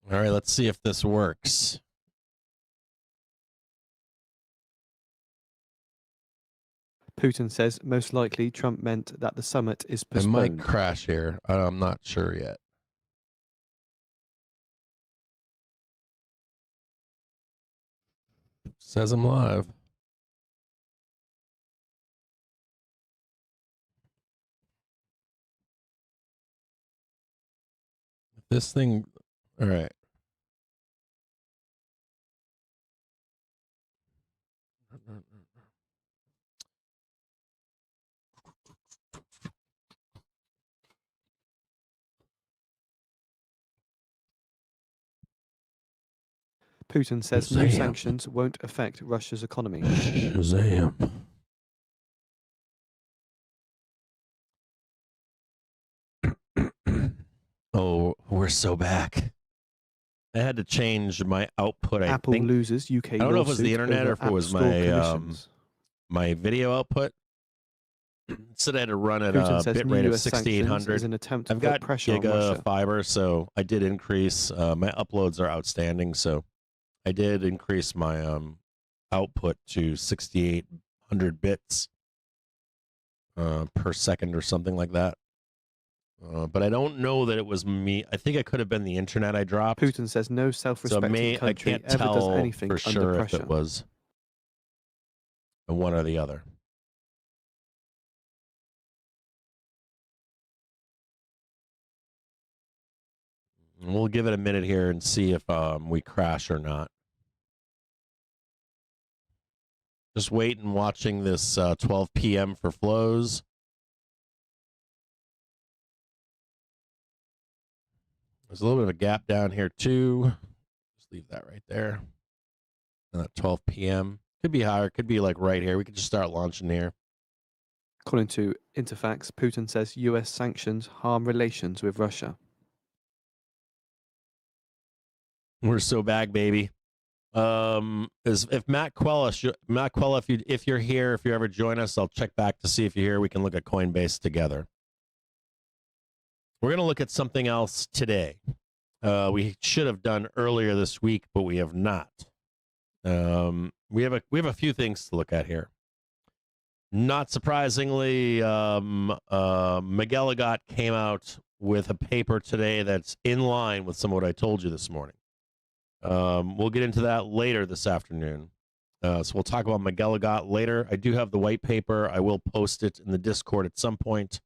All right, let's see if this works. Putin says most likely Trump meant that the summit is It postponed. might crash here. I'm not sure yet. Says I'm live. This thing, all right. Putin says new Shazam. sanctions won't affect Russia's economy. Shazam. Oh, we're so back. I had to change my output. Apple I think loses UK I don't know if it was the lawsuit internet over or if it App was Store my commissions. my video output. Said I had to run at Putin a says bit new rate of US sanctions 6800. is an attempt to I've put got pressure on Russia. fiber, so I did increase. My uploads are outstanding, so I did increase my output to 6800 bits per second or something like that. But I don't know that it was me. I think it could have been the internet I dropped. Putin says no self-respecting country I can't ever does tell anything for under sure pressure. if it was one or the other. We'll give it a minute here and see if we crash or not. Just wait and watching this 12 p.m. for flows. There's a little bit of a gap down here too. Just leave that right there. 12 p.m. Could be higher. Could be like right here. We could just start launching here. According to Interfax, Putin says US sanctions harm relations with Russia. We're so back, baby. If Matt Quella, if you're here, if you ever join us, I'll check back to see if you're here. We can look at Coinbase together. We're gonna look at something else today. We should have done earlier this week, but we have not. We have a few things to look at here. Not surprisingly, Miguel Agat came out with a paper today that's in line with some of what I told you this morning. We'll get into that later this afternoon. So we'll talk about Miguel Agat later. I do have the white paper. I will post it in the Discord at some point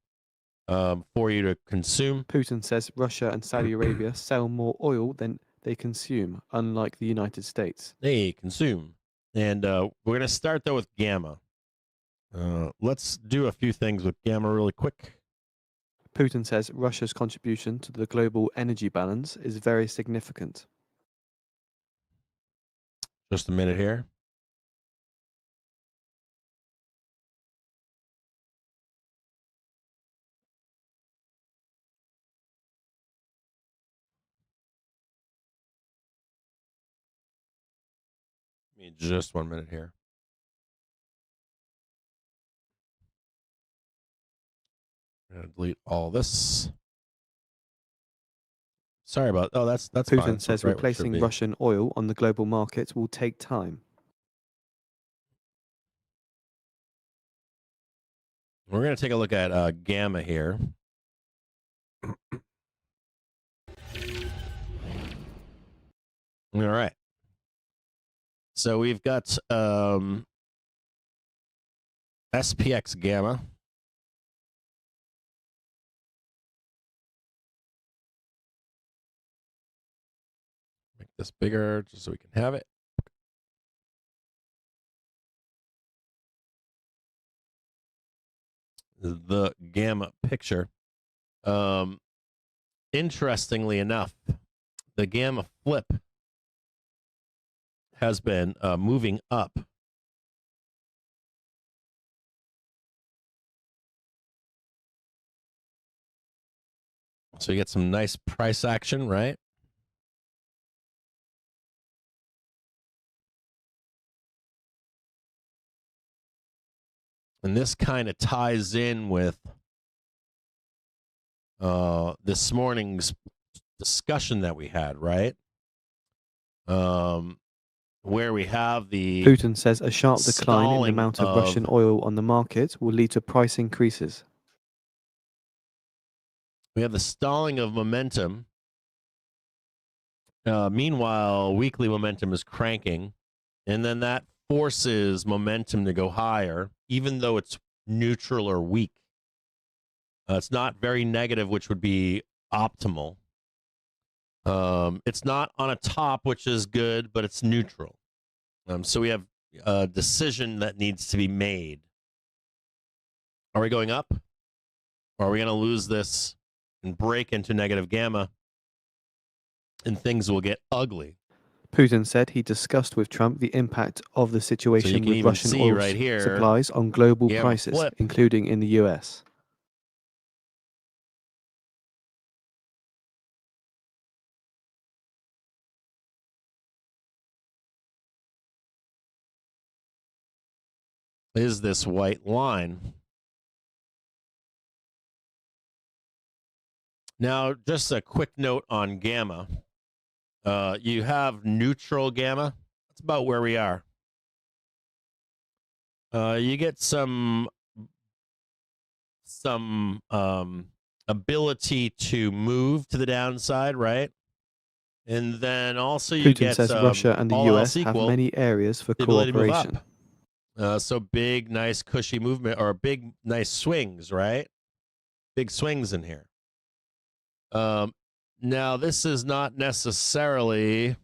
for you to consume. Putin says Russia and Saudi Arabia sell more oil than they consume, unlike the United States. They consume. And we're going to start, though, with Gamma. Let's do a few things with Gamma really quick. Putin says Russia's contribution to the global energy balance is very significant. Just a minute here. Give me just 1 minute here. I'm going to delete all this. Sorry about. Oh, that's Putin fine. says Right, replacing Russian oil on the global market will take time. We're going to take a look at Gamma here. All right. So we've got SPX Gamma. Make this bigger just so we can have it. The Gamma picture. Interestingly enough, the Gamma flip has been moving up. So you get some nice price action, right? And this kind of ties in with this morning's discussion that we had, right? where we have the Putin says a sharp decline in the stalling amount of Russian oil on the market will lead to price increases. we have the stalling of momentum. Meanwhile, weekly momentum is cranking, and then that forces momentum to go higher, even though it's neutral or weak. It's not very negative, which would be optimal. It's not on a top, which is good, but it's neutral. So we have a decision that needs to be made. Are we going up? Or are we going to lose this and break into negative gamma? And things will get ugly. Putin said he discussed with Trump the impact of the situation with Russian oil right here, supplies on global prices, including in the US. Is this white line. Now, just a quick note on gamma. You have neutral gamma. That's about where we are. You get some ability to move to the downside, right? And then also you Putin says Russia and the US have many areas for cooperation. So big, nice, cushy movement, or big, nice swings, right? Big swings in here. Now, this is not necessarily...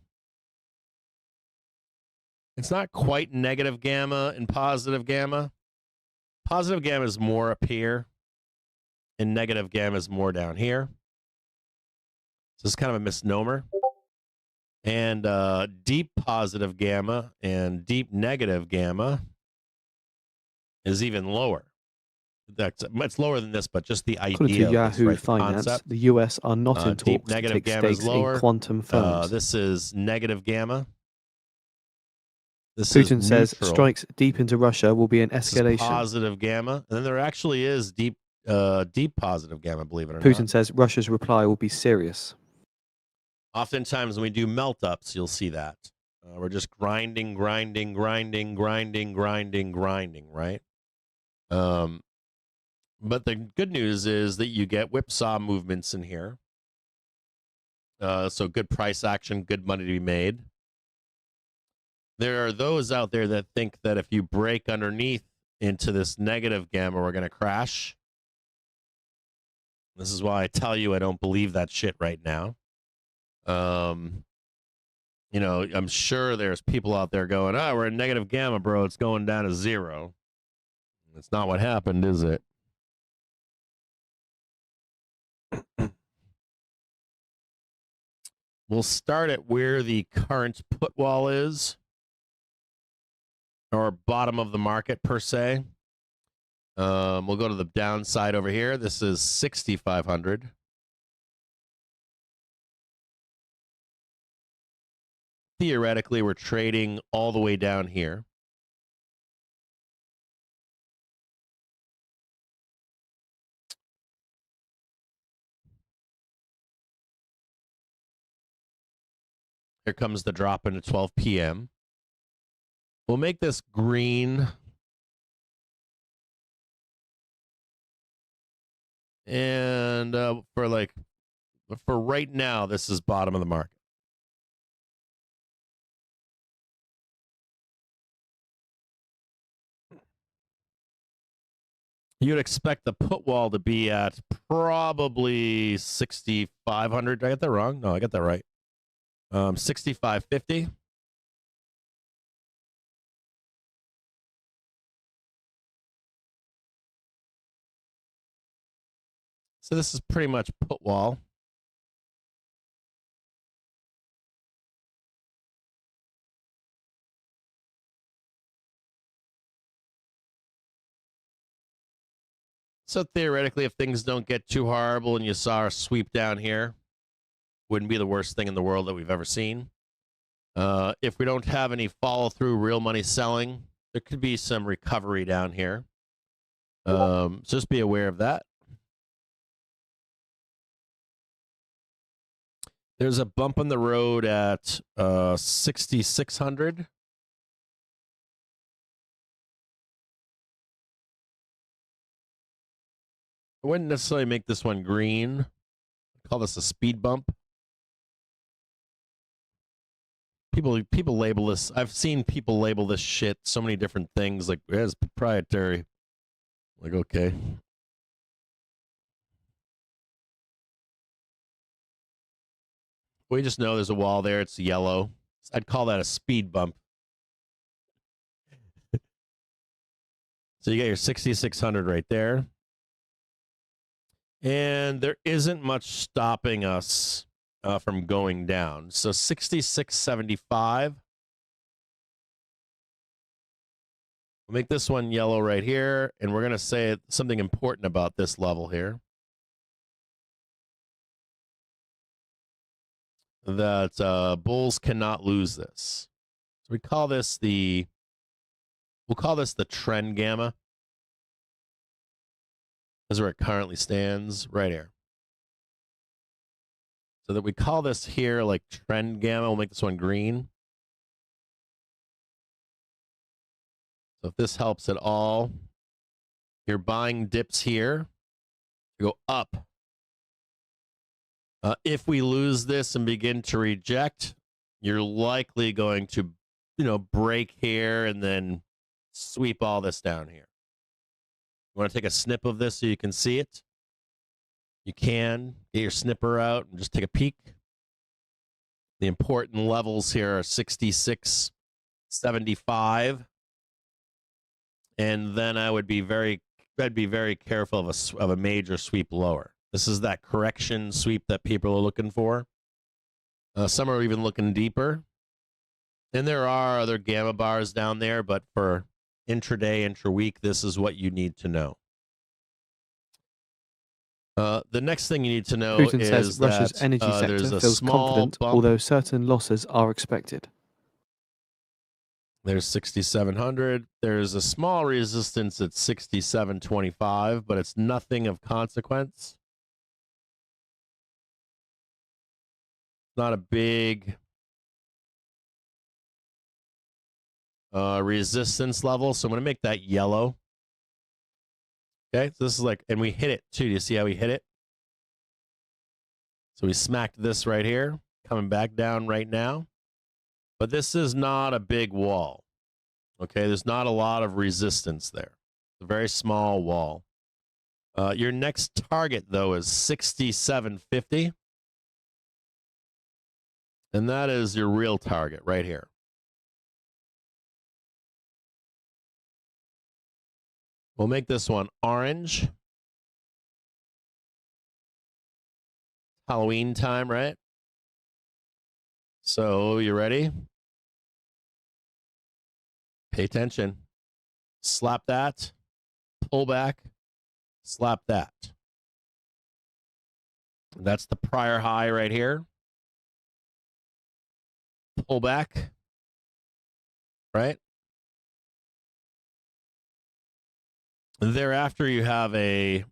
It's not quite negative gamma and positive gamma. Positive gamma is more up here, and negative gamma is more down here. So it's kind of a misnomer. And deep positive gamma and deep negative gamma is even lower. It's lower than this, but just the idea. According to Yahoo Finance, concept. The US are not in talks to take stakes in quantum firms. This is negative gamma. This Putin is says neutral. strikes deep into Russia will be an escalation. This is positive gamma, and then there actually is deep positive gamma. Believe it or not. Putin says Russia's reply will be serious. Oftentimes, when we do melt ups, you'll see that we're just grinding, right? But the good news is that you get whipsaw movements in here. So good price action, good money to be made. There are those out there that think that if you break underneath into this negative gamma, we're going to crash. This is why I tell you I don't believe that shit right now. I'm sure there's people out there going, we're in negative gamma, bro. It's going down to zero. That's not what happened, is it? We'll start at where the current put wall is, or bottom of the market per se. We'll go to the downside over here. This is 6,500. Theoretically, we're trading all the way down here. Here comes the drop into 12 p.m. We'll make this green. And for right now, this is bottom of the market. You'd expect the put wall to be at probably 6,500. Did I get that wrong? No, I got that right. 6,550. So this is pretty much put wall. So theoretically, if things don't get too horrible and you saw a sweep down here, wouldn't be the worst thing in the world that we've ever seen. If we don't have any follow through, real money selling, there could be some recovery down here. So just be aware of that. There's a bump on the road at 6,600. I wouldn't necessarily make this one green. I'd call this a speed bump. People label this. I've seen people label this shit so many different things, like as proprietary. Like, okay. We just know there's a wall there. It's yellow. I'd call that a speed bump. So you got your 6,600 right there. And there isn't much stopping us from going down. So 66.75. We'll make this one yellow right here. And we're going to say something important about this level here. That bulls cannot lose this. So we call this we'll call this the trend gamma. That's where it currently stands, right here. So that we call this here like trend gamma. We'll make this one green. So if this helps at all, you're buying dips here. You go up. If we lose this and begin to reject, you're likely going to, break here and then sweep all this down here. You want to take a snip of this so you can see it? You can. Get your snipper out and just take a peek. The important levels here are 66.75. And then I'd be very careful of a major sweep lower. This is that correction sweep that people are looking for. Some are even looking deeper. And there are other gamma bars down there, but for intraday, intra-week, this is what you need to know. The next thing you need to know Putin is says Russia's that energy sector there's a feels small confident, bump. although certain losses are expected. There's 6,700. There's a small resistance at 67.25, but it's nothing of consequence. Not a big resistance level, so I'm going to make that yellow. Okay, so this is like, and we hit it too. Do you see how we hit it? So we smacked this right here, coming back down right now. But this is not a big wall. Okay, there's not a lot of resistance there. It's a very small wall. Your next target, though, is 67.50. And that is your real target right here. We'll make this one orange. Halloween time, right? So, you ready? Pay attention. Slap that. Pull back. Slap that. That's the prior high right here. Pull back. Right? Thereafter, you have a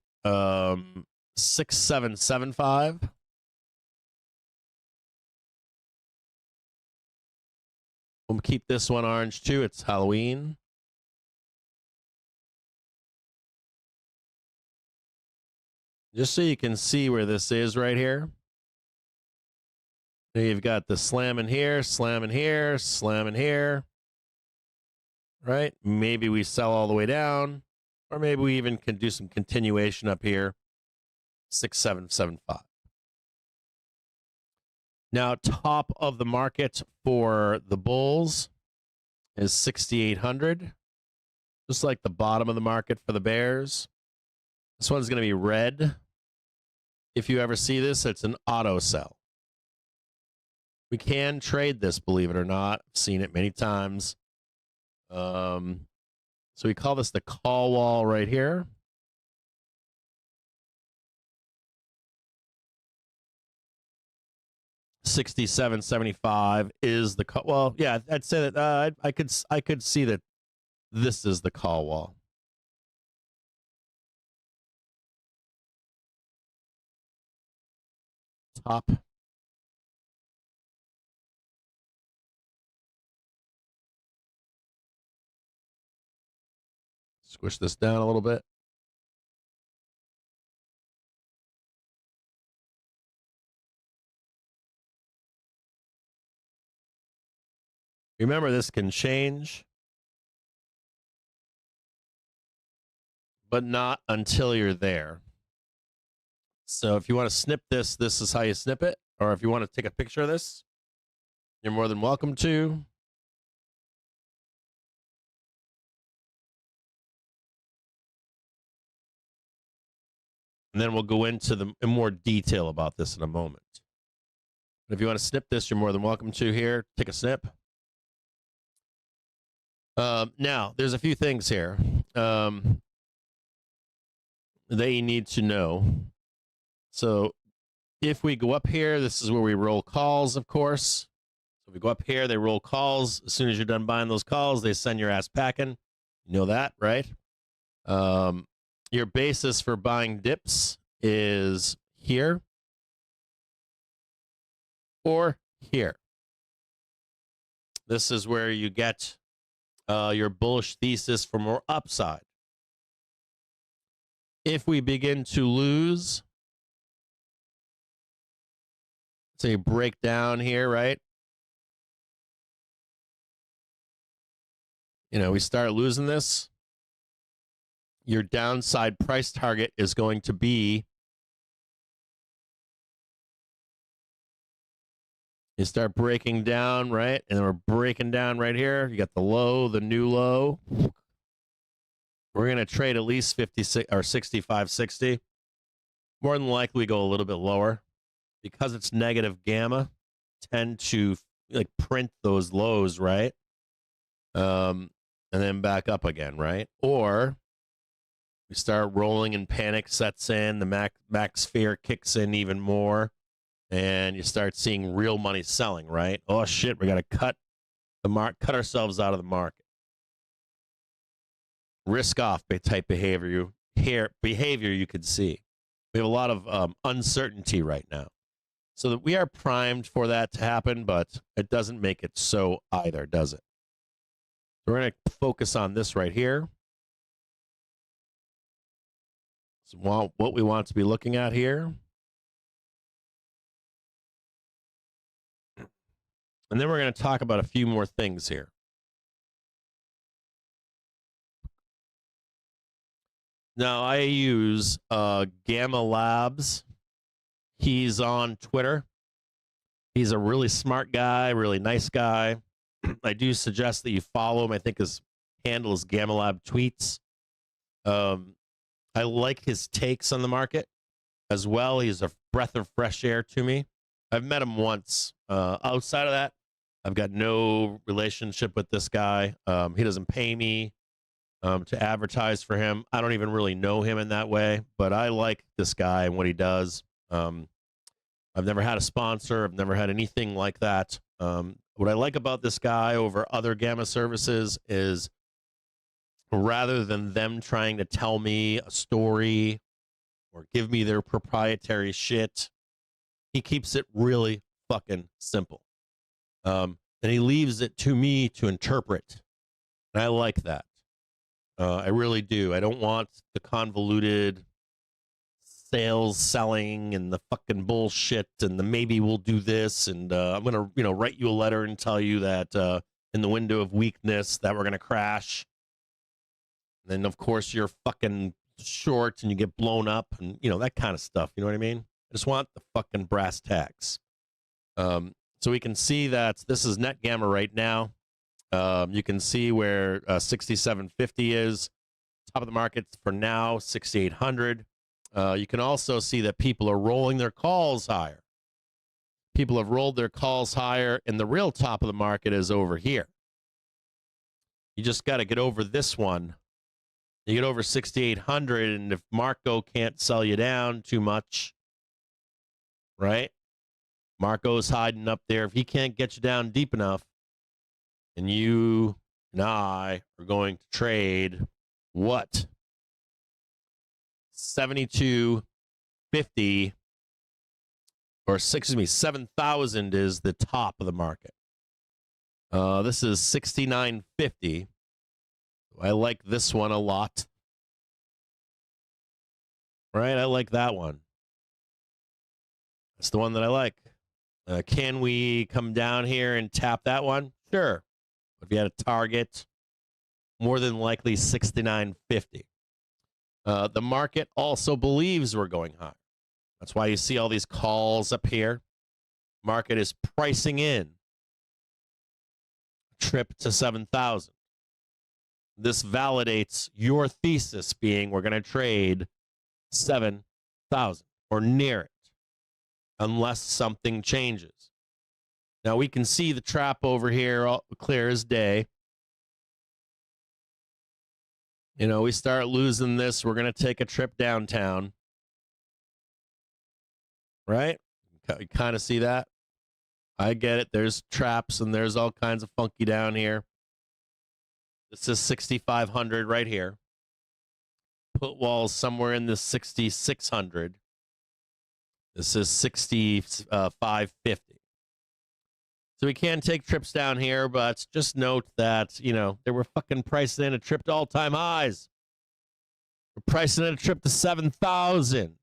6775. We'll keep this one orange too. It's Halloween. Just so you can see where this is right here. Now you've got the slamming here, slamming here, slamming here. Right? Maybe we sell all the way down, or maybe we even can do some continuation up here. 6775. Now, top of the market for the bulls is 6,800. Just like the bottom of the market for the bears. This one's going to be red. If you ever see this, it's an auto sell. We can trade this, believe it or not. I've seen it many times. So we call this the call wall right here. $67.75 is the call. Well, yeah, I'd say that I could see that this is the call wall. Top Squish this down a little bit. Remember, this can change, but not until you're there. So if you want to snip this, this is how you snip it. Or if you want to take a picture of this, you're more than welcome to. And then we'll go into in more detail about this in a moment. But if you want to snip this, you're more than welcome to here. Take a snip. Now, there's a few things here that you need to know. So if we go up here, this is where we roll calls, of course. So if we go up here, they roll calls. As soon as you're done buying those calls, they send your ass packing. You know that, right? Your basis for buying dips is here or here. This is where you get your bullish thesis for more upside. If we begin to lose, say break down here, right? You know, we start losing this. Your downside price target is going to be, you start breaking down, right? And then we're breaking down right here. You got the low, the new low. We're going to trade at least 56 or 65.60. More than likely, we go a little bit lower because it's negative gamma. Tend to like print those lows, right? And then back up again, right? Or we start rolling and panic sets in. The max fear kicks in even more, and you start seeing real money selling, right? Oh shit, we got to cut ourselves out of the market. Risk off type behavior you could see. We have a lot of uncertainty right now. So that we are primed for that to happen, but it doesn't make it so either, does it? We're going to focus on this right here. So what we want to be looking at here. And then we're going to talk about a few more things here. Now, I use Gamma Labs. He's on Twitter. He's a really smart guy, really nice guy. I do suggest that you follow him. I think his handle is Gamma Lab Tweets. I like his takes on the market as well. He's a breath of fresh air to me. I've met him once. Outside of that, I've got no relationship with this guy. He doesn't pay me to advertise for him. I don't even really know him in that way, but I like this guy and what he does. I've never had a sponsor. I've never had anything like that. What I like about this guy over other Gamma services is rather than them trying to tell me a story or give me their proprietary shit, he keeps it really fucking simple. And he leaves it to me to interpret. And I like that. I really do. I don't want the convoluted sales selling and the fucking bullshit and the maybe we'll do this and I'm going to, write you a letter and tell you that in the window of weakness that we're going to crash. And then, of course, you're fucking short and you get blown up and, that kind of stuff. You know what I mean? I just want the fucking brass tacks. So we can see that this is net gamma right now. You can see where 6750 is. Top of the market for now, 6800. You can also see that people are rolling their calls higher. People have rolled their calls higher, and the real top of the market is over here. You just got to get over this one. You get over 6,800, and if Marco can't sell you down too much, right? Marco's hiding up there. If he can't get you down deep enough, and you and I are going to trade what? 7250 or 7,000 is the top of the market. This is 6950. I like this one a lot. Right? I like that one. That's the one that I like. Can we come down here and tap that one? Sure. If you had a target, more than likely 69.50. The market also believes we're going high. That's why you see all these calls up here. Market is pricing in a trip to 7,000. This validates your thesis being we're going to trade 7,000 or near it unless something changes. Now we can see the trap over here clear as day. You know, we start losing this, we're going to take a trip downtown. Right? You kind of see that? I get it. There's traps and there's all kinds of funky down here. This is 6,500 right here. Put walls somewhere in the 6,600. This is 6,550. So we can take trips down here, but just note that, you know, they were fucking pricing in a trip to all-time highs. We're pricing in a trip to 7,000.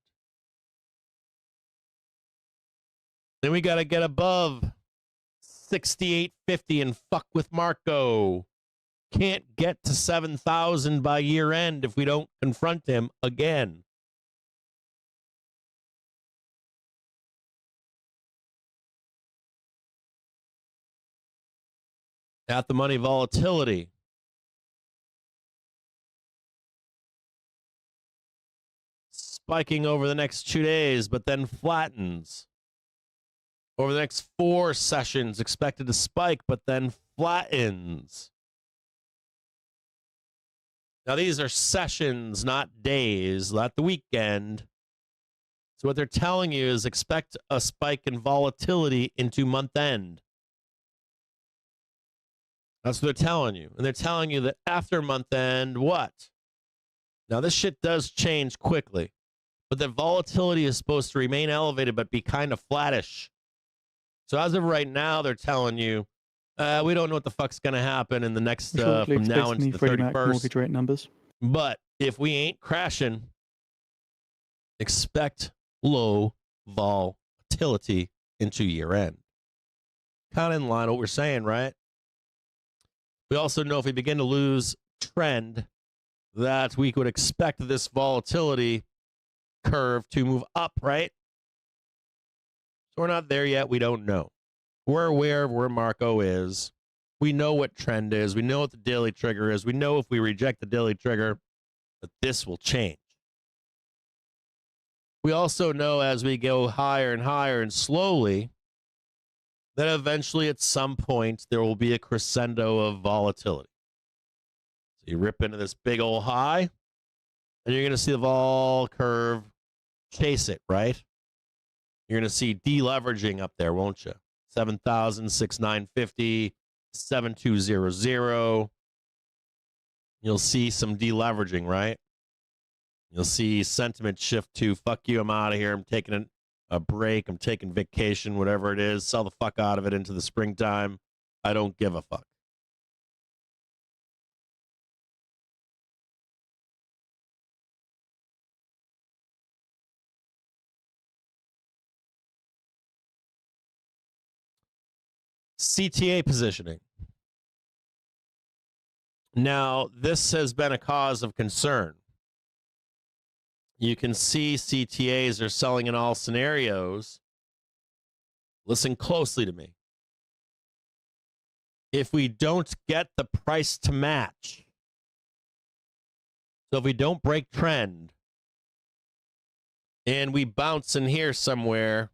Then we got to get above 6,850 and fuck with Marco. Can't get to 7,000 by year end if we don't confront him again. At the money volatility. Spiking over the next 2 days, but then flattens. Over the next 4 sessions, expected to spike, but then flattens. Now, these are sessions, not days, not the weekend. So what they're telling you is expect a spike in volatility into month end. That's what they're telling you. And they're telling you that after month end, what? Now, this shit does change quickly, but the volatility is supposed to remain elevated but be kind of flattish. So as of right now, they're telling you, we don't know what the fuck's going to happen in the next, from now into the 31st. Mortgage rate numbers. But if we ain't crashing, expect low volatility into year end. Kind of in line with what we're saying, right? We also know if we begin to lose trend, that we could expect this volatility curve to move up, right? So we're not there yet. We don't know. We're aware of where Marco is. We know what trend is. We know what the daily trigger is. We know if we reject the daily trigger, that this will change. We also know as we go higher and higher and slowly, that eventually at some point there will be a crescendo of volatility. So you rip into this big old high, and you're going to see the vol curve chase it, right? You're going to see deleveraging up there, won't you? 7,000, 6,950, 7,200. You'll see some deleveraging, right? You'll see sentiment shift to, fuck you, I'm out of here. I'm taking a break. I'm taking vacation, whatever it is. Sell the fuck out of it into the springtime. I don't give a fuck. CTA positioning. Now, this has been a cause of concern. You can see CTAs are selling in all scenarios. Listen closely to me. If we don't get the price to match, so if we don't break trend, and we bounce in here somewhere,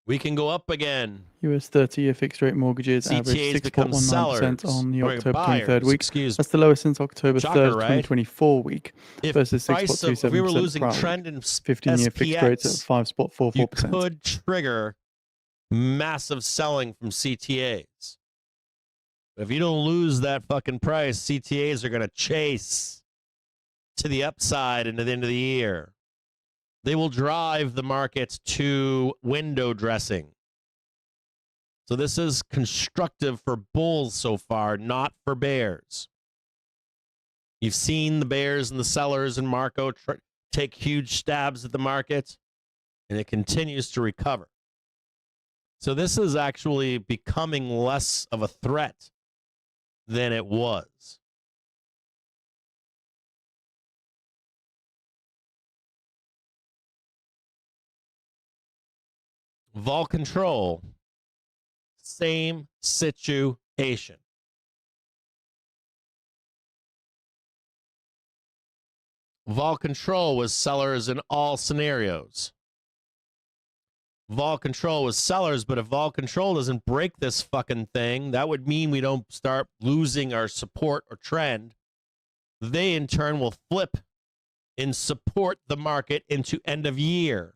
we can go up again. US 30-year fixed rate mortgages average 6.19% on the October 23rd week. That's the lowest since October 3rd, 2024 week, versus 6.27% if we were losing trend in 15-year fixed rates at 5.44%. You could trigger massive selling from CTAs. But if you don't lose that fucking price, CTAs are going to chase to the upside into the end of the year. They will drive the market to window dressing. So this is constructive for bulls so far, not for bears. You've seen the bears and the sellers and Marco take huge stabs at the market, and it continues to recover. So this is actually becoming less of a threat than it was. Vol control, same situation. Vol control was sellers in all scenarios. Vol control was sellers, but if vol control doesn't break this fucking thing, that would mean we don't start losing our support or trend. They, in turn, will flip and support the market into end of year.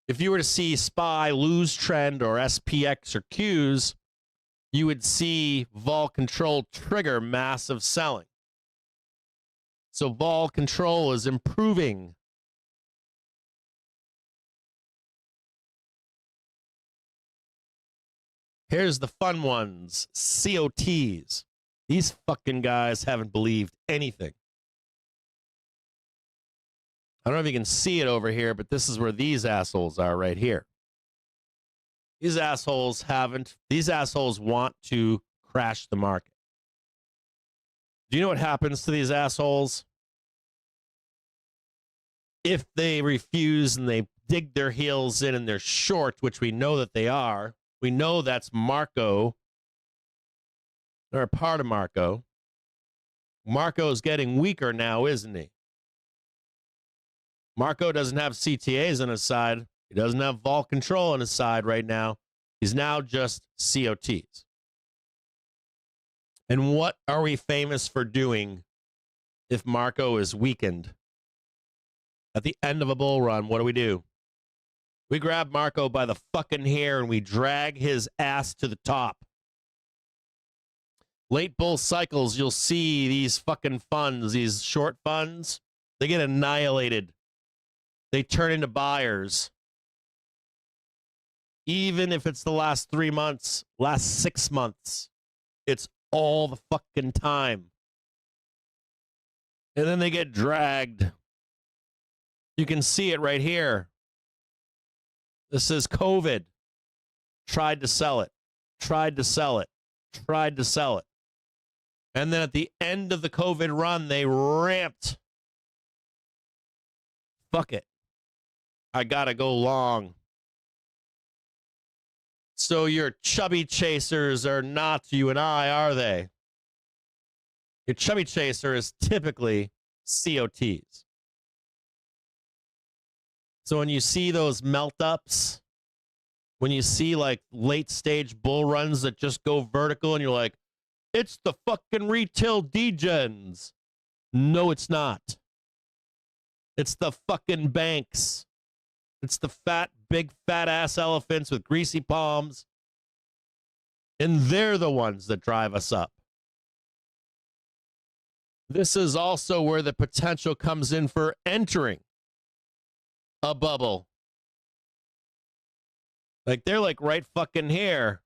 If you were to see SPY lose trend or SPX or Qs, you would see vol control trigger massive selling. So vol control is improving. Here's the fun ones, COTs. These fucking guys haven't believed anything. I don't know if you can see it over here, but this is where these assholes are right here. These assholes want to crash the market. Do you know what happens to these assholes? If they refuse and they dig their heels in and they're short, which we know that they are, we know that's Marco. They're a part of Marco. Marco's getting weaker now, isn't he? Marco doesn't have CTAs on his side. He doesn't have vol control on his side right now. He's now just COTs. And what are we famous for doing if Marco is weakened? At the end of a bull run, what do? We grab Marco by the fucking hair and we drag his ass to the top. Late bull cycles, you'll see these fucking funds, these short funds, they get annihilated. They turn into buyers. Even if it's the last 3 months, last 6 months, it's all the fucking time. And then they get dragged. You can see it right here. This is COVID. Tried to sell it. Tried to sell it. Tried to sell it. And then at the end of the COVID run, they ramped. Fuck it. I gotta go long. So your chubby chasers are not you and I, are they? Your chubby chaser is typically COTs. So when you see those melt ups, when you see like late stage bull runs that just go vertical and you're like, it's the fucking retail degens. No, it's not. It's the fucking banks. It's the big fat ass elephants with greasy palms. And they're the ones that drive us up. This is also where the potential comes in for entering a bubble. Like they're like right fucking here.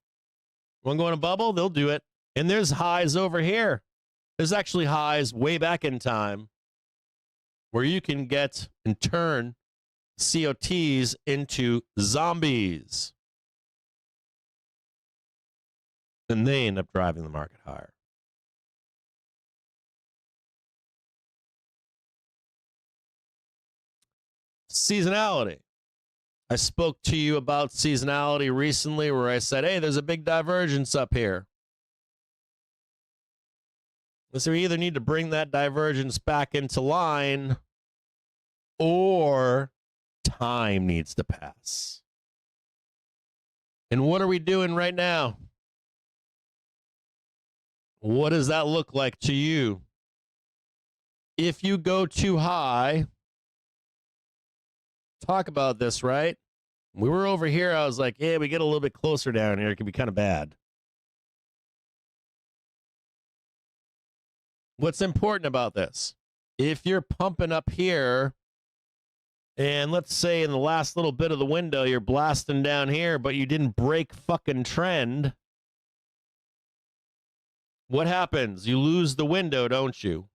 Want to go in a bubble? They'll do it. And there's highs over here. There's actually highs way back in time where you can get and turn COTs into zombies. And they end up driving the market higher. Seasonality. I spoke to you about seasonality recently where I said, hey, there's a big divergence up here. So we either need to bring that divergence back into line or time needs to pass. And what are we doing right now? What does that look like to you? If you go too high, talk about this, right? We were over here. I was like, yeah, we get a little bit closer down here. It can be kind of bad. What's important about this? If you're pumping up here, and let's say in the last little bit of the window, you're blasting down here, but you didn't break fucking trend, what happens? You lose the window, don't you?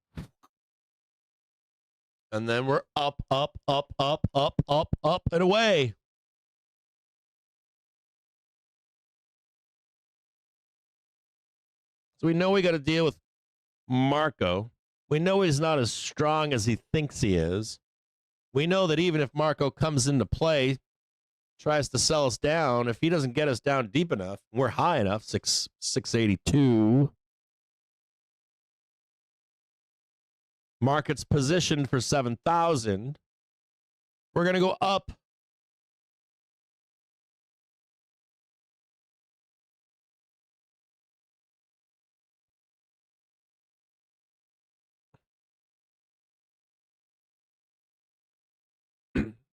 And then we're up, up, up, up, up, up, up, and away. So we know we got to deal with Marco. We know he's not as strong as he thinks he is. We know that even if Marco comes into play, tries to sell us down, if he doesn't get us down deep enough, we're high enough, 682. Market's positioned for 7,000. We're going to go up.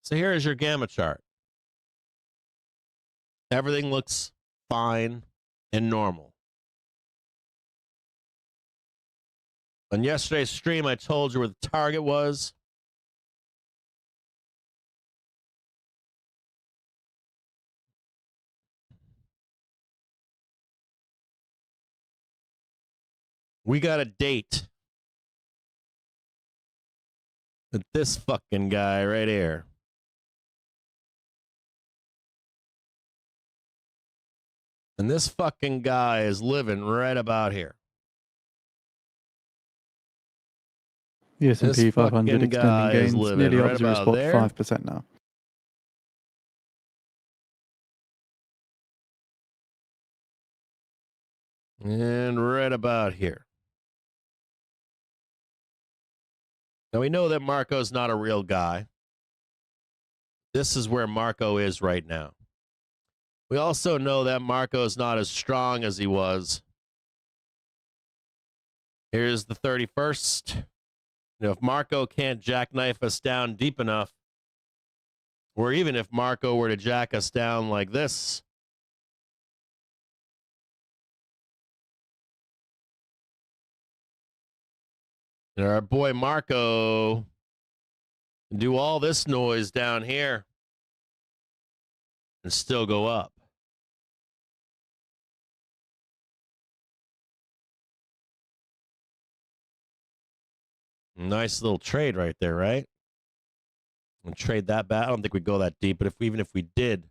So here is your gamma chart. Everything looks fine and normal. On yesterday's stream, I told you where the target was. We got a date with this fucking guy right here. And this fucking guy is living right about here. The S&P 500 extending gains nearly up 0.5% now. And right about here. Now we know that Marco's not a real guy. This is where Marco is right now. We also know that Marco is not as strong as he was. Here's the 31st. You know, if Marco can't jackknife us down deep enough, or even if Marco were to jack us down like this, and our boy Marco can do all this noise down here and still go up. Nice little trade right there, right? And trade that back. I don't think we'd go that deep, but even if we did,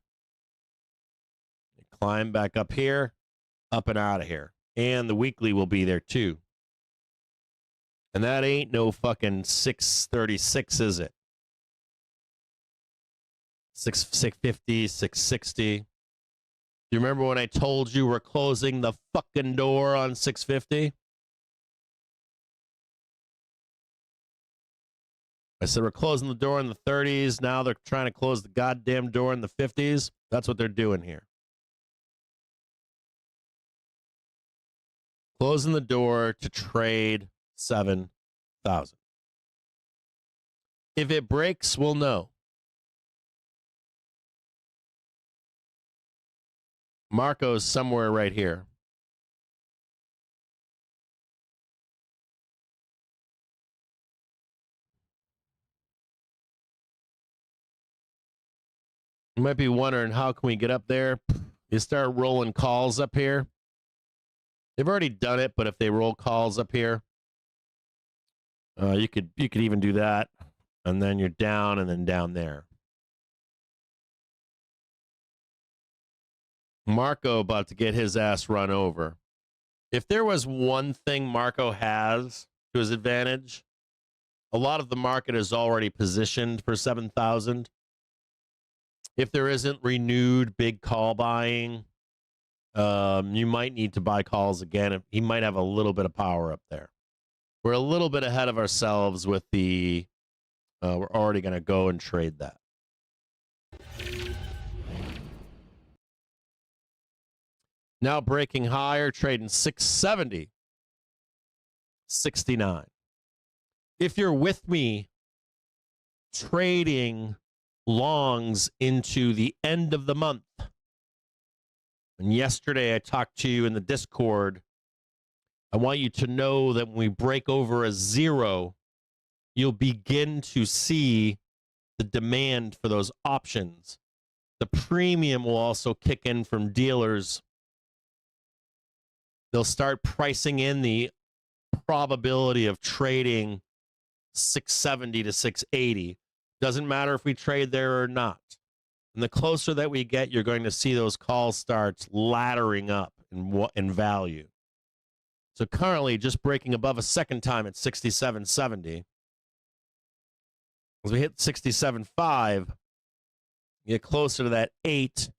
climb back up here, up and out of here. And the weekly will be there too. And that ain't no fucking 636, is it? 650, 660. Do you remember when I told you we're closing the fucking door on 650? I said we're closing the door in the 30s. Now they're trying to close the goddamn door in the 50s. That's what they're doing here. Closing the door to trade 7,000. If it breaks, we'll know. Marco's somewhere right here. You might be wondering, how can we get up there? You start rolling calls up here. They've already done it, but if they roll calls up here, you could even do that, and then you're down and then down there. Marco about to get his ass run over. If there was one thing Marco has to his advantage, a lot of the market is already positioned for 7,000. If there isn't renewed big call buying, you might need to buy calls again. He might have a little bit of power up there. We're a little bit ahead of ourselves with the, we're already going to go and trade that. Now breaking higher, trading 670, 69. If you're with me trading longs into the end of the month, and yesterday I talked to you in the Discord, I want you to know that when we break over a 0, you'll begin to see the demand for those options. The premium will also kick in from dealers they'll start pricing in the probability of trading 670 to 680. Doesn't matter if we trade there or not. And the closer that we get, you're going to see those calls start laddering up in value. So currently just breaking above a second time at 67.70. As we hit 67.5, get closer to that 8.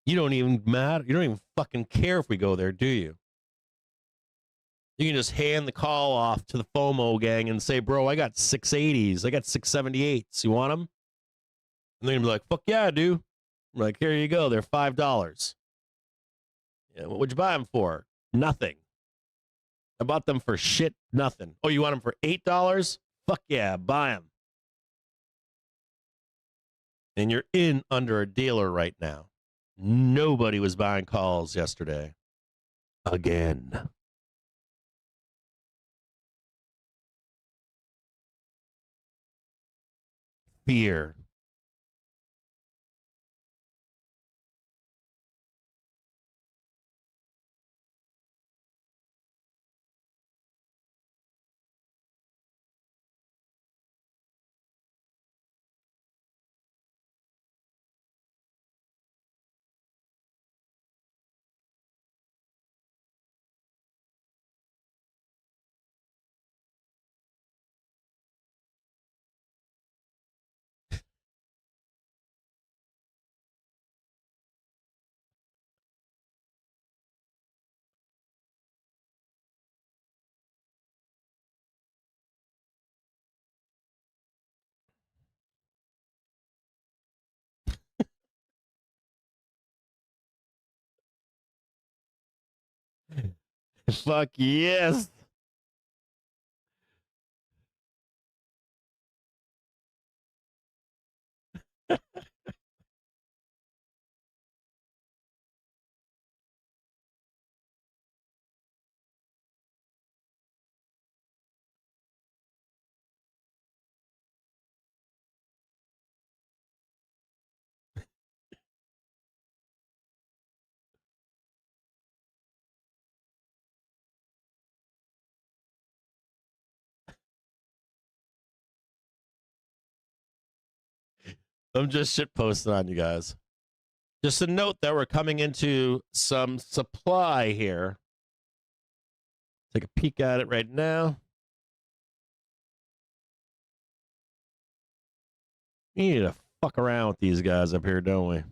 You don't even matter. You don't even fucking care if we go there, do you? You can just hand the call off to the FOMO gang and say, bro, I got 680s. I got 678s. You want them? And they're going to be like, fuck yeah, dude. I'm like, here you go. They're $5. Yeah, what would you buy them for? Nothing. I bought them for shit, nothing. Oh, you want them for $8? Fuck yeah, buy them. And you're in under a dealer right now. Nobody was buying calls yesterday. Again. Fear. Fuck yes. I'm just shit posting on you guys. Just a note that we're coming into some supply here. Take a peek at it right now. We need to fuck around with these guys up here, don't we?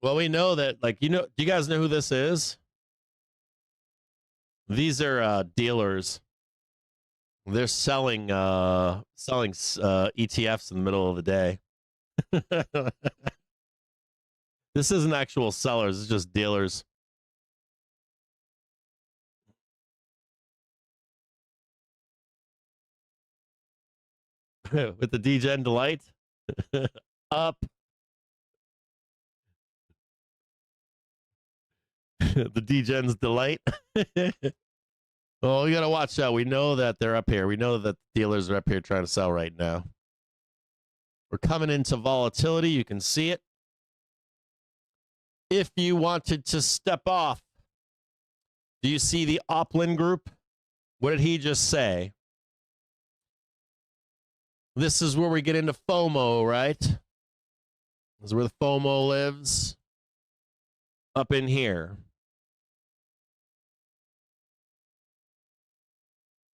Well, we know that, like, do you guys know who this is? These are dealers. They're selling ETFs in the middle of the day. This isn't actual sellers, it's just dealers. With the DGen delight. Up. The DGen's delight. Well, we got to watch out. We know that they're up here. We know that dealers are up here trying to sell right now. We're coming into volatility. You can see it. If you wanted to step off, do you see the Oplin group? What did he just say? This is where we get into FOMO, right? This is where the FOMO lives. Up in here.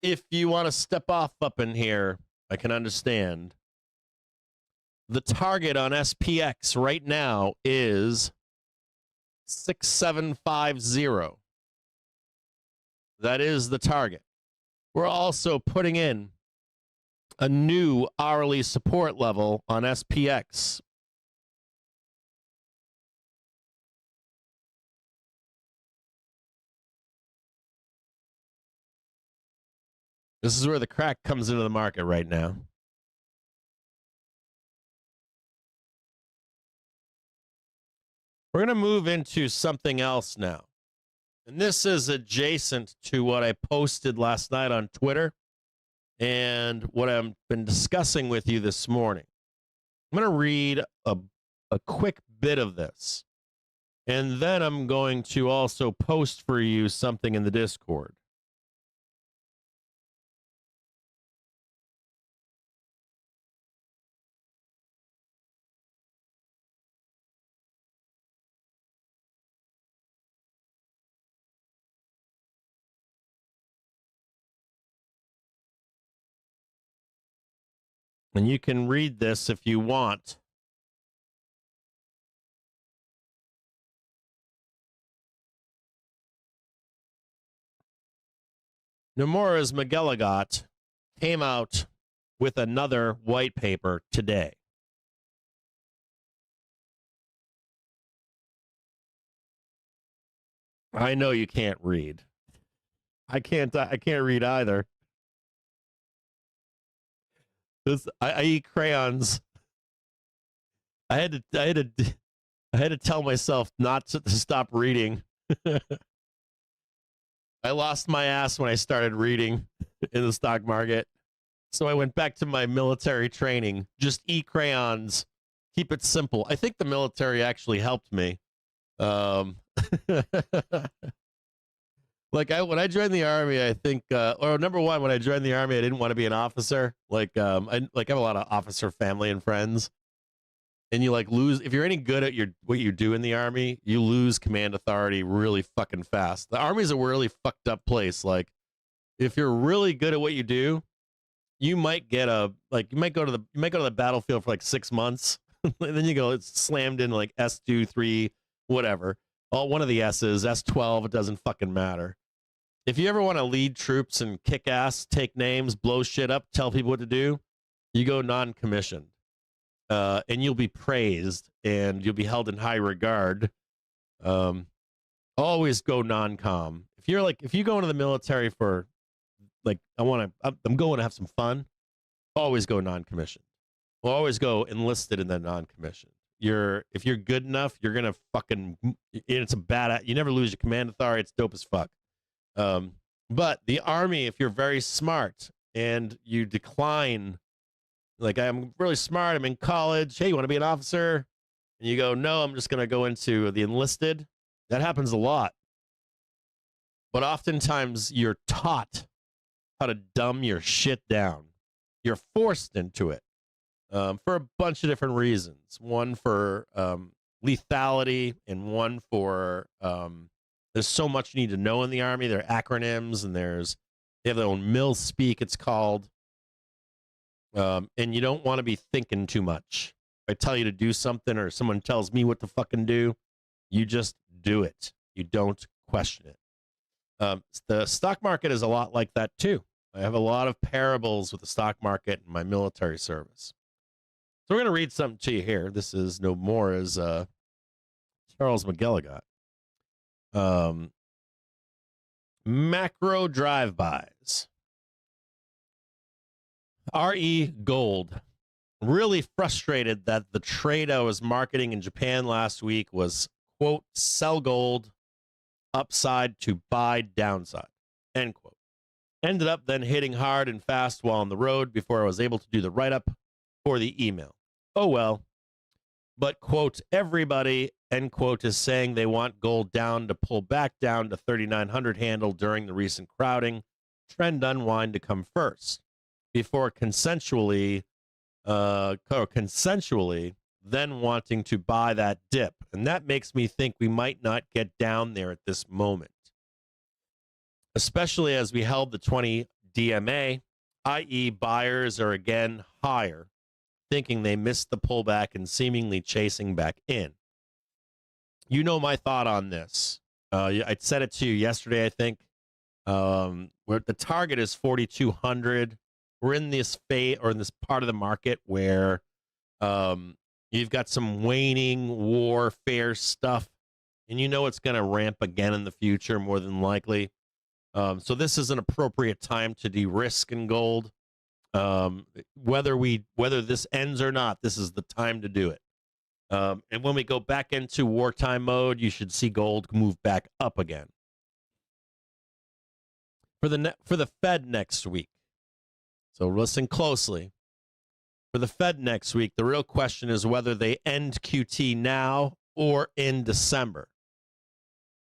If you want to step off up in here, I can understand. The target on SPX right now is 6750. That is the target. We're also putting in a new hourly support level on SPX. This is where the crack comes into the market right now. We're going to move into something else now. And this is adjacent to what I posted last night on Twitter and what I've been discussing with you this morning. I'm going to read a quick bit of this. And then I'm going to also post for you something in the Discord. And you can read this if you want. Nomura's McGilligot came out with another white paper today. I know you can't read. I can't read either. I eat crayons. I had to tell myself not to stop reading. I lost my ass when I started reading in the stock market. So I went back to my military training. Just eat crayons. Keep it simple. I think the military actually helped me. When I joined the army, I think, or number one, when I joined the army, I didn't want to be an officer. I have a lot of officer family and friends, and you lose if you're any good at what you do in the army, you lose command authority really fucking fast. The army's a really fucked up place. If you're really good at what you do, you might get you might go to the battlefield for 6 months, and then it's slammed in S2, 3, whatever. One of the S's, S12, it doesn't fucking matter. If you ever want to lead troops and kick ass, take names, blow shit up, tell people what to do, you go non-commissioned. And you'll be praised and you'll be held in high regard. Always go non-com. If you go into the military for I'm going to have some fun, always go non-commissioned. Well, always go enlisted and then non-commissioned. If you're good enough, you're gonna fucking. It's a bad. You never lose your command authority. It's dope as fuck. But the army, if you're very smart and you decline, I'm really smart, I'm in college. Hey, you want to be an officer? And you go, no, I'm just gonna go into the enlisted. That happens a lot. But oftentimes you're taught how to dumb your shit down. You're forced into it. For a bunch of different reasons. One for lethality, and one for there's so much you need to know in the army. There are acronyms, and they have their own mill speak, it's called. And you don't want to be thinking too much. If I tell you to do something or someone tells me what to fucking do, you just do it. You don't question it. The stock market is a lot like that too. I have a lot of parables with the stock market in my military service. So we're going to read something to you here. This is no more as Charles McGilligot. Macro drive-bys. RE Gold. Really frustrated that the trade I was marketing in Japan last week was, quote, sell gold, upside to buy downside, end quote. Ended up then hitting hard and fast while on the road before I was able to do the write-up for the email. Oh, well. But, quote, everybody, end quote, is saying they want gold down to pull back down to 3,900 handle during the recent crowding. Trend unwind to come first before consensually then wanting to buy that dip. And that makes me think we might not get down there at this moment, especially as we held the 20 DMA, i.e. buyers are again higher, thinking they missed the pullback and seemingly chasing back in. You know my thought on this. I said it to you yesterday, I think. Where the target is 4,200. We're in this phase or in this part of the market where you've got some waning warfare stuff, and you know it's going to ramp again in the future, more than likely. So this is an appropriate time to de-risk in gold. Whether this ends or not, this is the time to do it. And when we go back into wartime mode, you should see gold move back up again. for the Fed next week. So listen closely. For the Fed next week, the real question is whether they end QT now or in December.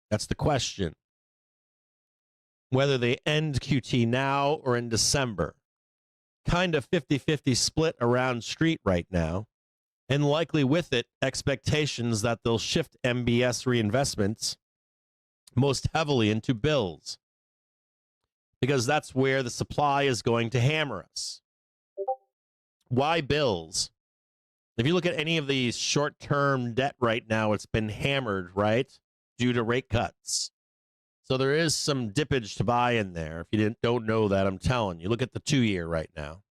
That's the question. Whether they end QT now or in December. Kind of 50-50 split around street right now. And likely with it, expectations that they'll shift MBS reinvestments most heavily into bills. Because that's where the supply is going to hammer us. Why bills? If you look at any of these short-term debt right now, it's been hammered, right? Due to rate cuts. So there is some dippage to buy in there. If you don't know that, I'm telling you. Look at the 2-year right now.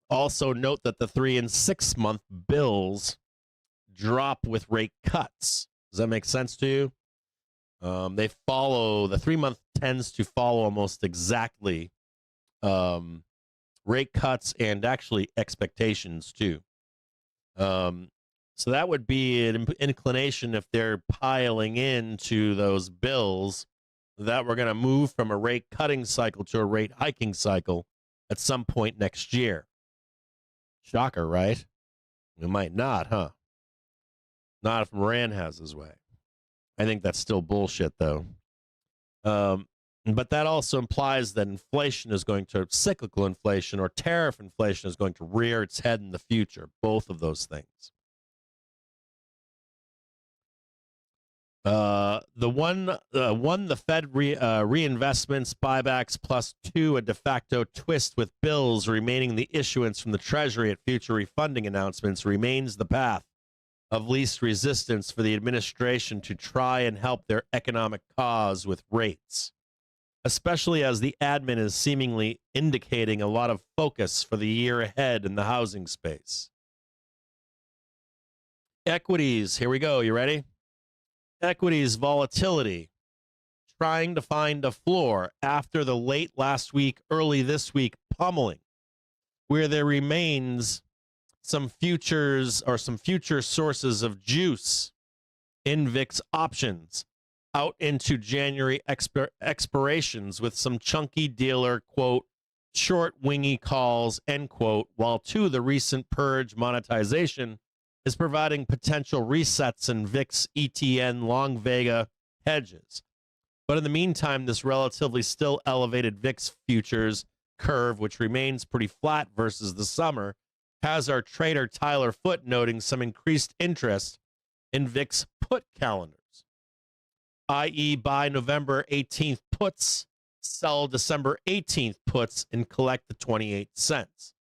Also note that the 3- and 6-month bills drop with rate cuts. Does that make sense to you? They follow, the 3-month tends to follow almost exactly rate cuts and actually expectations too. So that would be an inclination if they're piling into those bills that we're going to move from a rate cutting cycle to a rate hiking cycle at some point next year. Shocker, right? We might not, huh? Not if Moran has his way. I think that's still bullshit, though. But that also implies that inflation is going to, cyclical inflation or tariff inflation is going to rear its head in the future. Both of those things. The Fed reinvestments, buybacks, plus 2, a de facto twist with bills remaining the issuance from the Treasury at future refunding announcements remains the path of least resistance for the administration to try and help their economic cause with rates, especially as the admin is seemingly indicating a lot of focus for the year ahead in the housing space. Equities, here we go. You ready? Equities volatility, trying to find a floor after the late last week, early this week pummeling, where there remains some futures or some future sources of juice in VIX options out into January expirations with some chunky dealer, quote, short wingy calls, end quote, while the recent purge monetization is providing potential resets in VIX ETN long Vega hedges. But in the meantime, this relatively still elevated VIX futures curve, which remains pretty flat versus the summer, has our trader Tyler Foote noting some increased interest in VIX put calendars, i.e. buy November 18th puts, sell December 18th puts, and collect the 28 cents.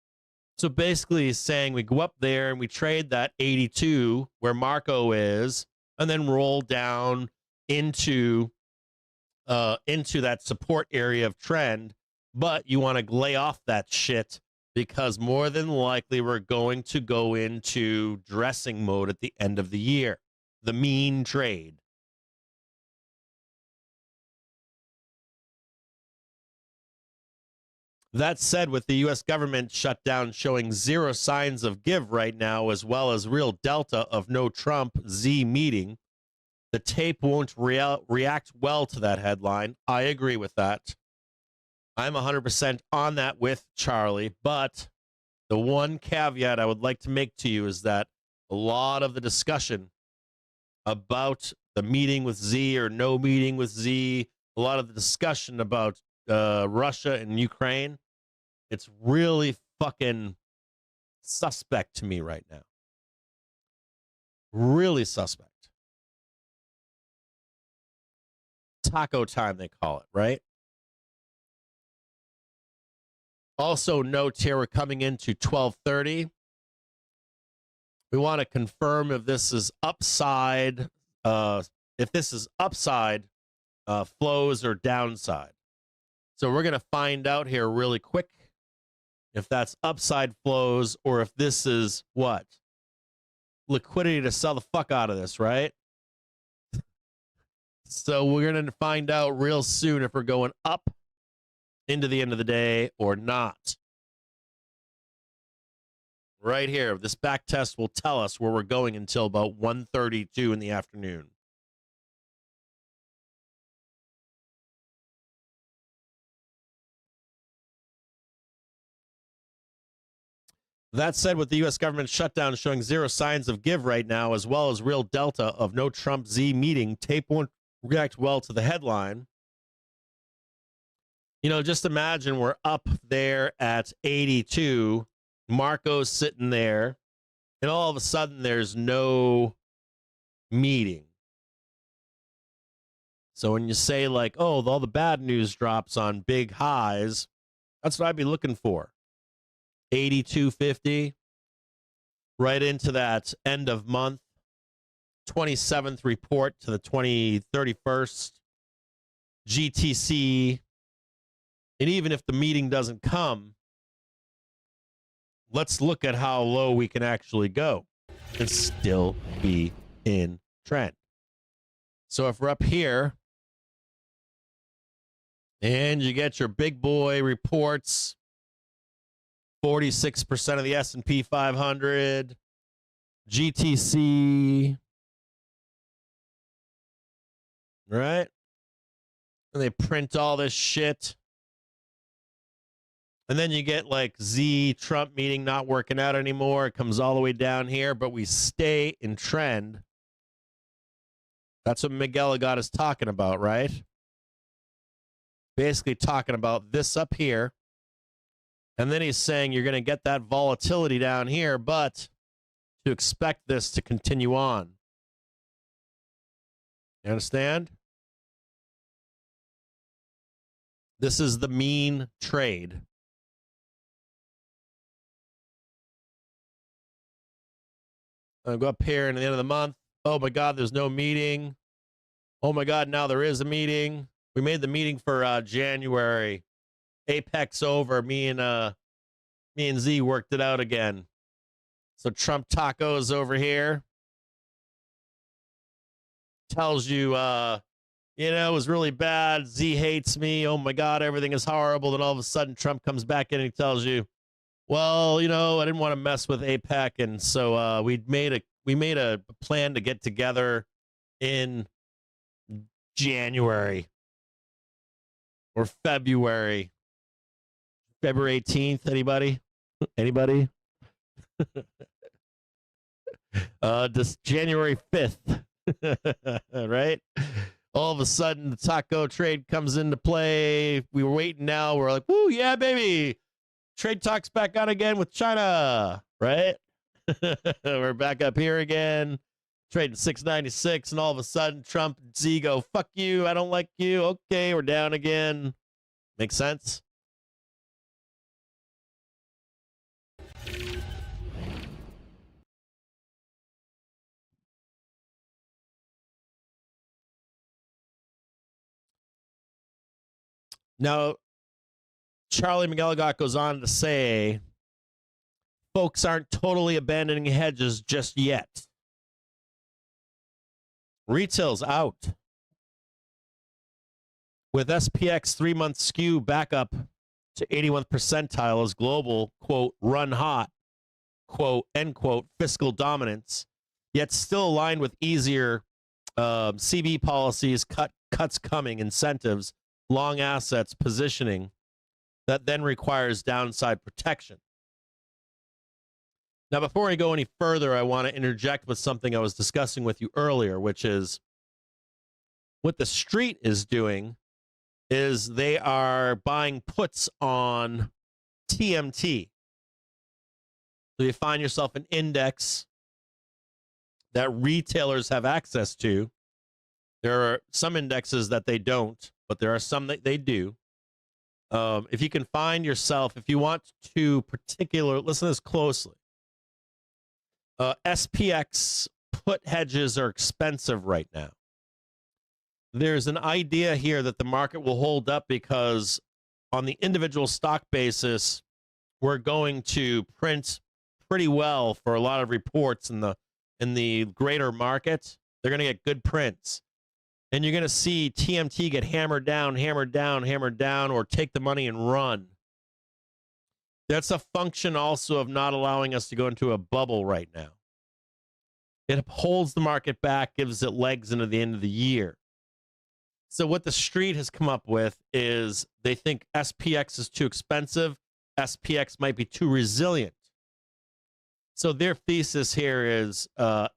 So basically he's saying we go up there and we trade that 82 where Marco is and then roll down into that support area of trend, but you want to lay off that shit because more than likely we're going to go into dressing mode at the end of the year. The mean trade. That said, with the U.S. government shutdown showing zero signs of give right now, as well as real delta of no Trump Z meeting, the tape won't react well to that headline. I agree with that. I'm 100% on that with Charlie, but the one caveat I would like to make to you is that a lot of the discussion about the meeting with Z or no meeting with Z, a lot of the discussion about Russia and Ukraine, it's really fucking suspect to me right now. Really suspect. Taco time, they call it, right? Also note here, we're coming into 12:30. We want to confirm if this is upside, flows or downside. So we're going to find out here really quick if that's upside flows or if this is what? Liquidity to sell the fuck out of this, right? So we're going to find out real soon if we're going up into the end of the day or not. Right here, this back test will tell us where we're going until about 1:32 in the afternoon. That said, with the U.S. government shutdown showing zero signs of give right now, as well as real delta of no Trump Z meeting, tape won't react well to the headline. You know, just imagine we're up there at 82. Marco's sitting there, and all of a sudden there's no meeting. So when you say, like, oh, all the bad news drops on big highs, that's what I'd be looking for. 82.50, right into that end of month, 27th report to the 31st, GTC. And even if the meeting doesn't come, let's look at how low we can actually go and still be in trend. So if we're up here and you get your big boy reports, 46% of the S&P 500, GTC, right? And they print all this shit. And then you get like Z, Trump meeting not working out anymore. It comes all the way down here, but we stay in trend. That's what Miguel got us talking about, right? Basically talking about this up here. And then he's saying you're going to get that volatility down here, but to expect this to continue on. You understand? This is the mean trade. I'll go up here and at the end of the month. Oh my God, there's no meeting. Oh my God, now there is a meeting. We made the meeting for January. Apex over. Me and Z worked it out again. So Trump tacos over here tells you, it was really bad. Z hates me. Oh my God, everything is horrible. Then all of a sudden Trump comes back in and he tells you, well, I didn't want to mess with APEC, and so we made a plan to get together in January or February 18th. Anybody? Just January 5th, right? All of a sudden, the taco trade comes into play. We were waiting now. We're like, woo, yeah, baby. Trade talks back on again with China, right? We're back up here again, trading 696, and all of a sudden Trump and Z go, fuck you, I don't like you. Okay, we're down again. Makes sense? Now, Charlie McGilligot goes on to say, folks aren't totally abandoning hedges just yet. Retail's out. With SPX 3-month skew back up to 81th percentile as global, quote, run hot, quote, end quote, fiscal dominance, yet still aligned with easier CB policies, cuts coming, incentives, long assets, positioning, that then requires downside protection. Now, before I go any further, I want to interject with something I was discussing with you earlier, which is what the street is doing is they are buying puts on TMT. So you find yourself an index that retailers have access to. There are some indexes that they don't, but there are some that they do. If you can find yourself, if you want to listen to this closely. SPX put hedges are expensive right now. There's an idea here that the market will hold up because on the individual stock basis, we're going to print pretty well for a lot of reports in the greater market. They're going to get good prints. And you're going to see TMT get hammered down, or take the money and run. That's a function also of not allowing us to go into a bubble right now. It holds the market back, gives it legs into the end of the year. So what the street has come up with is they think SPX is too expensive. SPX might be too resilient. So their thesis here is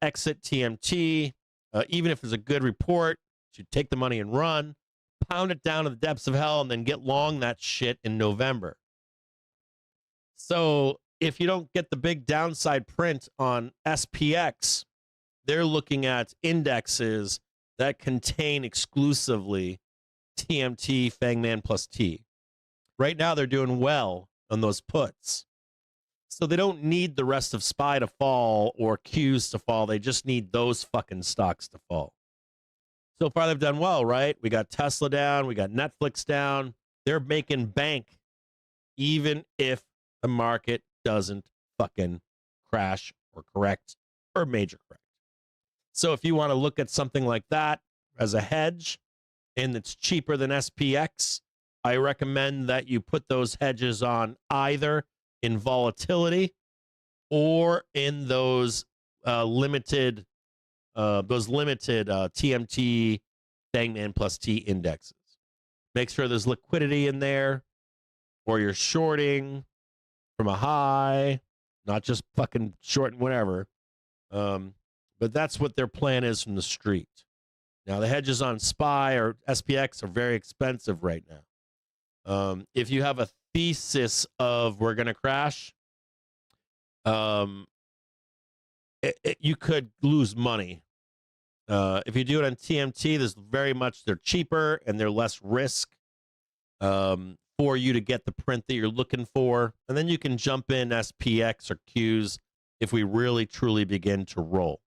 exit TMT, even if it's a good report, you take the money and run, pound it down to the depths of hell, and then get long that shit in November. So if you don't get the big downside print on SPX, they're looking at indexes that contain exclusively TMT, Fangman plus T. Right now, they're doing well on those puts. So they don't need the rest of SPY to fall or Qs to fall. They just need those fucking stocks to fall. So far, they've done well, right? We got Tesla down. We got Netflix down. They're making bank even if the market doesn't fucking crash or correct or major correct. So if you want to look at something like that as a hedge and it's cheaper than SPX, I recommend that you put those hedges on either in volatility or in those limited TMT Fangman plus T indexes. Make sure there's liquidity in there, or you're shorting from a high, not just fucking shorting whatever. But that's what their plan is from the street. Now, the hedges on SPY or SPX are very expensive right now. If you have a thesis of we're going to crash, you could lose money. If you do it on TMT, there's very much, they're cheaper and they're less risk for you to get the print that you're looking for. And then you can jump in SPX or Qs if we really truly begin to roll.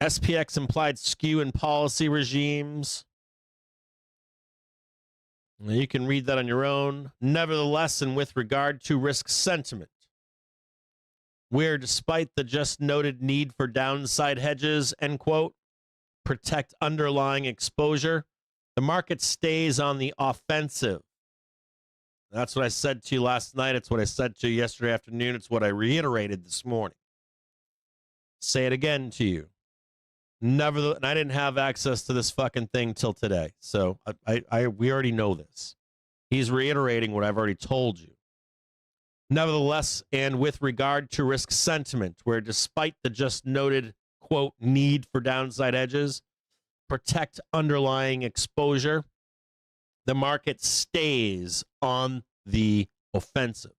SPX implied skew in policy regimes. You can read that on your own. Nevertheless, and with regard to risk sentiment, where despite the just noted need for downside hedges, end quote, protect underlying exposure, the market stays on the offensive. That's what I said to you last night. It's what I said to you yesterday afternoon. It's what I reiterated this morning. Say it again to you. And I didn't have access to this fucking thing till today. So we already know this. He's reiterating what I've already told you. Nevertheless, and with regard to risk sentiment, where despite the just noted, quote, need for downside hedges, protect underlying exposure, the market stays on the offensive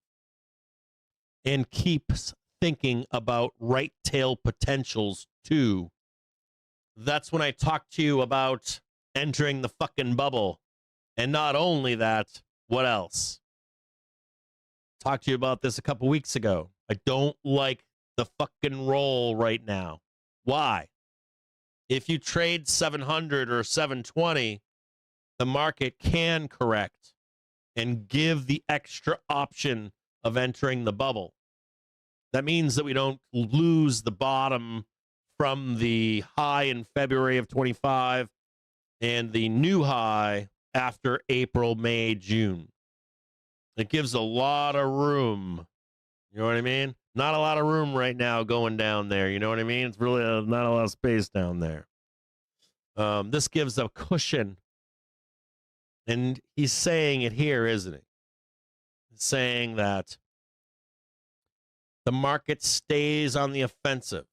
and keeps thinking about right tail potentials too. That's when I talked to you about entering the fucking bubble. And not only that, what else? Talked to you about this a couple weeks ago. I don't like the fucking roll right now. Why? If you trade 700 or 720, the market can correct and give the extra option of entering the bubble. That means that we don't lose the bottom from the high in February of 25 and the new high after April, May, June. It gives a lot of room. You know what I mean? Not a lot of room right now going down there. You know what I mean? It's really not a lot of space down there. This gives a cushion. And he's saying it here, isn't he? He's saying that the market stays on the offensive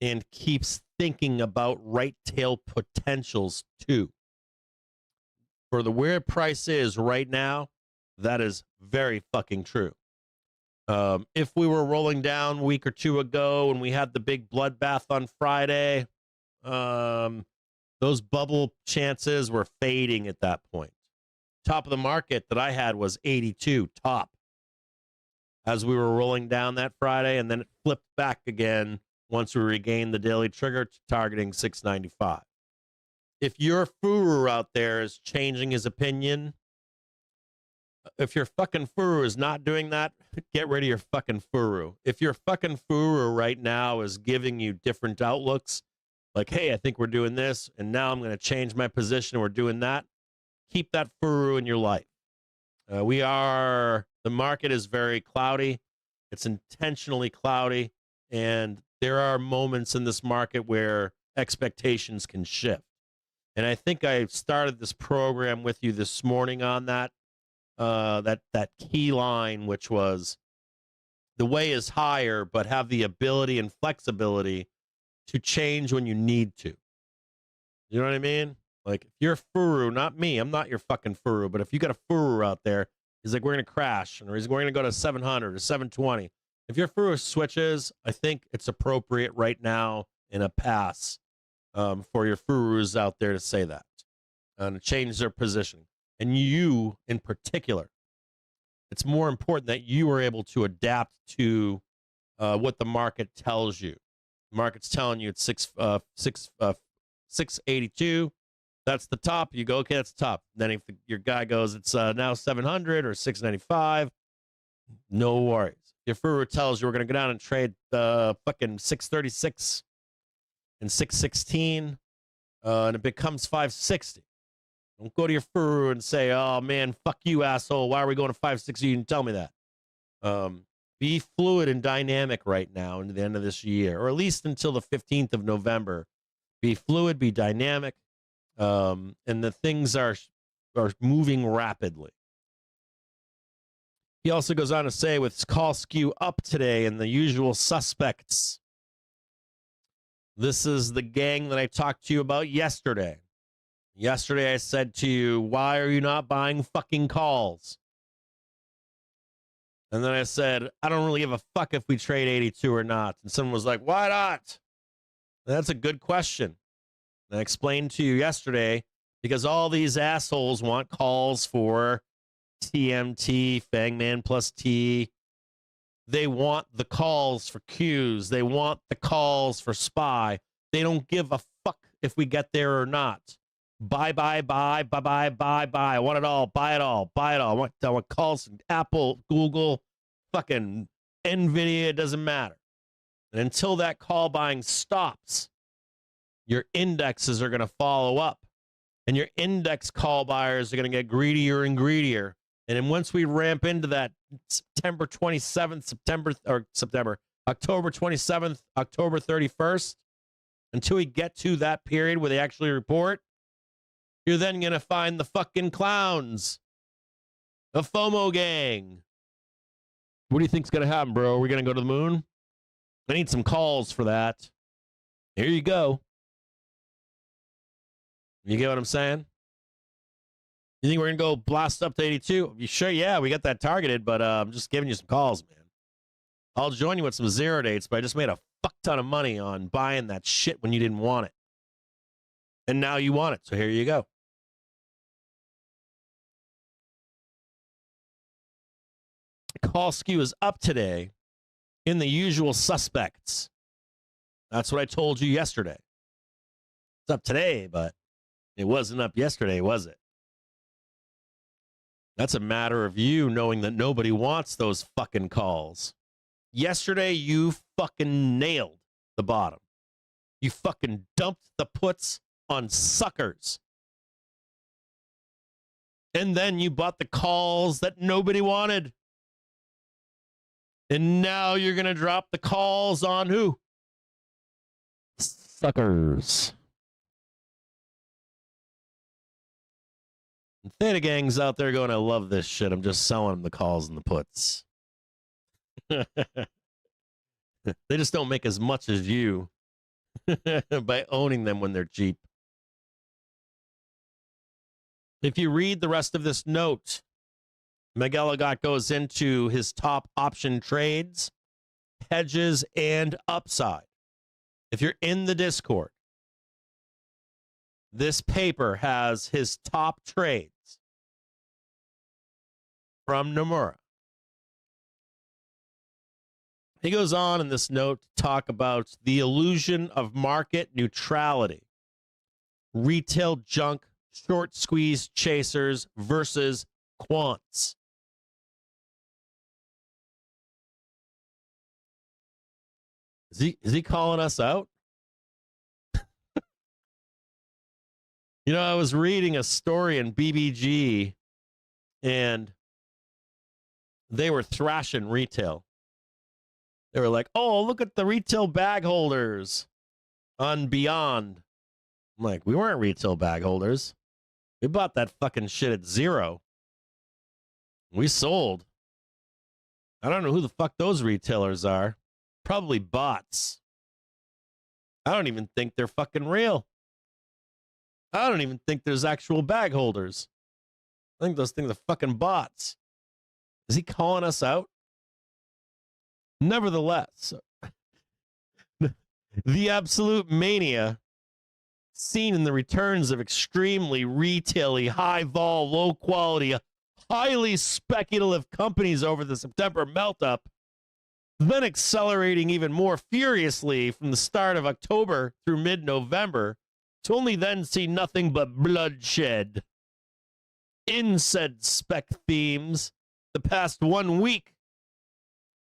and keeps thinking about right tail potentials too. For the where price is right now, that is very fucking true. If we were rolling down a week or two ago and we had the big bloodbath on Friday, those bubble chances were fading at that point. Top of the market that I had was 82 top as we were rolling down that Friday, and then it flipped back again once we regained the daily trigger to targeting 695. If your furu out there is changing his opinion, if your fucking furu is not doing that, get rid of your fucking furu. If your fucking furu right now is giving you different outlooks, like, hey, I think we're doing this, and now I'm going to change my position and we're doing that, keep that furu in your life. The market is very cloudy. It's intentionally cloudy. And there are moments in this market where expectations can shift. And I think I started this program with you this morning on that that key line, which was the way is higher, but have the ability and flexibility to change when you need to. You know what I mean? Like, if you're a furu, not me, I'm not your fucking furu, but if you got a furu out there, he's like, we're going to crash, or we're going to go to 700 or 720. If your furu switches, I think it's appropriate right now in a pass for your furus out there to say that and change their position. And you, in particular, it's more important that you are able to adapt to what the market tells you. The market's telling you it's 682. That's the top. You go, okay, that's the top. Then if your guy goes, it's now 700 or 695, no worries. Your furu tells you we're going to go down and trade fucking 636 and 616, and it becomes 560. Don't go to your furu and say, oh, man, fuck you, asshole. Why are we going to 560? You didn't tell me that. Be fluid and dynamic right now into the end of this year, or at least until the 15th of November. Be fluid, be dynamic, and the things are moving rapidly. He also goes on to say, with call skew up today and the usual suspects, this is the gang that I talked to you about yesterday. Yesterday I said to you, why are you not buying fucking calls? And then I said, I don't really give a fuck if we trade 82 or not. And someone was like, why not? And that's a good question. And I explained to you yesterday, because all these assholes want calls for TMT, Fangman plus T. They want the calls for Qs. They want the calls for SPY. They don't give a fuck if we get there or not. Buy. I want it all. Buy it all. I want calls from Apple, Google, fucking NVIDIA. It doesn't matter. And until that call buying stops, your indexes are going to follow up. And your index call buyers are going to get greedier and greedier. And then once we ramp into that October 27th, October 27th, October 31st, until we get to that period where they actually report, you're then going to find the fucking clowns, the FOMO gang. What do you think's going to happen, bro? Are we going to go to the moon? I need some calls for that. Here you go. You get what I'm saying? You think we're going to go blast up to 82? You sure? Yeah, we got that targeted, but I'm just giving you some calls, man. I'll join you with some zero dates, but I just made a fuck ton of money on buying that shit when you didn't want it. And now you want it, so here you go. Call skew is up today in the usual suspects. That's what I told you yesterday. It's up today, but it wasn't up yesterday, was it? That's a matter of you knowing that nobody wants those fucking calls. Yesterday, you fucking nailed the bottom. You fucking dumped the puts on suckers. And then you bought the calls that nobody wanted. And now you're going to drop the calls on who? Suckers. And Theta Gang's out there going, I love this shit. I'm just selling them the calls and the puts. They just don't make as much as you by owning them when they're cheap. If you read the rest of this note, McElligott goes into his top option trades, hedges, and upside. If you're in the Discord, this paper has his top trades from Nomura. He goes on in this note to talk about the illusion of market neutrality, retail junk, short squeeze chasers versus quants. Is he calling us out? You know, I was reading a story in BBG, and they were thrashing retail. They were like, oh, look at the retail bag holders on Beyond. I'm like, we weren't retail bag holders. We bought that fucking shit at zero. We sold. I don't know who the fuck those retailers are. Probably bots. I don't even think they're fucking real. I don't even think there's actual bag holders. I think those things are fucking bots. Is he calling us out? Nevertheless, the absolute mania seen in the returns of extremely retail-y, high-vol, low-quality, highly speculative companies over the September melt-up, then accelerating even more furiously from the start of October through mid-November, to only then see nothing but bloodshed. In said spec themes, the past 1 week,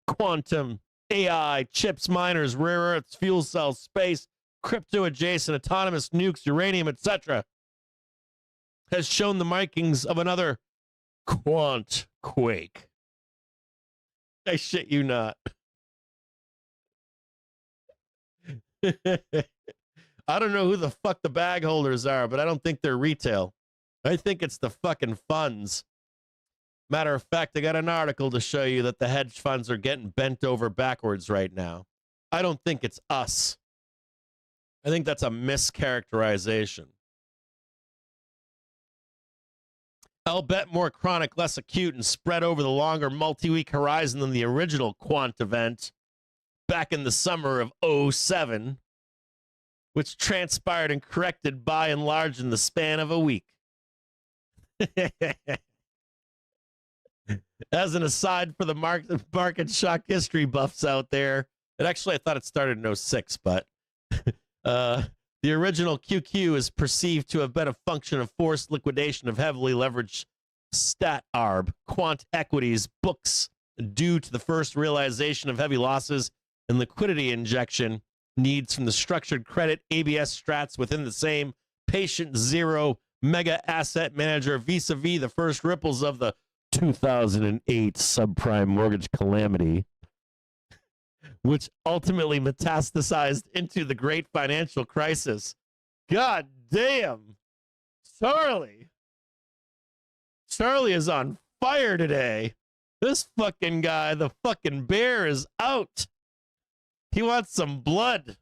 quantum, AI, chips, miners, rare earths, fuel cells, space, crypto-adjacent, autonomous nukes, uranium, etc., has shown the makings of another quant quake. I shit you not. I don't know who the fuck the bag holders are, but I don't think they're retail. I think it's the fucking funds. Matter of fact, I got an article to show you that the hedge funds are getting bent over backwards right now. I don't think it's us. I think that's a mischaracterization. I'll bet more chronic, less acute, and spread over the longer multi-week horizon than the original quant event back in the summer of 2007, which transpired and corrected by and large in the span of a week. As an aside for the market shock history buffs out there, and actually I thought it started in 2006, but the original QQ is perceived to have been a function of forced liquidation of heavily leveraged stat arb, quant equities, books, due to the first realization of heavy losses and liquidity injection needs from the structured credit ABS strats within the same patient zero mega asset manager vis-a-vis the first ripples of the 2008 subprime mortgage calamity, which ultimately metastasized into the great financial crisis. God damn. Charlie is on fire today. This fucking guy, the fucking bear, is out. He wants some blood.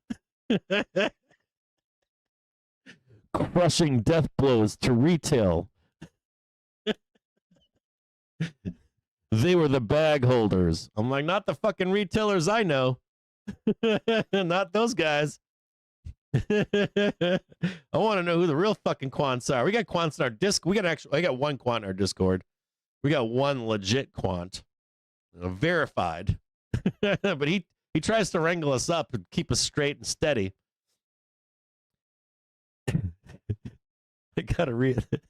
Crushing death blows to retail. They were the bag holders. I'm like, not the fucking retailers I know. Not those guys. I want to know who the real fucking quants are. We got quants in our disc. I got one quant in our Discord. We got one legit quant, verified. But he tries to wrangle us up and keep us straight and steady. I gotta read it.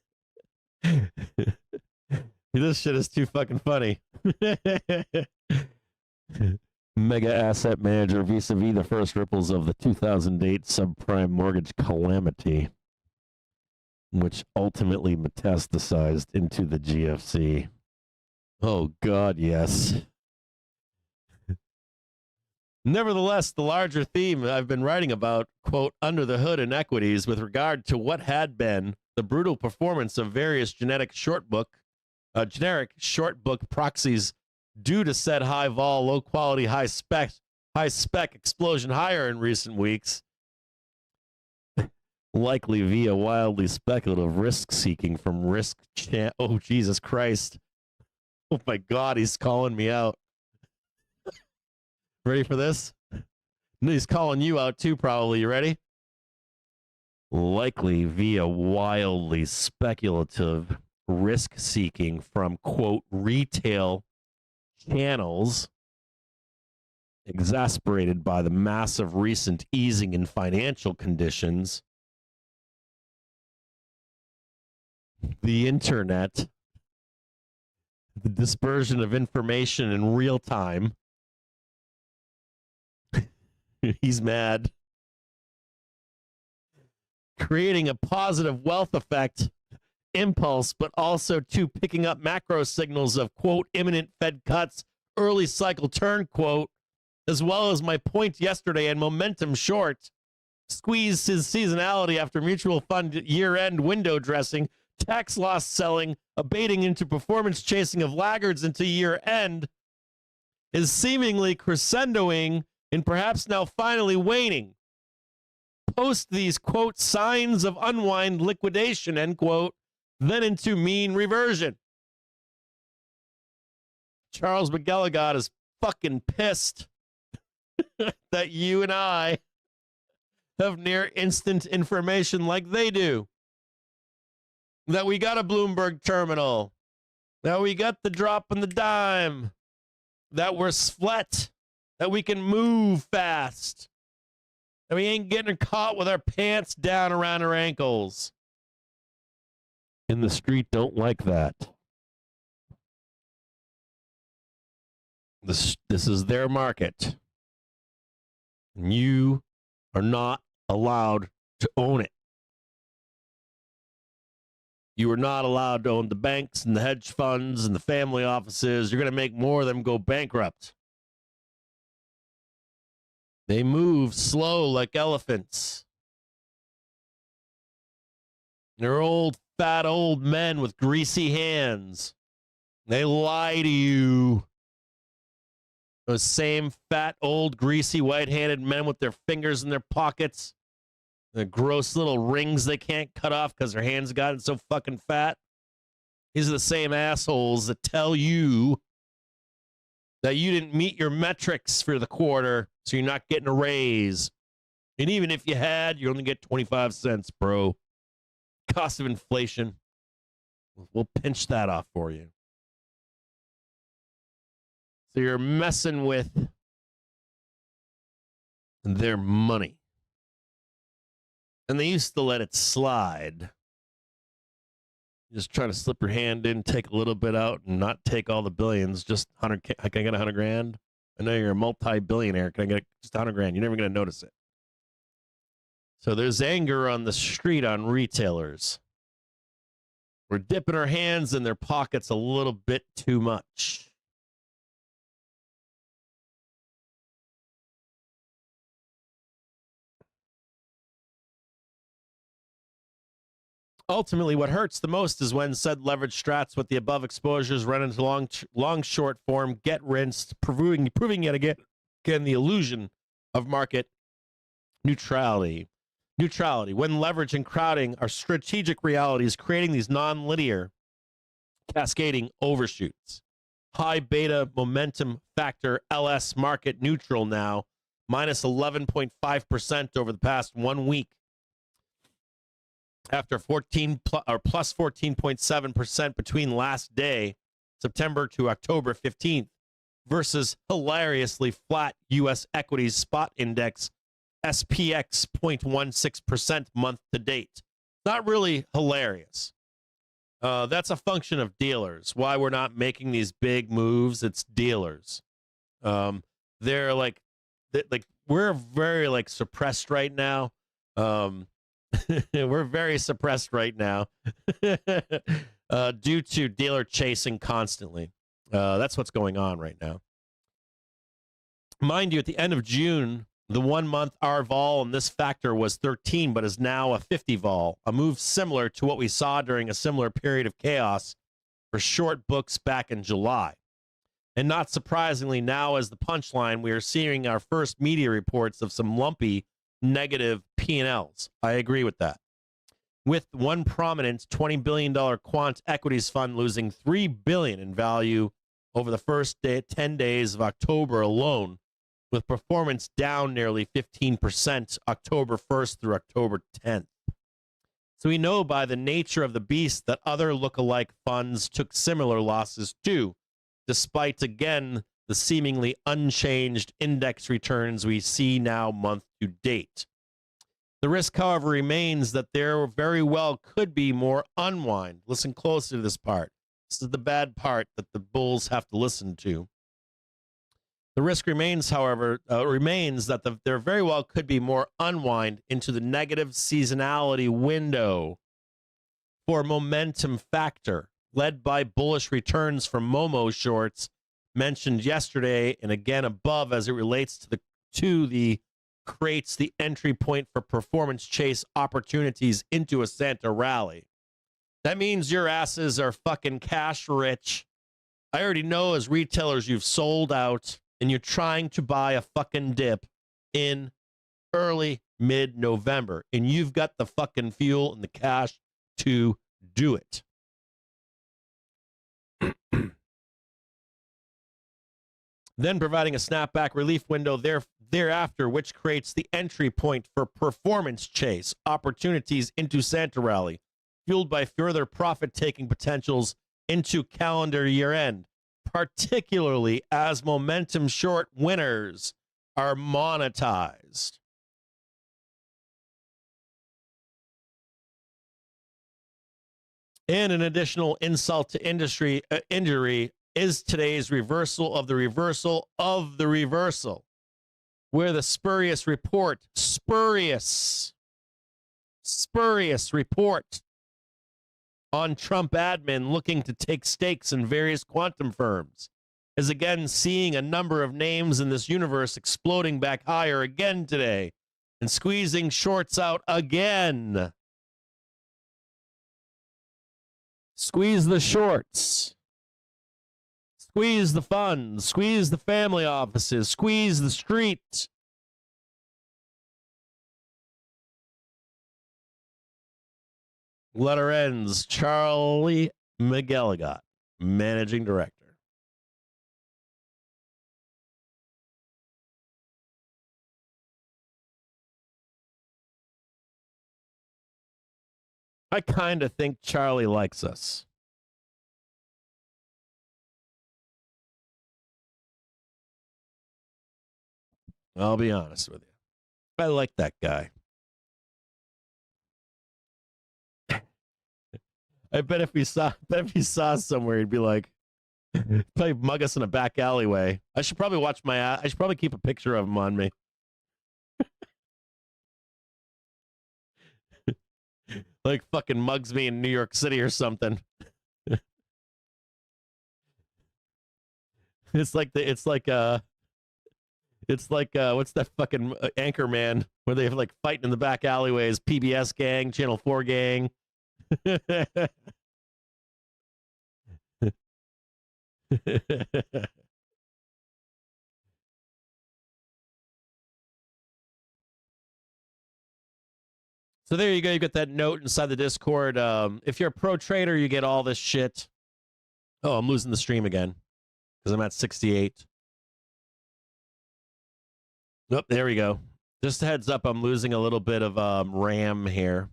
This shit is too fucking funny. Mega asset manager vis-a-vis the first ripples of the 2008 subprime mortgage calamity, which ultimately metastasized into the GFC. Oh, God, yes. Nevertheless, the larger theme I've been writing about, quote, under the hood in equities with regard to what had been the brutal performance of various generic short book proxies due to said high vol, low quality, high spec explosion higher in recent weeks, likely via wildly speculative risk seeking from oh, Jesus Christ. Oh my God, he's calling me out. Ready for this? No, he's calling you out too, probably. You ready? Likely via wildly speculative risk seeking from, quote, retail channels, exasperated by the massive recent easing in financial conditions, the internet, the dispersion of information in real time. He's mad. Creating a positive wealth effect impulse, but also to picking up macro signals of, quote, imminent Fed cuts, early cycle turn, quote, as well as my point yesterday and momentum short squeezed his seasonality after mutual fund year-end window dressing, tax loss selling, abating into performance chasing of laggards into year-end, is seemingly crescendoing and perhaps now finally waning. Post these, quote, signs of unwind liquidation, end quote, then into mean reversion. Charles McGilligot is fucking pissed that you and I have near instant information like they do. That we got a Bloomberg terminal. That we got the drop and the dime. That we're split. That we can move fast. That we ain't getting caught with our pants down around our ankles. In the street don't like that. This is their market. And you are not allowed to own it. You are not allowed to own the banks and the hedge funds and the family offices. You're going to make more of them go bankrupt. They move slow like elephants. They're old, fat old men with greasy hands. They lie to you. Those same fat, old, greasy, white-handed men with their fingers in their pockets. The gross little rings they can't cut off because their hands gotten so fucking fat. These are the same assholes that tell you that you didn't meet your metrics for the quarter, so you're not getting a raise. And even if you had, you only get 25 cents, bro. Cost of inflation. We'll pinch that off for you. So you're messing with their money. And they used to let it slide. Just try to slip your hand in, take a little bit out, and not take all the billions. Just 100. Can I get 100 grand? I know you're a multi-billionaire. Can I get just 100 grand? You're never going to notice it. So there's anger on the street on retailers. We're dipping our hands in their pockets a little bit too much. Ultimately, what hurts the most is when said leverage strats with the above exposures run into long short form, get rinsed, proving yet again the illusion of market neutrality. When leverage and crowding are strategic realities, creating these non-linear cascading overshoots. High beta momentum factor LS market neutral now, minus 11.5% over the past 1 week. After plus 14.7% between last day, September to October 15th, versus hilariously flat U.S. equities spot index, SPX 0.16% month to date. Not really hilarious. That's a function of dealers. Why we're not making these big moves, it's dealers. They're like we're very suppressed right now. We're very suppressed right now due to dealer chasing constantly. That's what's going on right now. Mind you, at the end of June, the 1 month R vol in this factor was 13, but is now a 50 vol, a move similar to what we saw during a similar period of chaos for short books back in July. And not surprisingly, now as the punchline, we are seeing our first media reports of some lumpy negative P&Ls. I agree with that. With one prominent $20 billion quant equities fund losing $3 billion in value over the first 10 days of October alone, with performance down nearly 15% October 1st through October 10th. So we know by the nature of the beast that other lookalike funds took similar losses too, despite, again, the seemingly unchanged index returns we see now month to date. The risk, however, remains that there very well could be more unwind. Listen closely to this part. This is the bad part that the bulls have to listen to. The risk remains, however, that there very well could be more unwind into the negative seasonality window for momentum factor, led by bullish returns from Momo shorts mentioned yesterday and again above as it relates to the creates the entry point for performance chase opportunities into a Santa rally. That means your asses are fucking cash rich. I already know as retailers you've sold out and you're trying to buy a fucking dip in early mid-November, and you've got the fucking fuel and the cash to do it. Then providing a snapback relief window thereafter, which creates the entry point for performance chase opportunities into Santa Rally, fueled by further profit-taking potentials into calendar year end, particularly as momentum short winners are monetized. And an additional insult to injury is today's reversal of the reversal of the reversal, where the spurious report on Trump admin looking to take stakes in various quantum firms is again seeing a number of names in this universe exploding back higher again today and squeezing shorts out again. Squeeze the shorts. Squeeze the funds. Squeeze the family offices. Squeeze the street. Letter ends. Charlie McGilligot, Managing Director. I kind of think Charlie likes us. I'll be honest with you. I like that guy. I bet if he saw somewhere, he'd be like, probably mug us in a back alleyway. I should probably I should probably keep a picture of him on me. Like fucking mugs me in New York City or something. It's like what's that fucking Anchorman where they have like fighting in the back alleyways, PBS gang, Channel 4 gang. So there you go. You get that note inside the Discord. If you're a pro trader, you get all this shit. Oh, I'm losing the stream again because I'm at 68. Nope, there we go. Just a heads up, I'm losing a little bit of RAM here.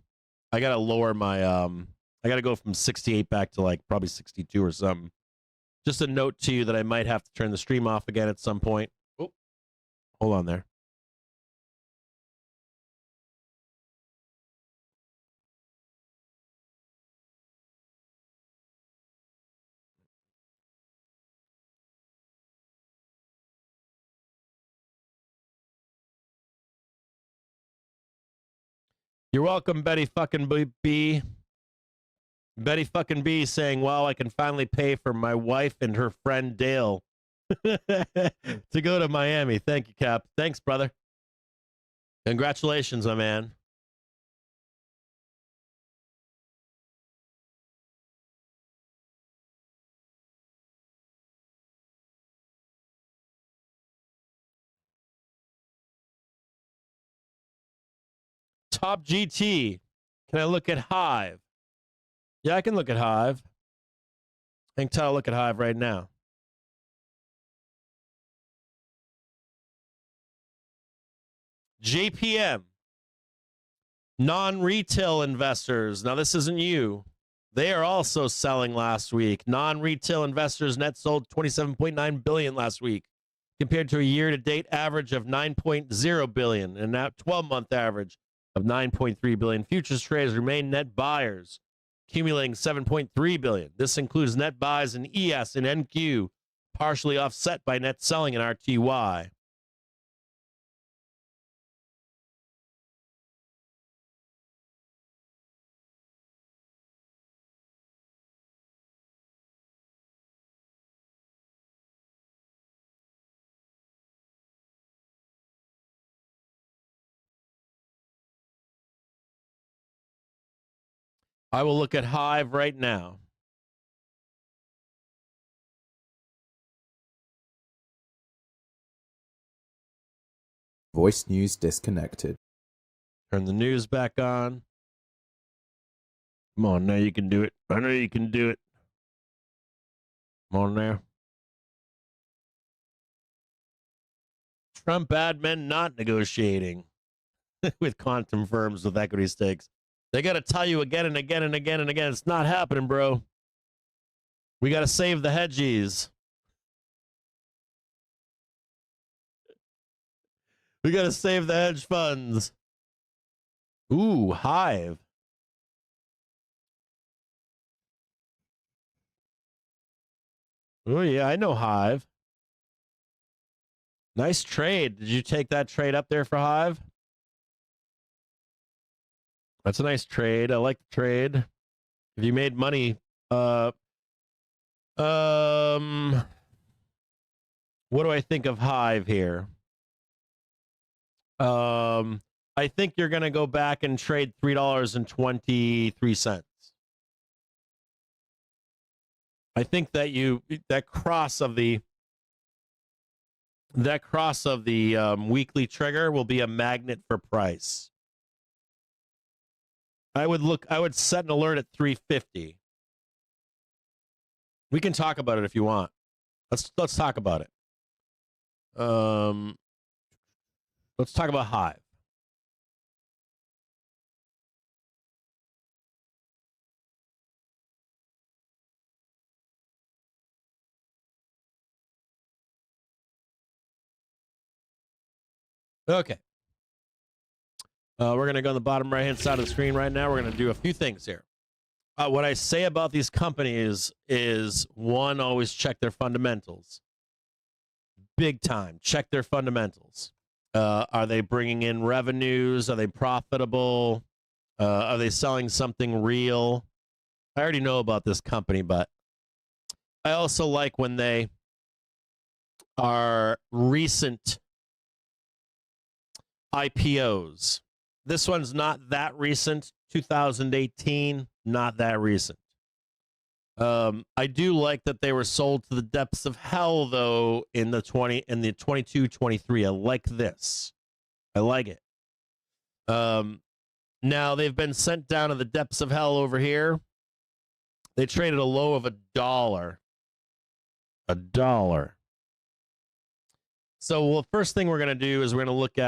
I gotta lower my I gotta go from 68 back to like probably 62 or something. Just a note to you that I might have to turn the stream off again at some point. Oh, hold on there. You're welcome, Betty fucking B. Betty fucking B saying, wow, I can finally pay for my wife and her friend Dale to go to Miami. Thank you, Cap. Thanks, brother. Congratulations, my man. Top GT. Can I look at Hive? Yeah, I can look at Hive. I can tell I look at Hive right now. JPM. Non-retail investors. Now, this isn't you. They are also selling last week. Non-retail investors net sold $27.9 billion last week, compared to a year-to-date average of $9.0 billion and now 12-month average of $9.3 billion. Futures traders remain net buyers, accumulating $7.3 billion. This includes net buys in ES and NQ, partially offset by net selling in RTY. I will look at Hive right now. Voice news disconnected. Turn the news back on. Come on now, you can do it. I know you can do it. Come on now. Trump admin not negotiating with quantum firms with equity stakes. They got to tell you again and again and again and again. It's not happening, bro. We got to save the hedgies. We got to save the hedge funds. Ooh, Hive. Oh, yeah, I know Hive. Nice trade. Did you take that trade up there for Hive? That's a nice trade. I like the trade. If you made money, what do I think of Hive here? I think you're going to go back and trade $3.23. I think that that cross of the weekly trigger will be a magnet for price. I would set an alert at 350. We can talk about it if you want. Let's talk about it. Let's talk about Hive. Okay. We're going to go on the bottom right-hand side of the screen right now. We're going to do a few things here. What I say about these companies is, one, always check their fundamentals. Big time. Check their fundamentals. Are they bringing in revenues? Are they profitable? Are they selling something real? I already know about this company, but I also like when they are recent IPOs. This one's not that recent. 2018, not that recent. I do like that they were sold to the depths of hell, though, in the 22, 23. I like this. I like it. Now they've been sent down to the depths of hell over here. They traded a low of $1. $1. So, well, first thing we're going to do is we're going to look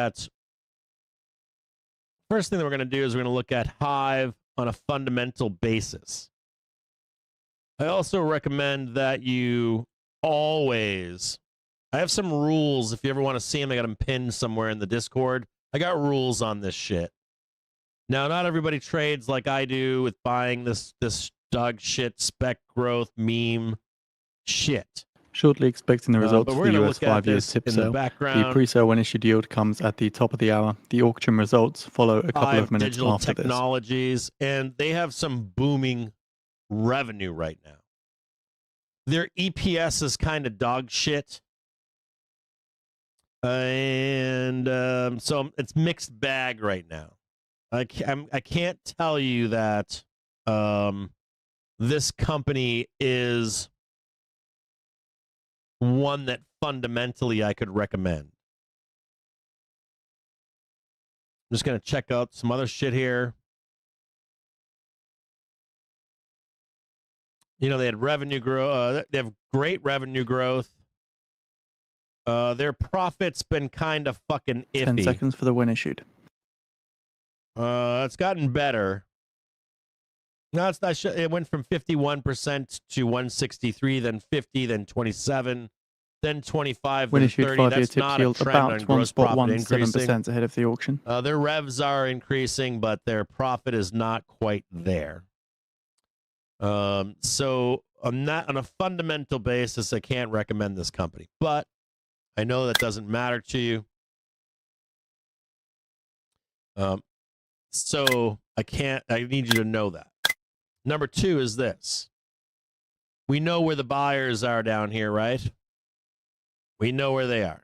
at Hive on a fundamental basis. I also recommend that you always, I have some rules. If you ever want to see them, I got them pinned somewhere in the Discord. I got rules on this shit. Now, not everybody trades like I do with buying this dog shit spec growth meme shit. Shortly expecting the results for the US 5-year tip sale. The pre-sale when issued yield comes at the top of the hour. The auction results follow a couple of minutes after this. Technologies, and they have some booming revenue right now. Their EPS is kind of dog shit. And so it's mixed bag right now. I can't tell you that this company is one that fundamentally I could recommend. I'm just going to check out some other shit here. You know, they had revenue growth. They have great revenue growth. Their profit's been kind of fucking iffy. 10 seconds for the when issued. It's gotten better. No, it's not. It went from 51% to 163, then 50, then 27, then 25, when then issued 30. That's not a trend on gross profit increasing. 1.17% ahead of the auction. Their revs are increasing, but their profit is not quite there. So on a fundamental basis, I can't recommend this company, but I know that doesn't matter to you. So I need you to know that. Number two is this. We know where the buyers are down here, right? We know where they are.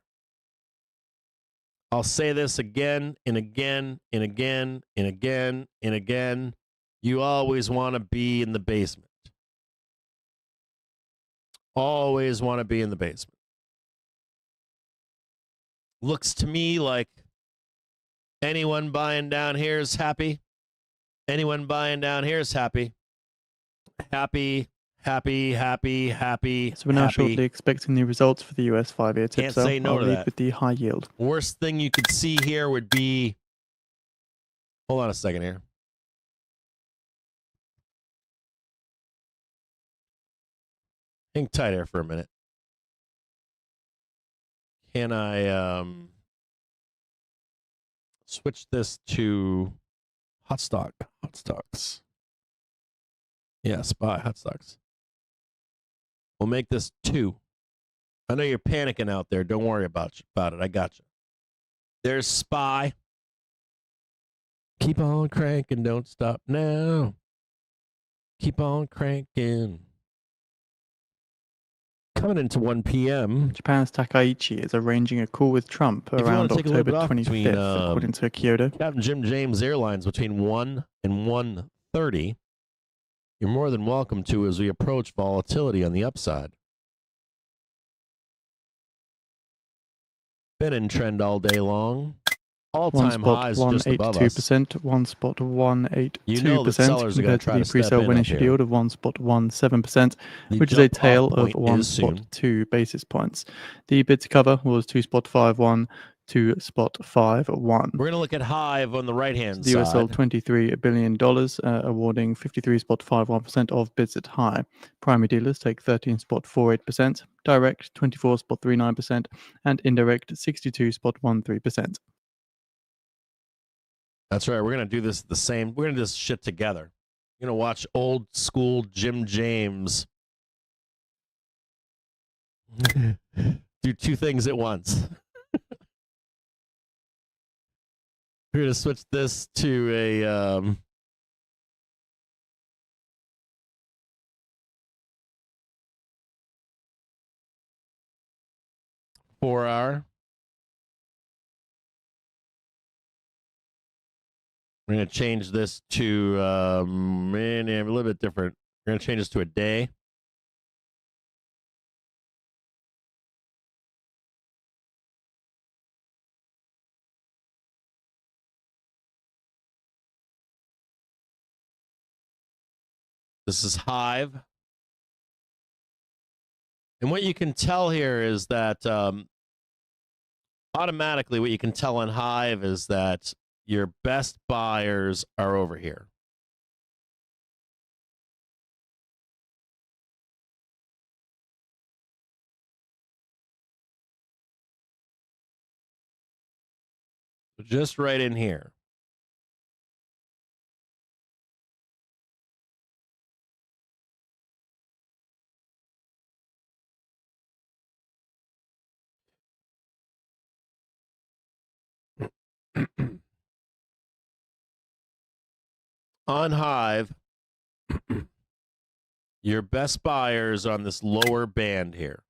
I'll say this again and again and again and again and again You always want to be in the basement. Always want to be in the basement. Looks to me like anyone buying down here is happy. Anyone buying down here is happy. Happy. So we're now shortly expecting the results for the US 5-year tip sale. Can't say no to that. With the high yield. Worst thing you could see here would be. Hold on a second here. Hang tight here for a minute. Can I switch this to hot stocks? Yeah, SPY hot stocks. We'll make this 2. I know you're panicking out there. Don't worry about it. I got you. There's SPY. Keep on cranking. Don't stop now. Keep on cranking. Coming into 1 p.m. Japan's Takaichi is arranging a call with Trump around October 25th, according to Kyoto. Captain Jim James Airlines between 1 and 1:30. You're more than welcome to as we approach volatility on the upside. Been in trend all day long. All-time highs just above us. 1.82%, one spot 1.82%. You know the sellers are going to try to pre-sale step in when issued yield of 1.17%, which is a tail of 1.2 basis points. The bid to cover was 2.51 to spot 5.1. We're going to look at Hive on the right-hand side. The US sold $23 billion, awarding 53.51% of bids at high. Primary dealers take 13.48%, direct 24.39%, and indirect 62.13%. That's right. We're going to do this the same. We're going to do this shit together. We're going to watch old school Jim James do 2 things at once. We're going to switch this to a 4-hour. We're going to change this to a little bit different. We're going to change this to a day. This is Hive. And what you can tell here is that automatically what you can tell on Hive is that your best buyers are over here. So just right in here. On Hive, your best buyers on this lower band here.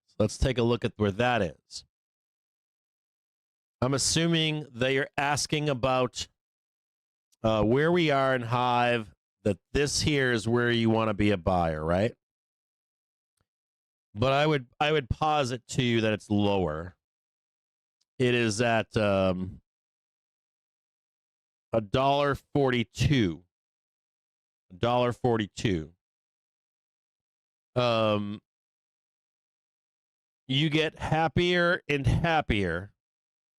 So let's take a look at where that is. I'm assuming that you're asking about where we are in Hive, that this here is where you want to be a buyer, right? But I would posit to you that it's lower. It is at $1.42. $1.42. You get happier and happier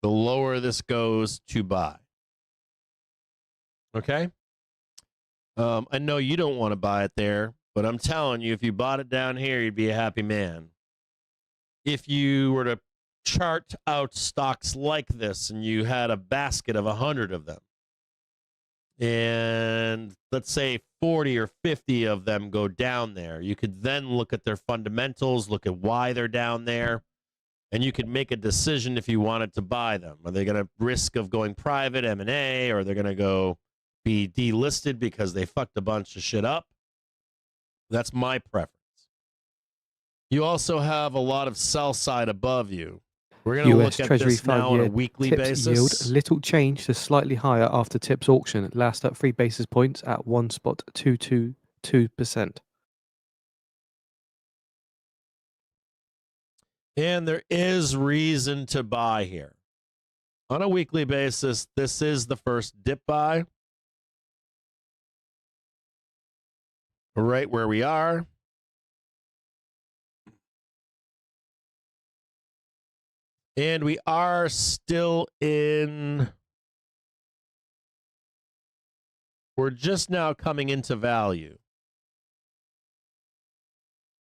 the lower this goes to buy. Okay? I know you don't want to buy it there, but I'm telling you, if you bought it down here, you'd be a happy man. If you were to chart out stocks like this and you had a basket of 100 of them, and let's say 40 or 50 of them go down there, you could then look at their fundamentals, look at why they're down there, and you could make a decision if you wanted to buy them. Are they going to risk of going private, M&A, or they're going to go be delisted because they fucked a bunch of shit up? That's my preference. You also have a lot of sell side above you. We're going to look US at Treasury this now on a 5-year weekly tips yield basis. little change to slightly higher after tips auction, last up 3 basis points at 1.222%. And there is reason to buy here. On a weekly basis, this is the first dip buy. Right where we are. And we are still in. We're just now coming into value.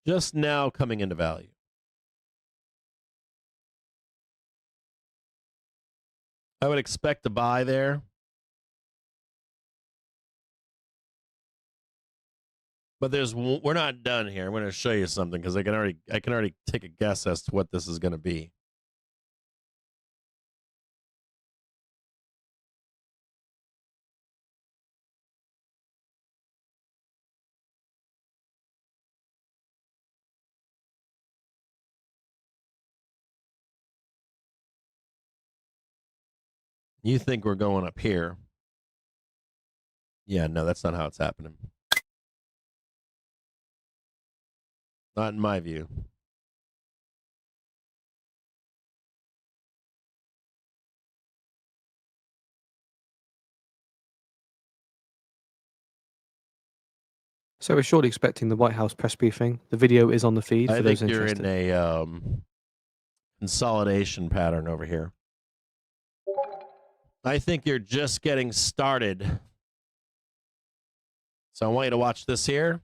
Just now coming into value. I would expect to buy there. But we're not done here. I'm going to show you something because I can already take a guess as to what this is going to be. You think we're going up here. Yeah, no, that's not how it's happening. Not in my view. So we're shortly expecting the White House press briefing. The video is on the feed for I those think you're interested. in a consolidation pattern over here. I think you're just getting started. So I want you to watch this here.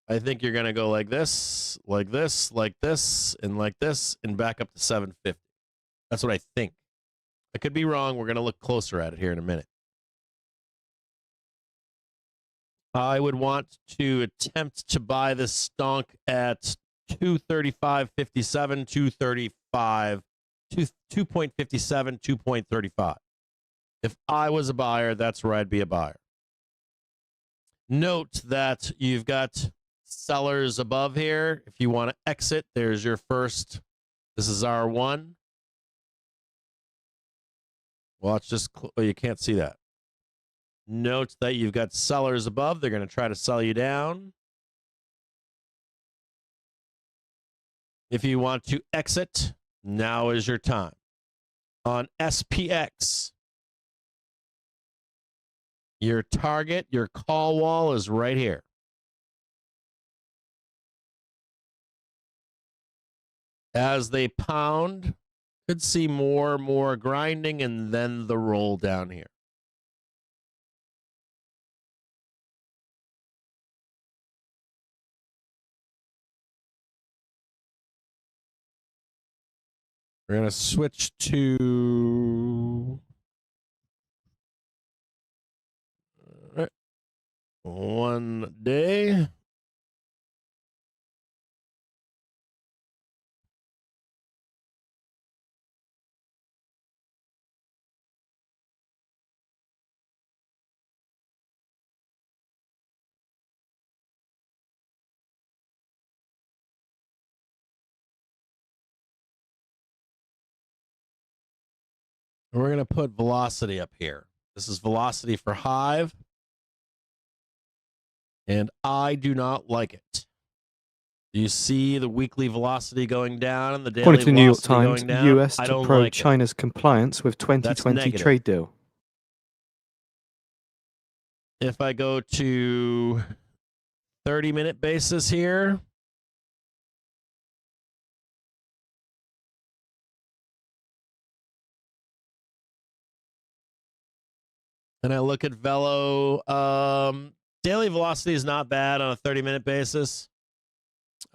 I think you're going to go like this, like this, like this, and like this, and back up to 750. That's what I think. I could be wrong. We're going to look closer at it here in a minute. I would want to attempt to buy this stonk at 235.57, 235, 2.57, 2.35. If I was a buyer, that's where I'd be a buyer. Note that you've got sellers above here. If you want to exit, there's your first. This is R1. Watch this. Oh, you can't see that. Note that you've got sellers above. They're going to try to sell you down. If you want to exit, now is your time. On SPX, your target, your call wall is right here. As they pound, could see more grinding and then the roll down here. We're going to switch to 1 day. And we're going to put velocity up here. This is velocity for Hive. And I do not like it. Do you see the weekly velocity going down and the daily According to the New York velocity Times, going down? US I to don't probe like China's compliance with 2020 negative. trade deal. If I go to 30-minute basis here, and I look at Velo, daily velocity is not bad on a 30-minute basis.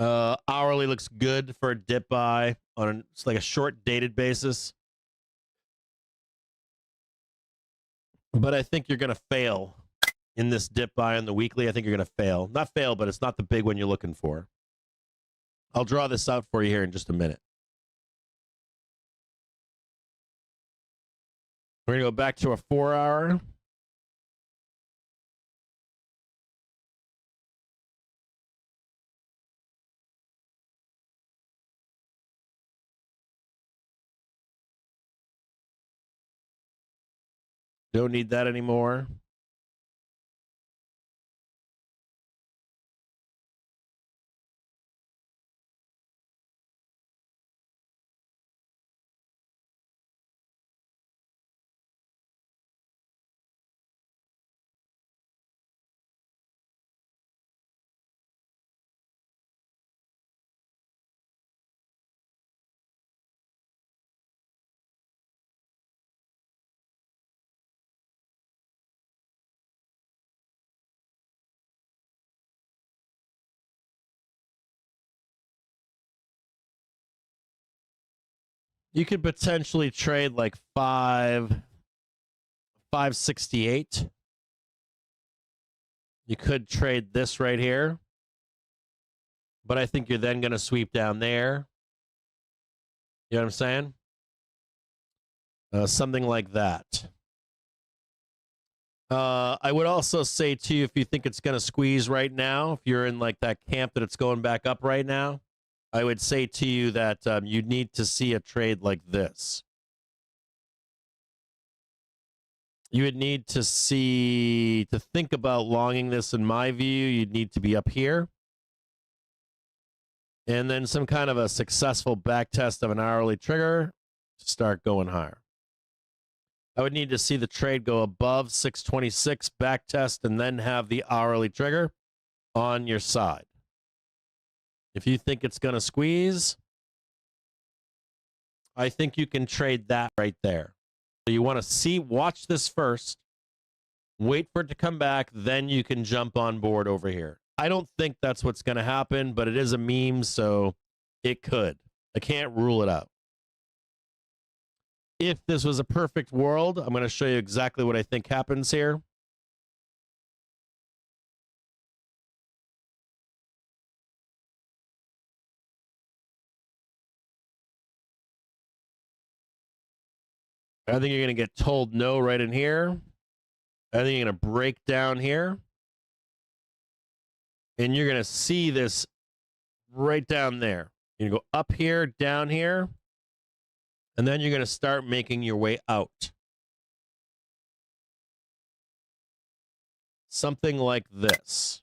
Hourly looks good for a dip buy on it's like a short dated basis. But I think you're going to fail in this dip buy on the weekly. I think you're going to fail. Not fail, but it's not the big one you're looking for. I'll draw this out for you here in just a minute. We're going to go back to a 4-hour. Don't need that anymore. You could potentially trade like 568. You could trade this right here. But I think you're then going to sweep down there. You know what I'm saying? Something like that. I would also say to you, if you think it's going to squeeze right now, if you're in like that camp that it's going back up right now, I would say to you that you need to see a trade like this. You would need to think about longing this, in my view, you'd need to be up here. And then some kind of a successful back test of an hourly trigger to start going higher. I would need to see the trade go above 626, back test, and then have the hourly trigger on your side. If you think it's going to squeeze, I think you can trade that right there. So you want to watch this first, wait for it to come back, then you can jump on board over here. I don't think that's what's going to happen, but it is a meme, so it could. I can't rule it out. If this was a perfect world, I'm going to show you exactly what I think happens here. I think you're going to get told no right in here. I think you're going to break down here. And you're going to see this right down there. You're going to go up here, down here. And then you're going to start making your way out. Something like this.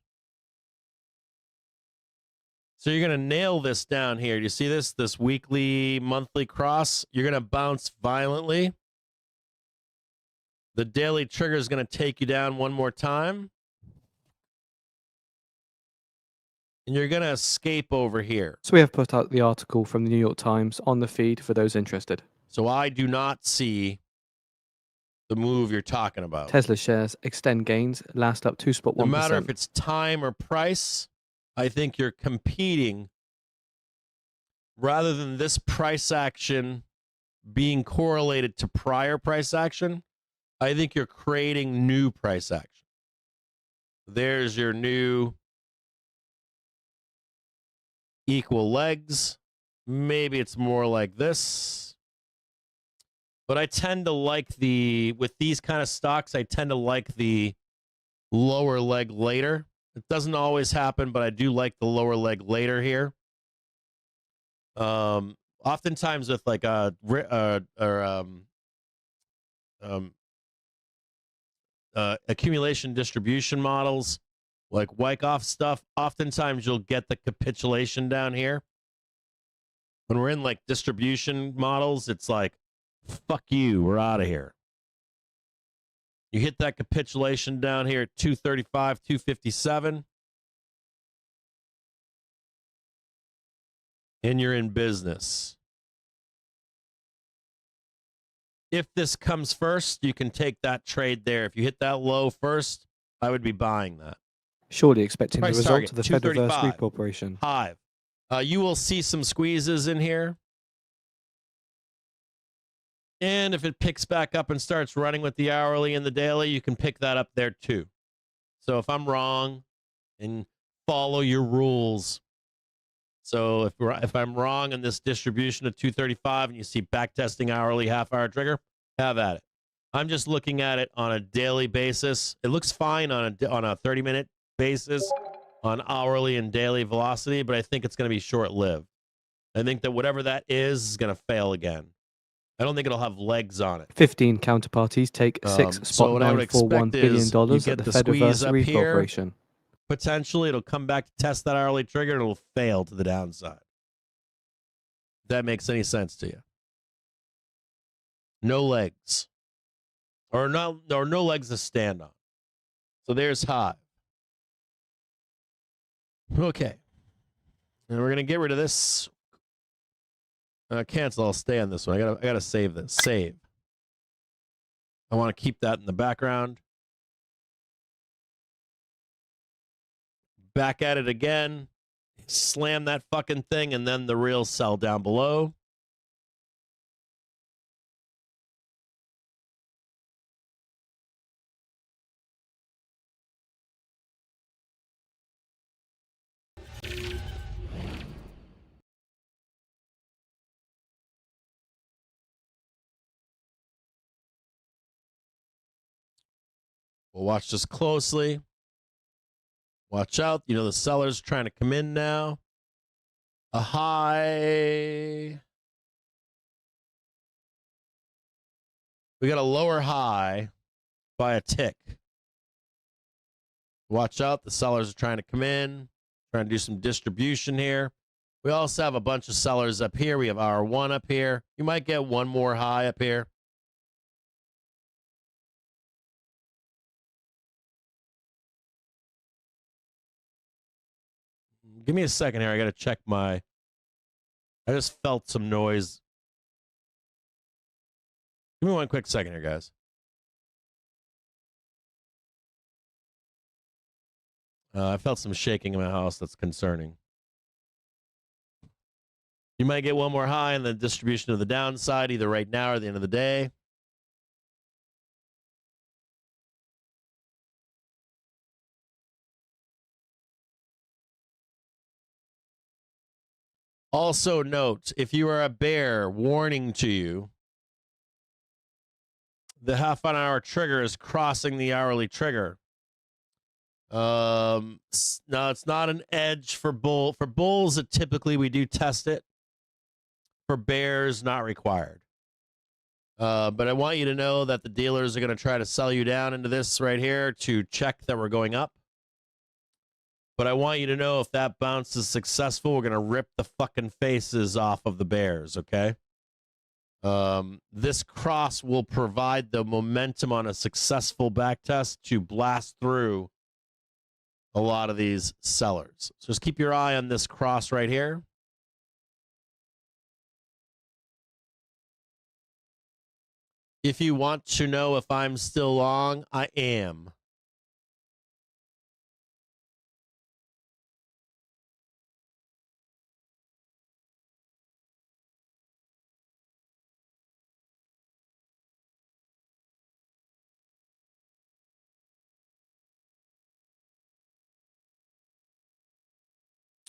So you're going to nail this down here. Do you see this? This weekly, monthly cross. You're going to bounce violently. The daily trigger is going to take you down one more time. And you're going to escape over here. So we have put out the article from the New York Times on the feed for those interested. So I do not see the move you're talking about. Tesla shares extend gains, last up 2.1%. No matter if it's time or price, I think you're competing rather than this price action being correlated to prior price action. I think you're creating new price action. There's your new equal legs. Maybe it's more like this. But I tend to like with these kind of stocks, I tend to like the lower leg later. It doesn't always happen, but I do like the lower leg later here. Oftentimes with like accumulation distribution models, like Wyckoff stuff, oftentimes you'll get the capitulation down here. When we're in like distribution models, it's like, fuck you, we're out of here. You hit that capitulation down here at 235, 257. And you're in business. If this comes first, you can take that trade there. If you hit that low first, I would be buying that. Surely expecting the Price result target, of the Fed Reverse 235. Repo operation. Hive. You will see some squeezes in here. And if it picks back up and starts running with the hourly and the daily, you can pick that up there too. So if I'm wrong, and follow your rules. So if I'm wrong in this distribution of 235 and you see backtesting hourly half-hour trigger, have at it. I'm just looking at it on a daily basis. It looks fine on a 30-minute basis on hourly and daily velocity, but I think it's going to be short-lived. I think that whatever that is going to fail again. I don't think it'll have legs on it. 15 counterparties take So what I would $6.941 expect billion is you at get the the squeeze up Fediversary here. Corporation. Potentially, it'll come back to test that hourly trigger, and it'll fail to the downside. If that makes any sense to you? No legs, or no legs to stand on. So there's Hive. Okay, and we're gonna get rid of this. Cancel. I'll stay on this one. I gotta save this. Save. I want to keep that in the background. Back at it again. Slam that fucking thing, and then the real cell down below. We'll watch this closely. Watch out. You know, the seller's trying to come in now. A high. We got a lower high by a tick. Watch out. The sellers are trying to come in, trying to do some distribution here. We also have a bunch of sellers up here. We have R1 up here. You might get one more high up here. Give me a second here. I got to check my... I just felt some noise. Give me one quick second here, guys. I felt some shaking in my house that's concerning. You might get one more high in the distribution of the downside, either right now or at the end of the day. Also note, if you are a bear, warning to you, the half-an-hour trigger is crossing the hourly trigger. No, it's not an edge for bull. For bulls, typically we do test it. For bears, not required. But I want you to know that the dealers are going to try to sell you down into this right here to check that we're going up. But I want you to know if that bounce is successful, we're going to rip the fucking faces off of the bears, okay? This cross will provide the momentum on a successful backtest to blast through a lot of these sellers. So just keep your eye on this cross right here. If you want to know if I'm still long, I am.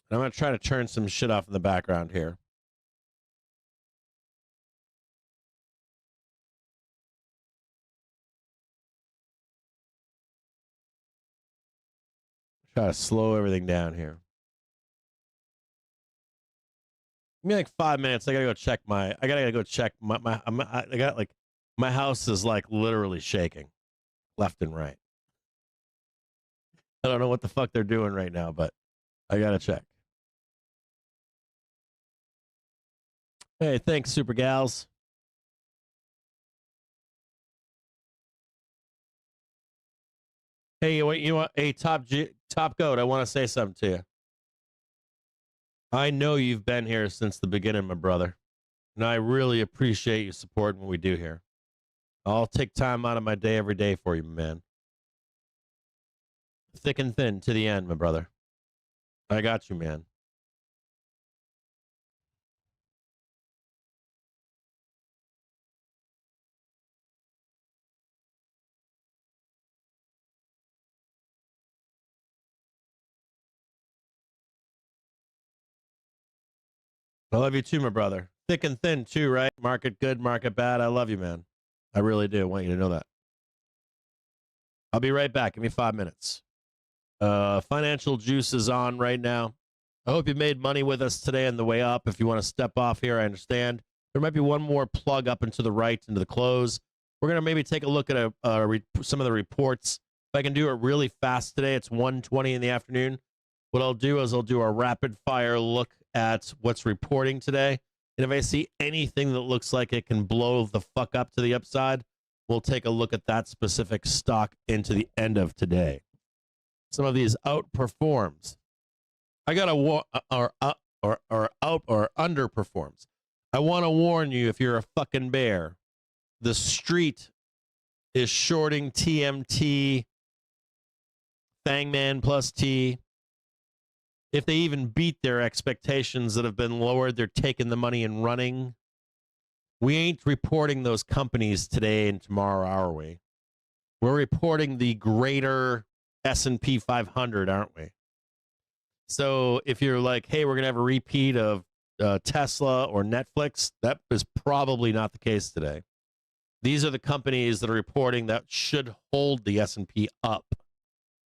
I'm going to try to turn some shit off in the background here. Try to slow everything down here. Give me like 5 minutes. I gotta go check my. I gotta go check I got like my house is like literally shaking, left and right. I don't know what the fuck they're doing right now, but I gotta check. Hey, thanks, super gals. Hey, you want? Hey, top goat. I want to say something to you. I know you've been here since the beginning, my brother, and I really appreciate you supporting what we do here. I'll take time out of my day every day for you, man. Thick and thin to the end, my brother. I got you, man. I love you too, my brother. Thick and thin too, right? Market good, market bad. I love you, man. I really do. I want you to know that. I'll be right back. Give me 5 minutes. Financial juice is on right now. I hope you made money with us today on the way up. If you want to step off here, I understand. There might be one more plug up and to the right into the close. We're going to maybe take a look at some of the reports. If I can do it really fast today, it's 1:20 in the afternoon. What I'll do is I'll do a rapid fire look at what's reporting today. And if I see anything that looks like it can blow the fuck up to the upside, we'll take a look at that specific stock into the end of today. Some of these outperforms. I got to or underperforms. I want to warn you, if you're a fucking bear, the street is shorting TMT, Fangman plus T. If they even beat their expectations that have been lowered, they're taking the money and running. We ain't reporting those companies today and tomorrow, are we? We're reporting the greater S&P 500, aren't we? So if you're like, hey, we're going to have a repeat of Tesla or Netflix, that is probably not the case today. These are the companies that are reporting that should hold the S&P up,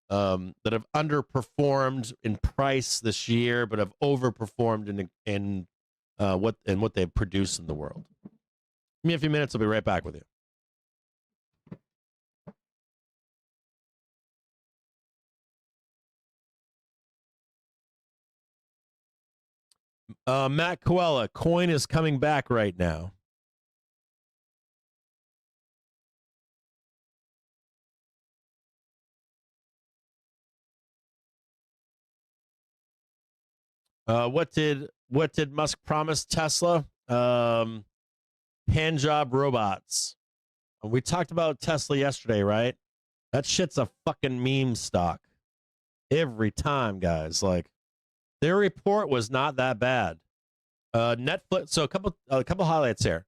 that have underperformed in price this year, but have overperformed in what they've produced in the world. Give me a few minutes. I'll be right back with you. Matt Coella, coin is coming back right now. What did Musk promise Tesla? Hand job robots. We talked about Tesla yesterday, right? That shit's a fucking meme stock. Every time, guys. Like, their report was not that bad. Netflix. So a couple highlights here.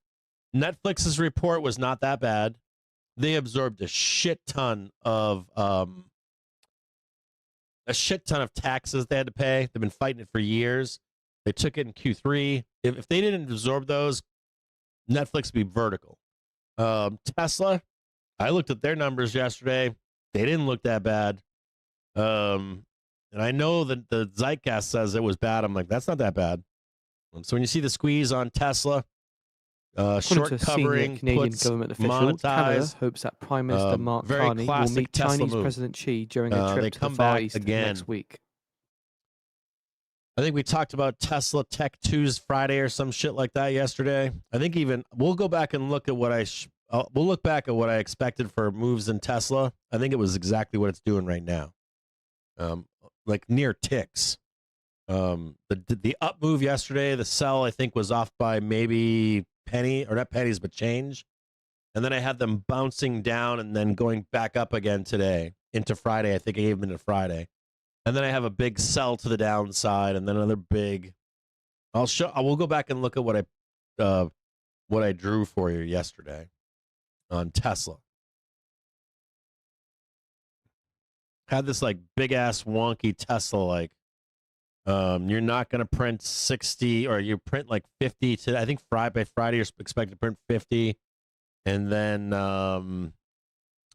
Netflix's report was not that bad. They absorbed a shit ton of taxes they had to pay. They've been fighting it for years. They took it in Q3. If they didn't absorb those, Netflix would be vertical. Tesla, I looked at their numbers yesterday. They didn't look that bad. And I know that the Zeitgeist says it was bad. I'm like, that's not that bad. So when you see the squeeze on Tesla, short covering, Canadian puts, government official, monetize, Canada hopes that Prime Minister Mark very Carney will classic meet Tesla Chinese move. President Xi during a They trip to the come Far back East again. next week. I think we talked about Tesla Tech 2's Friday or some shit like that yesterday. I think even we'll go back and look at what we'll look back at what I expected for moves in Tesla. I think it was exactly what it's doing right now. Like near ticks. The up move yesterday, the sell I think was off by maybe penny, or not pennies, but change. And then I had them bouncing down and then going back up again today into Friday. I think I gave them into Friday. And then I have a big sell to the downside, and then another big. We'll go back and look at what I drew for you yesterday on Tesla. Had this like big ass wonky Tesla, like you're not going to print 60, or you print like 50 to, I think by Friday you're expected to print 50, and then I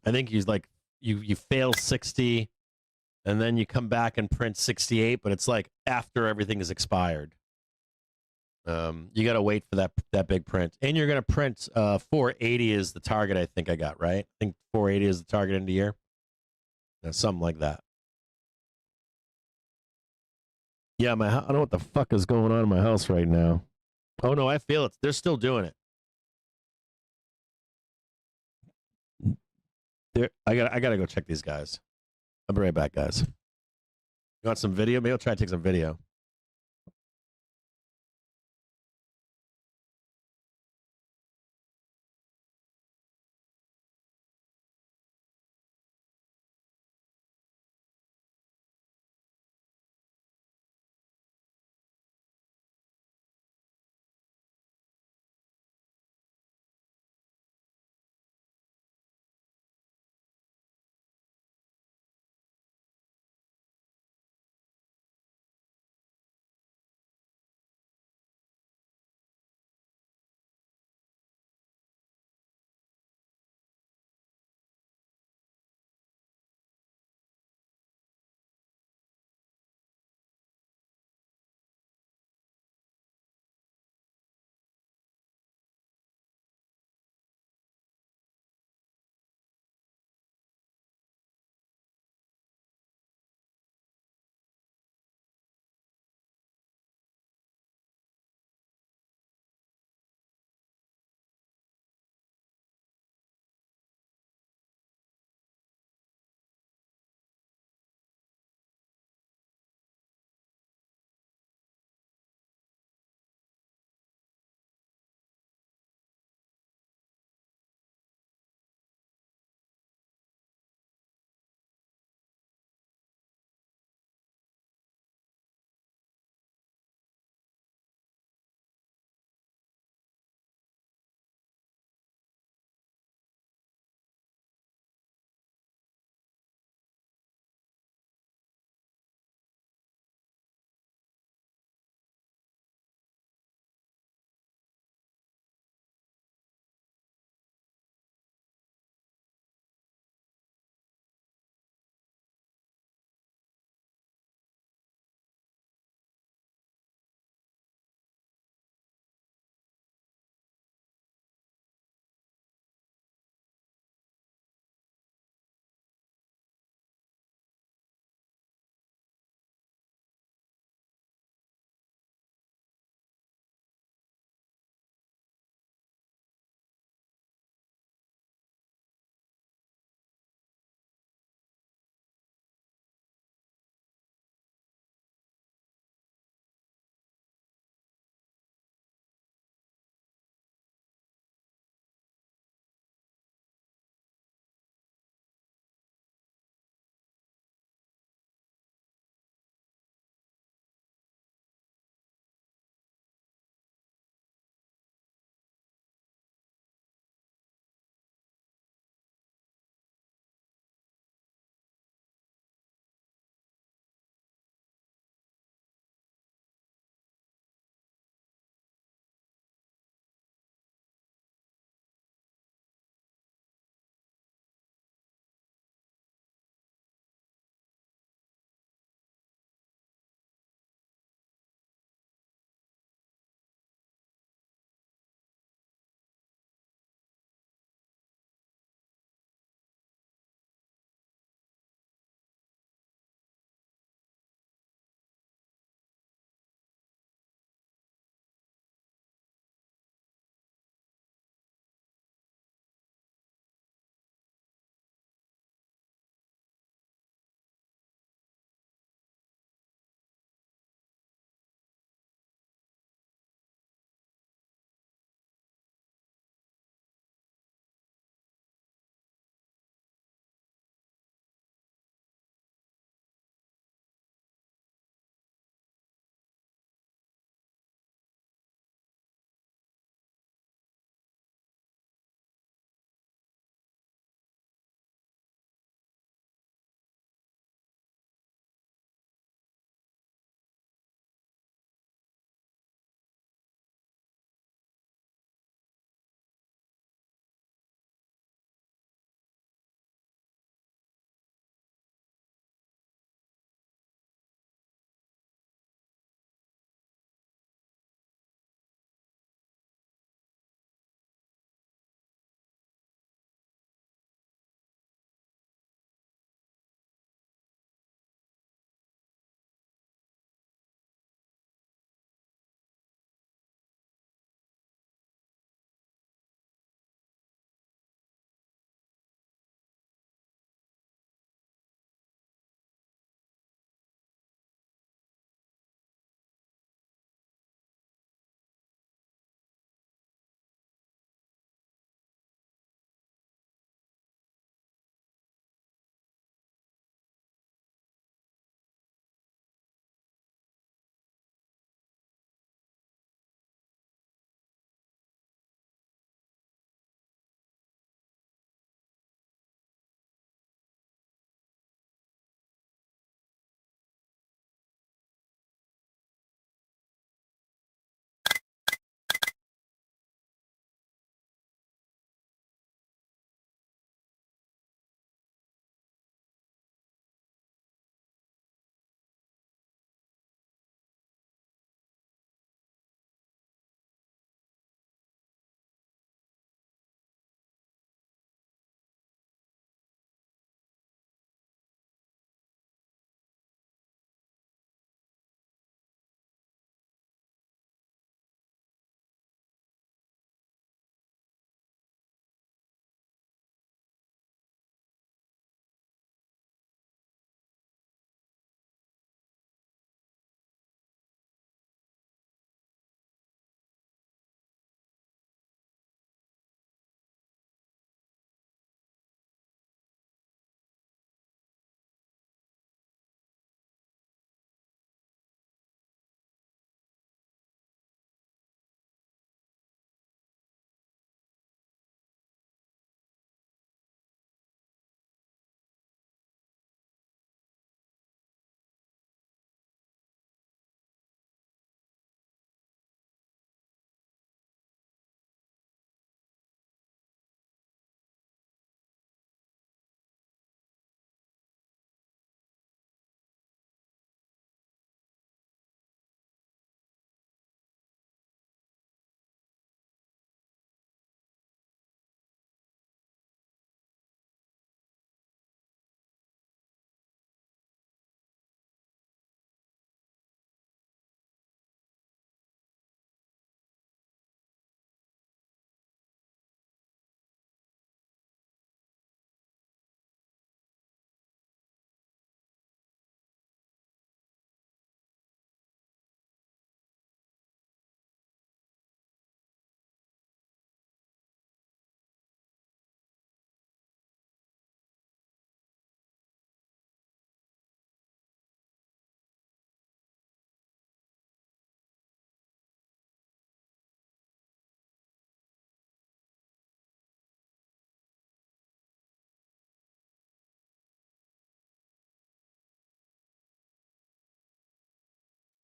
think you fail 60. And then you come back and print 68, but it's like after everything is expired. You got to wait for that big print. And you're going to print 480 is the target, I think I got, right? I think 480 is the target end of the year. Something like that. Yeah, I don't know what the fuck is going on in my house right now. Oh, no, I feel it. They're still doing it. I gotta go check these guys. I'll be right back, guys. You want some video? Maybe I'll try to take some video.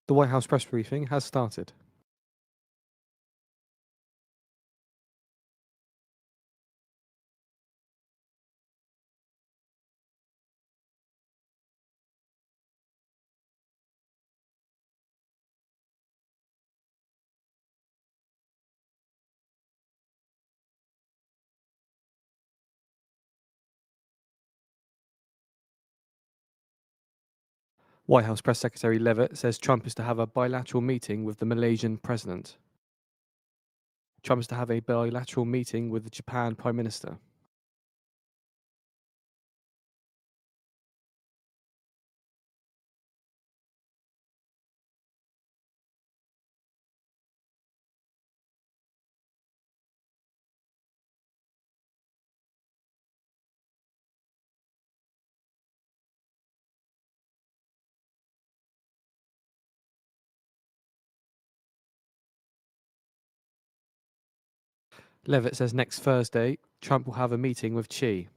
The White House press briefing has started. White House Press Secretary Levitt says Trump is to have a bilateral meeting with the Malaysian president. Trump is to have a bilateral meeting with the Japan Prime Minister. Levitt says next Thursday, Trump will have a meeting with Xi.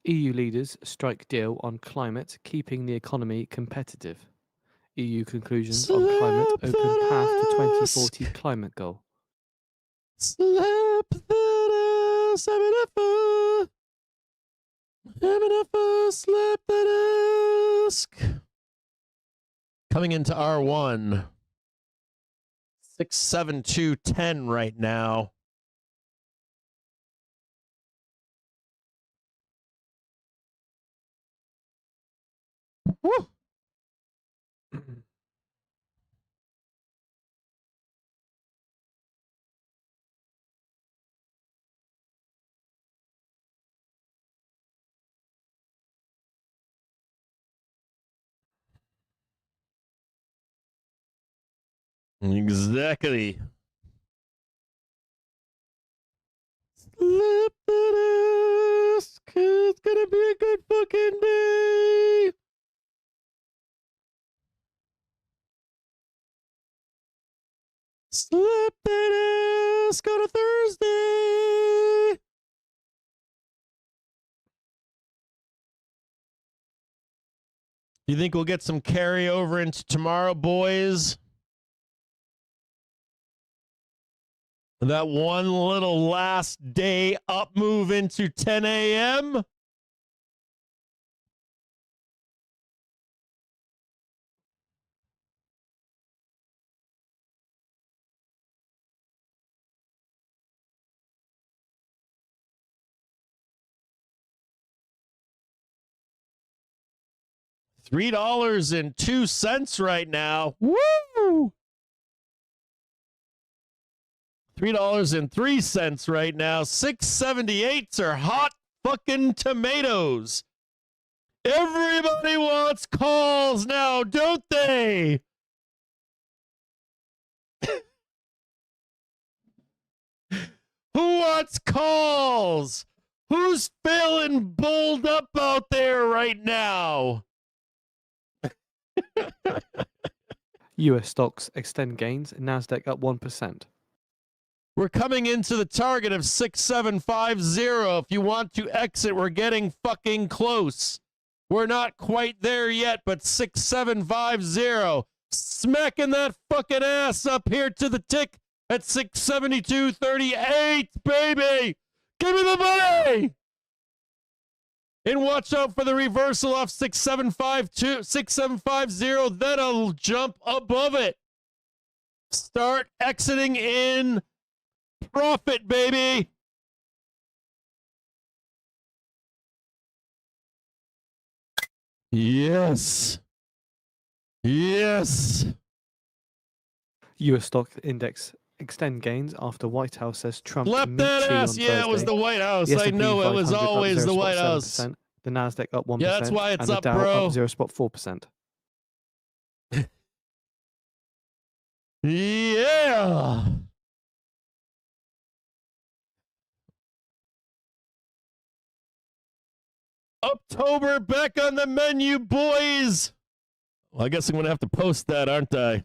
EU leaders strike deal on climate, keeping the economy competitive. EU conclusions on climate open path to 2040 climate goal. Slap that ass, slap that ass. Coming into R1. 67210 right now. Woo. Exactly. Slap that ass, 'cause it's gonna be a good fucking day. Slap that ass, go to Thursday. You think we'll get some carryover into tomorrow, boys? That one little last day up move into 10 a.m.? $3.02 right now. Woo! $3.03 right now. 678s are hot fucking tomatoes. Everybody wants calls now, don't they? Who wants calls? Who's feeling bulled up out there right now? US stocks extend gains, Nasdaq up 1%. We're coming into the target of 6750. If you want to exit, we're getting fucking close. We're not quite there yet, but 6750. Smacking that fucking ass up here to the tick at 672.38, baby. Give me the money. And watch out for the reversal off 6750. Then I'll jump above it. Start exiting in profit, baby. Yes. Yes. US stock index extend gains after White House says Trump to Slap meet that Xi ass. on Yeah, Thursday. it was the White House. The I S&P know it was 500 up always the White House. 0.7%, the Nasdaq up 1%. Yeah, that's why it's and the up, Dow bro. up 0.4%. Yeah. October back on the menu, boys. Well, I guess I'm going to have to post that, aren't I?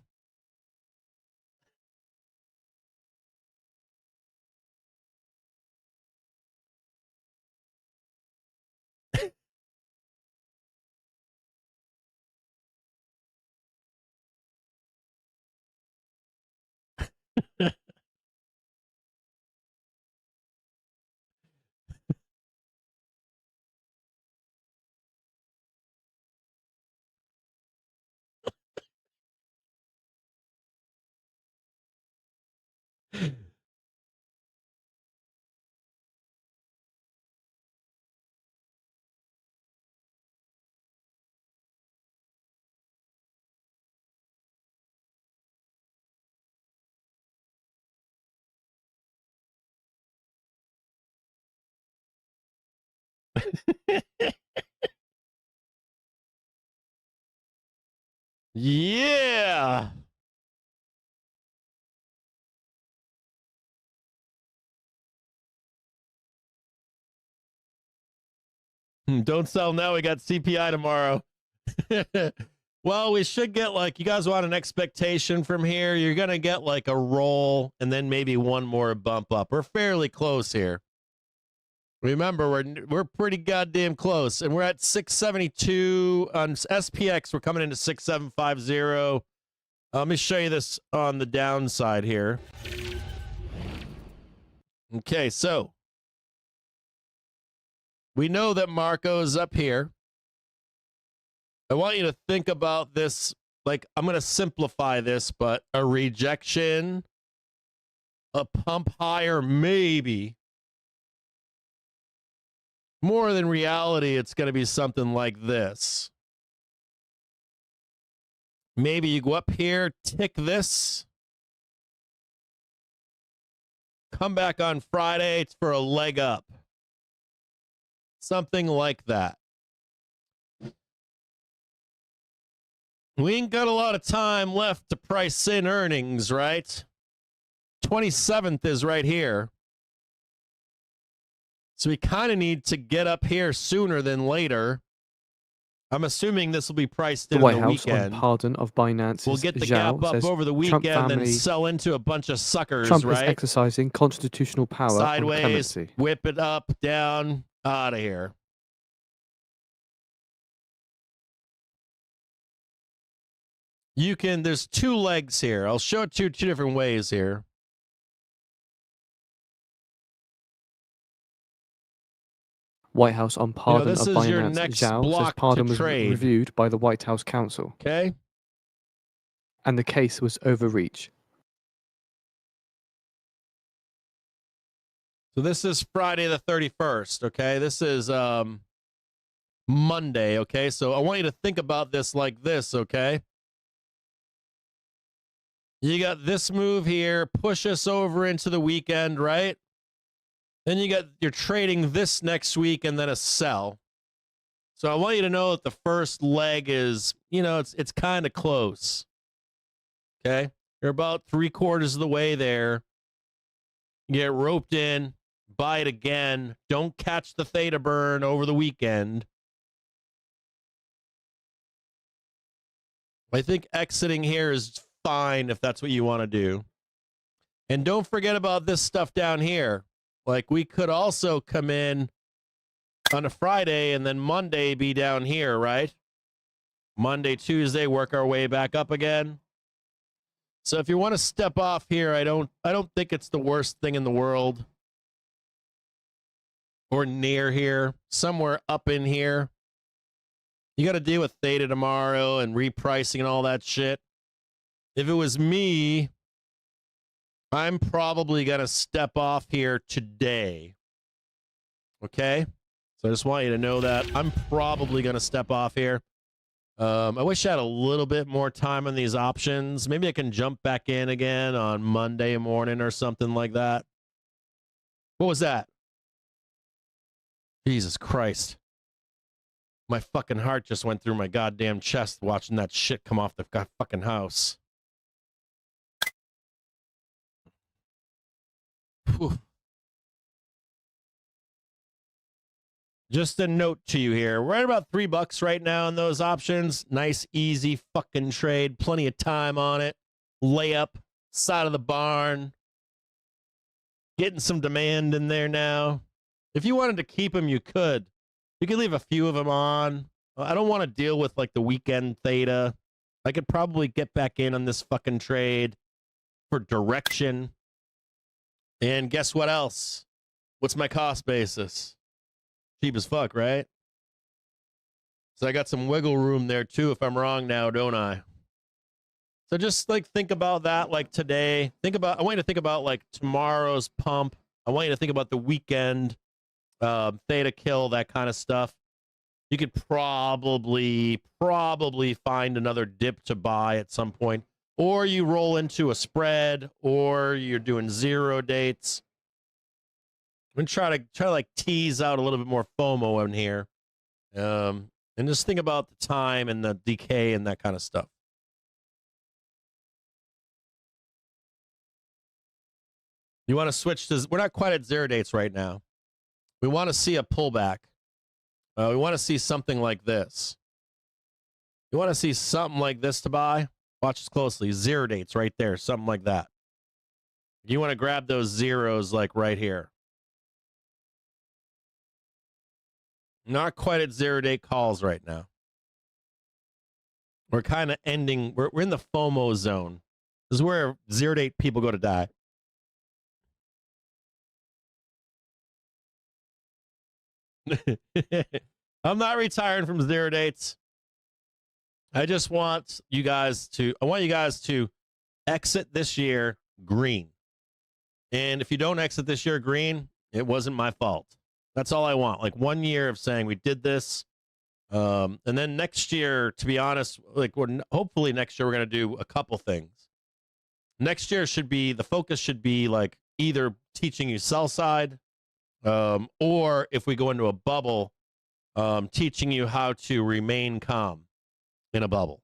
Yeah. Don't sell now. We got CPI tomorrow. Well, we should get you guys want an expectation from here. You're going to get a roll and then maybe one more bump up. We're fairly close here. Remember, we're pretty goddamn close, and we're at 672 on SPX. We're coming into 6750. Let me show you this on the downside here. Okay, so we know that Marco is up here. I want you to think about this. I'm going to simplify this, but a rejection, a pump higher, maybe. More than reality, it's going to be something like this. Maybe you go up here, tick this. Come back on Friday. It's for a leg up. Something like that. We ain't got a lot of time left to price in earnings, right? 27th is right here. So we kind of need to get up here sooner than later. I'm assuming this will be priced in The White the House weekend. on pardon of Binance's We'll get the Zhao gap up says over the Trump weekend and family- sell into a bunch of suckers, Trump is right? exercising constitutional power on Sideways, clemency. whip it up, down, out of here. You can, there's two legs here. I'll show it to you two different ways here. White House on pardon this of is your Binance next Zhao says block to pardon was trade. reviewed by the White House counsel Okay? and the case was overreach. So this is Friday the 31st, okay? This is Monday, okay? So I want you to think about this like this, okay? You got this move here, push us over into the weekend, right? Then you're trading this next week and then a sell. So I want you to know that the first leg is, it's kind of close. Okay? You're about 3/4 of the way there. You get roped in, buy it again. Don't catch the theta burn over the weekend. I think exiting here is fine if that's what you want to do. And don't forget about this stuff down here. Like, we could also come in on a Friday and then Monday be down here, right? Monday, Tuesday, work our way back up again. So if you want to step off here, I don't think it's the worst thing in the world. Or near here, somewhere up in here. You got to deal with theta tomorrow and repricing and all that shit. If it was me, I'm probably going to step off here today. Okay? So I just want you to know that. I'm probably going to step off here. I wish I had a little bit more time on these options. Maybe I can jump back in again on Monday morning or something like that. What was that? Jesus Christ. My fucking heart just went through my goddamn chest watching that shit come off the fucking house. Whew. Just a note to you here. We're at about $3 right now on those options. Nice, easy fucking trade. Plenty of time on it. Layup, side of the barn. Getting some demand in there now. If you wanted to keep them, you could. You could leave a few of them on. I don't want to deal with like the weekend theta. I could probably get back in on this fucking trade for direction. And guess what else? What's my cost basis? Cheap as fuck, right? So I got some wiggle room there too, if I'm wrong now, don't I? So just like think about that like today. I want you to think about like tomorrow's pump. I want you to think about the weekend, theta kill, that kind of stuff. You could probably find another dip to buy at some point. Or you roll into a spread, or you're doing zero dates. I'm gonna try to like tease out a little bit more FOMO in here, and just think about the time and the decay and that kind of stuff. You want to switch to? We're not quite at zero dates right now. We want to see a pullback. We want to see something like this. You want to see something like this to buy? Watch this closely. Zero dates right there, something like that. You want to grab those zeros like right here. Not quite at zero date calls right now. We're kind of ending. We're in the FOMO zone. This is where zero date people go to die. I'm not retiring from zero dates. I just want you guys to, exit this year green. And if you don't exit this year green, it wasn't my fault. That's all I want. Like 1 year of saying we did this. And then next year, to be honest, like hopefully next year we're going to do a couple things. Next year the focus should be like either teaching you sell side, or if we go into a bubble, teaching you how to remain calm in a bubble.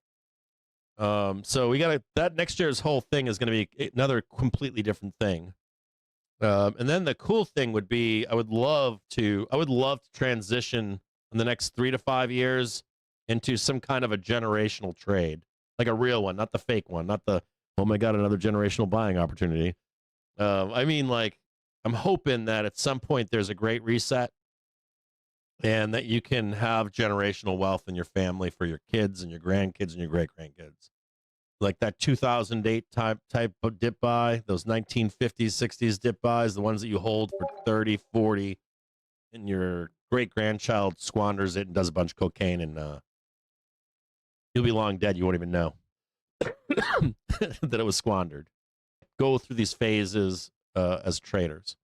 So we got that next year's whole thing is going to be another completely different thing. And then the cool thing would be, I would love to transition in the next 3 to 5 years into some kind of a generational trade, like a real one, not the fake one, not the, oh my God, another generational buying opportunity. I mean, like, I'm hoping that at some point there's a great reset and that you can have generational wealth in your family for your kids and your grandkids and your great grandkids. Like that 2008 type of dip buy, those 1950s, 60s dip buys, the ones that you hold for 30, 40, and your great grandchild squanders it and does a bunch of cocaine, and you'll be long dead. You won't even know that it was squandered. Go through these phases as traders.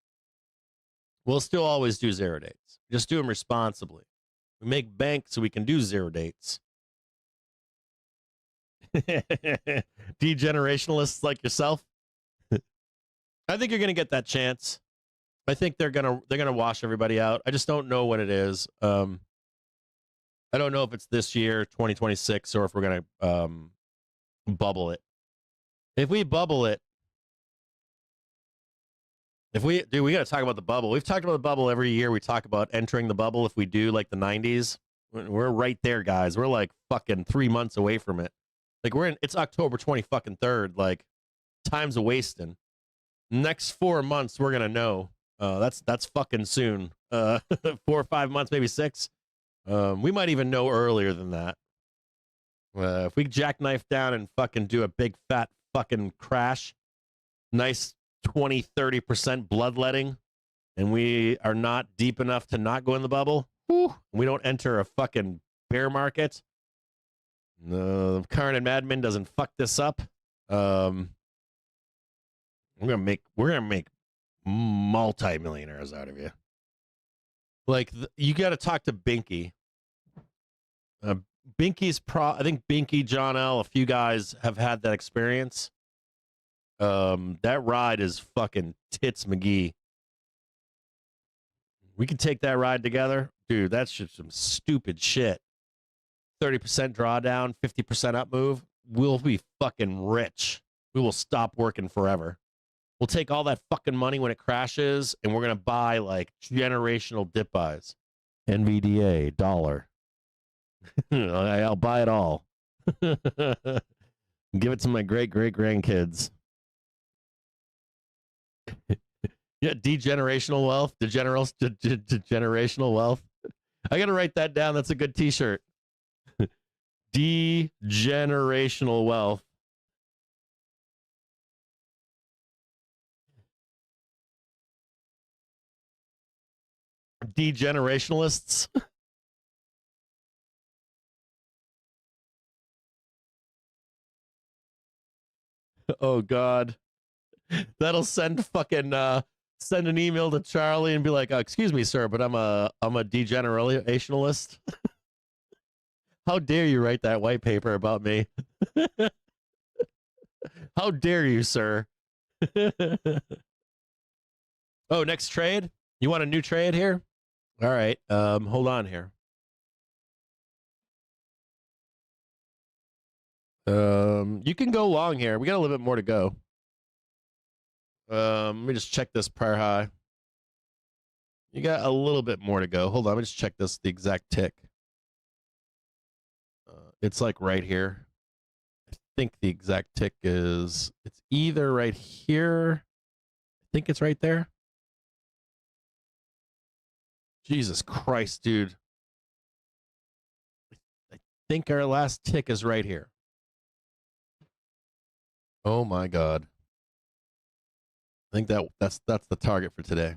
We'll still always do 0 dates. Just do them responsibly. We make bank so we can do 0 dates. Degenerationalists like yourself. I think you're gonna get that chance. I think they're gonna wash everybody out. I just don't know what it is. I don't know if it's this year, 2026, or if we're gonna bubble it. If we bubble it, we got to talk about the bubble. We've talked about the bubble every year. We talk about entering the bubble if we do like the 90s. We're right there, guys. We're like fucking 3 months away from it. Like it's October 23rd. Like time's a wasting. Next 4 months, we're gonna know. That's fucking soon. 4 or 5 months, maybe 6. We might even know earlier than that. If we jackknife down and fucking do a big fat fucking crash, nice 20-30% bloodletting, and we are not deep enough to not go in the bubble, we don't enter a fucking bear market. Karn and Madman doesn't fuck this up. We're gonna make multi-millionaires out of you. Like you got to talk to Binky. Binky's I think Binky, John L, a few guys have had that experience. That ride is fucking tits McGee. We could take that ride together, dude. That's just some stupid shit. 30% drawdown, 50% up move. We'll be fucking rich. We will stop working forever. We'll take all that fucking money when it crashes, and we're gonna buy like generational dip buys. NVDA, dollar. I'll buy it all. Give it to my great grandkids. Yeah, degenerational wealth, degenerational wealth. I gotta write that down. That's a good T-shirt. Degenerational wealth. Degenerationalists. Oh God, that'll send an email to Charlie and be like, "Excuse me, sir, but I'm a degenerationalist." How dare you write that white paper about me? How dare you, sir? Oh, next trade? You want a new trade here? All right. Hold on here. You can go long here. We got a little bit more to go. Let me just check this prior high. You got a little bit more to go. Hold on. Let me just check the exact tick. It's like right here. I think the exact tick it's either right here. I think it's right there. Jesus Christ, dude. I think our last tick is right here. Oh my God. I think that's the target for today.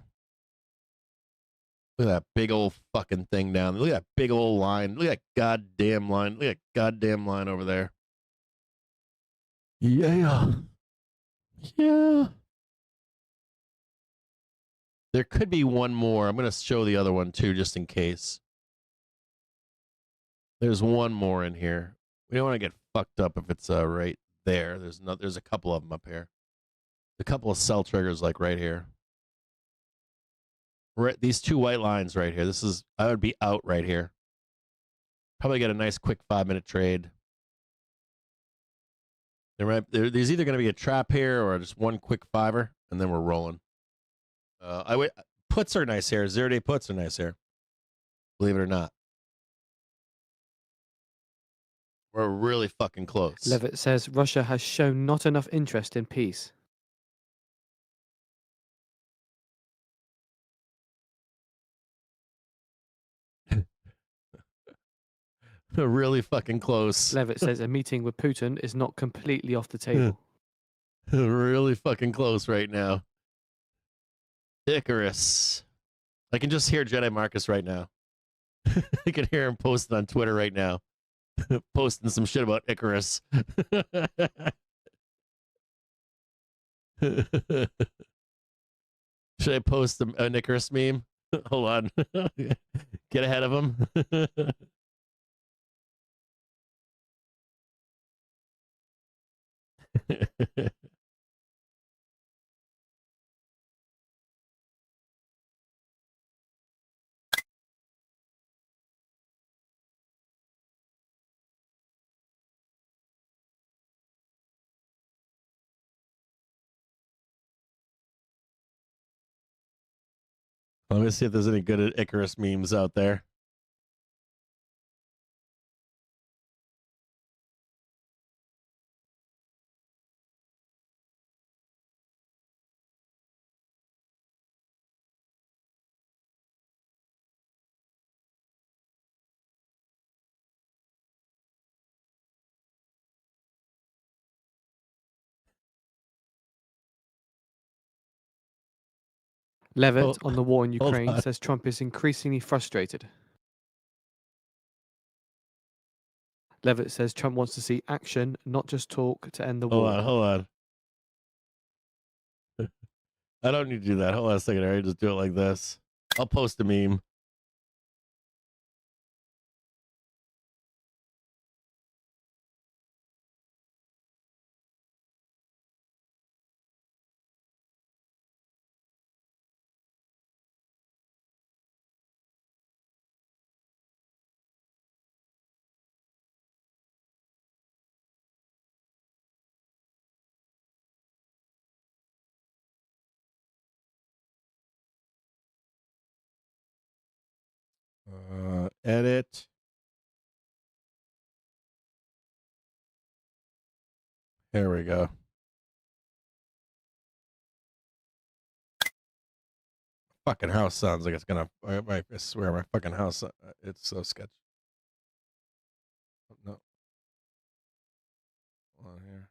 Look at that big old fucking thing down there. Look at that big old line. Look at that goddamn line. Look at that goddamn line over there. Yeah. Yeah. There could be one more. I'm going to show the other one too, just in case. There's one more in here. We don't want to get fucked up if it's right there. There's a couple of them up here. A couple of sell triggers like right here. Right, these two white lines right here. I would be out right here. Probably get a nice quick 5-minute trade. There's either going to be a trap here or just one quick fiver, and then we're rolling. Puts are nice here. 0-day puts are nice here. Believe it or not. We're really fucking close. Levitt says Russia has shown not enough interest in peace. We're really fucking close. Levitt says a meeting with Putin is not completely off the table. Really fucking close right now. Icarus. I can just hear Jedi Marcus right now. I can hear him posting on Twitter right now. Posting some shit about Icarus. Should I post an Icarus meme? Hold on. Get ahead of him. Let me see if there's any good Icarus memes out there. Levitt on the war in hold Ukraine on. says Trump is increasingly frustrated. Levitt says Trump wants to see action, not just talk, to end the war. Hold on. I don't need to do that. Hold on a second. I just do it like this. I'll post a meme. Edit. Here we go. Fucking house sounds like it's gonna. I swear, my fucking house. It's so sketchy. No. Hold on here.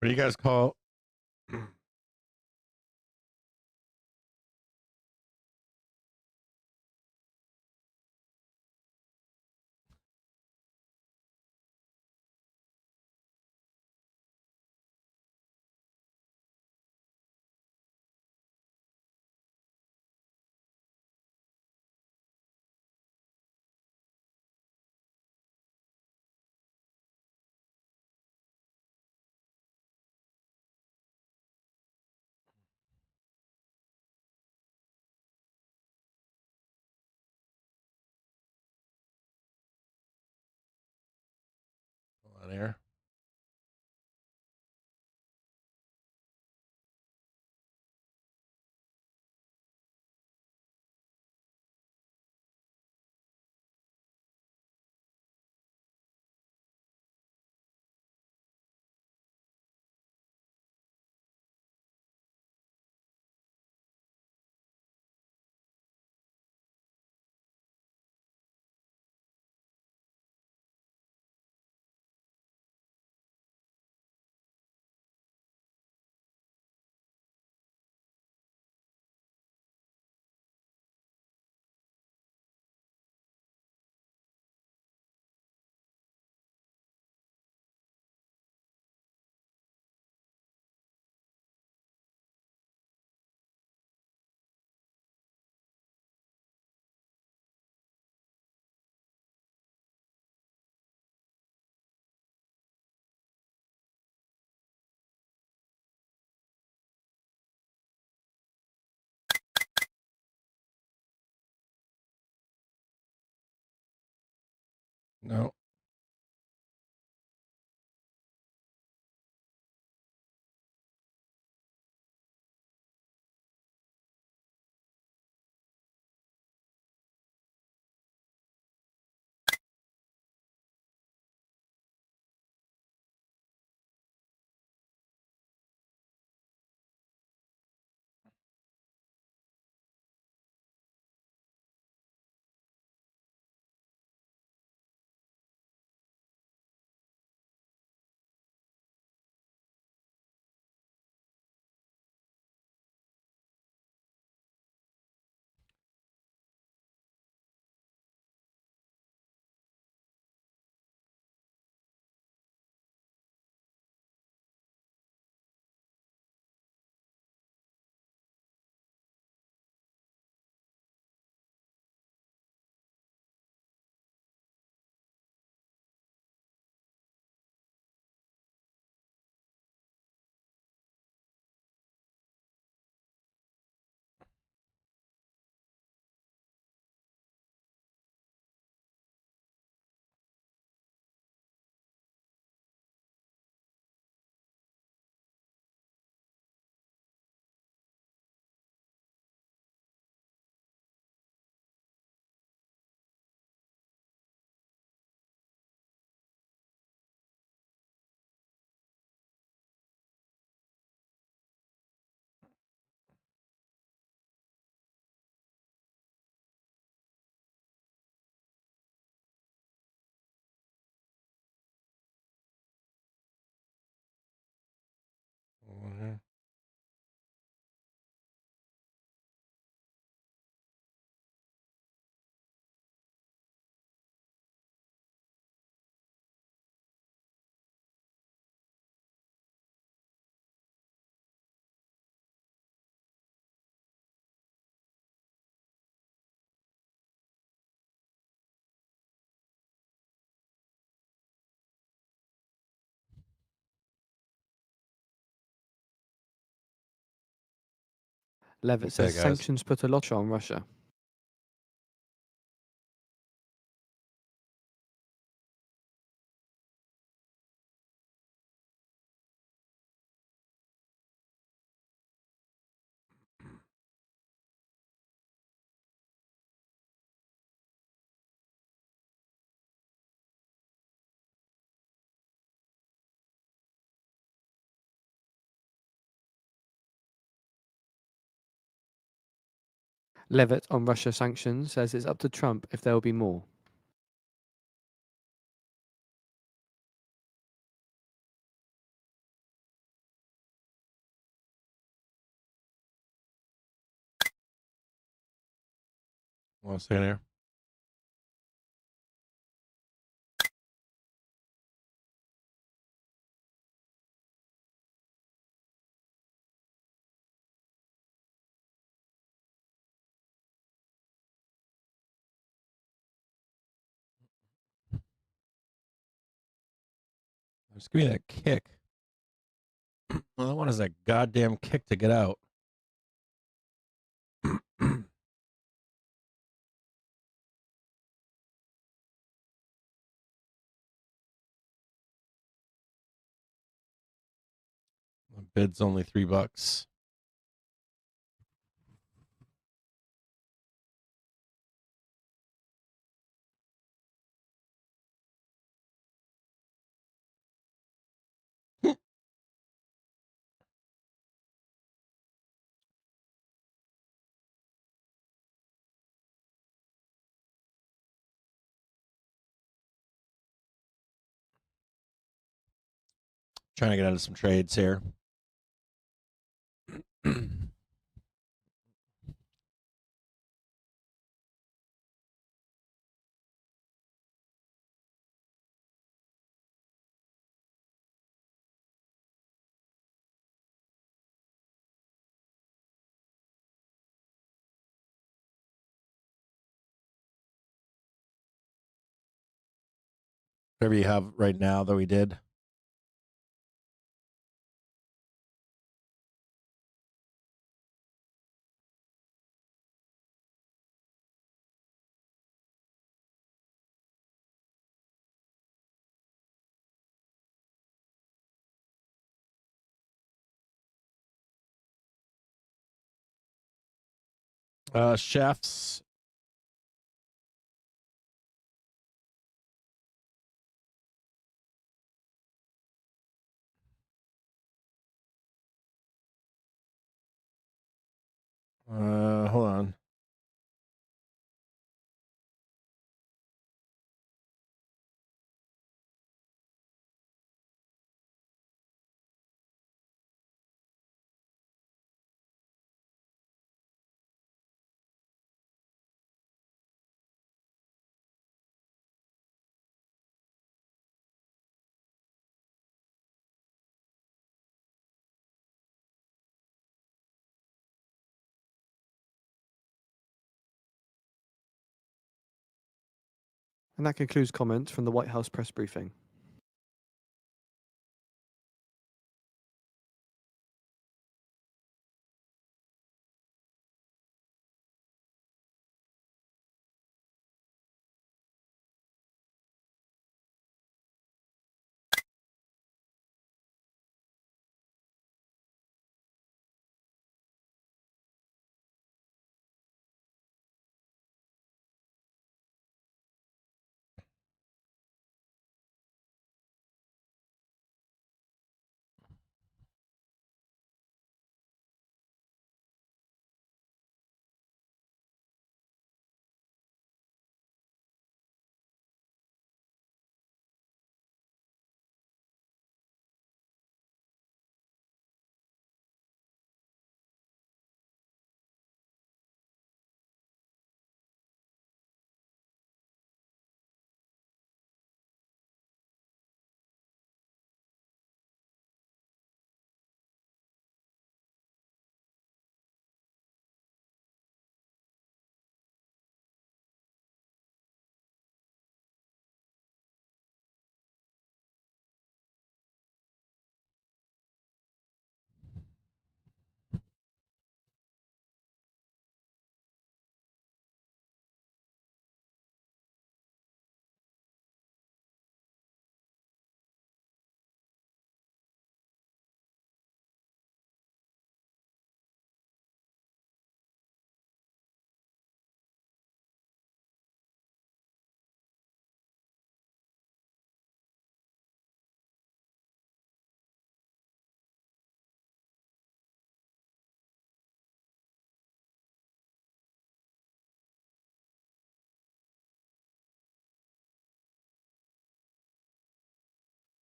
What do you guys call? Hold on here. No. Hold on here. Levitt Okay, says guys. sanctions put a lot on Russia. Levitt on Russia sanctions says it's up to Trump if there will be more. One second here. Just give me that kick. All I want is that goddamn kick to get out. My bid's only $3. Trying to get out of some trades here. Whatever you have right now that we did. Chefs. Hold on. And that concludes comments from the White House press briefing.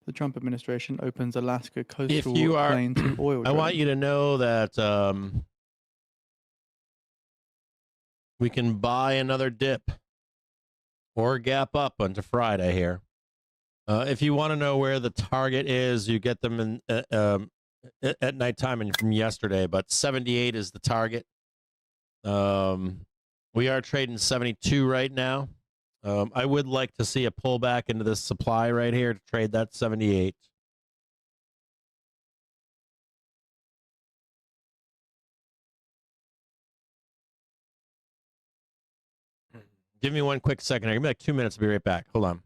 The Trump administration opens Alaska coastal If you are, plain to oil I want drilling. you to know that we can buy another dip or gap up onto Friday here. If you want to know where the target is, you get them in at nighttime and from yesterday, but 78 is the target. We are trading 72 right now. I would like to see a pullback into this supply right here to trade that 78. Give me one quick second here. Give me like 2 minutes. I'll be right back. Hold on.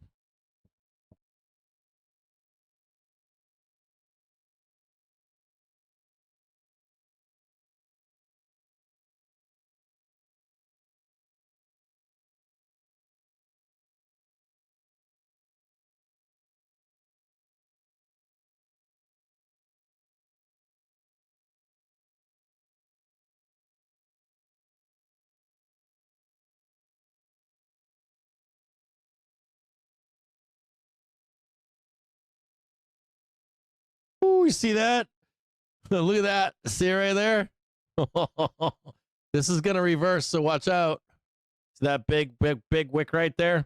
Ooh, you see that? Look at that. See it right there? This is going to reverse, so watch out. See that big wick right there?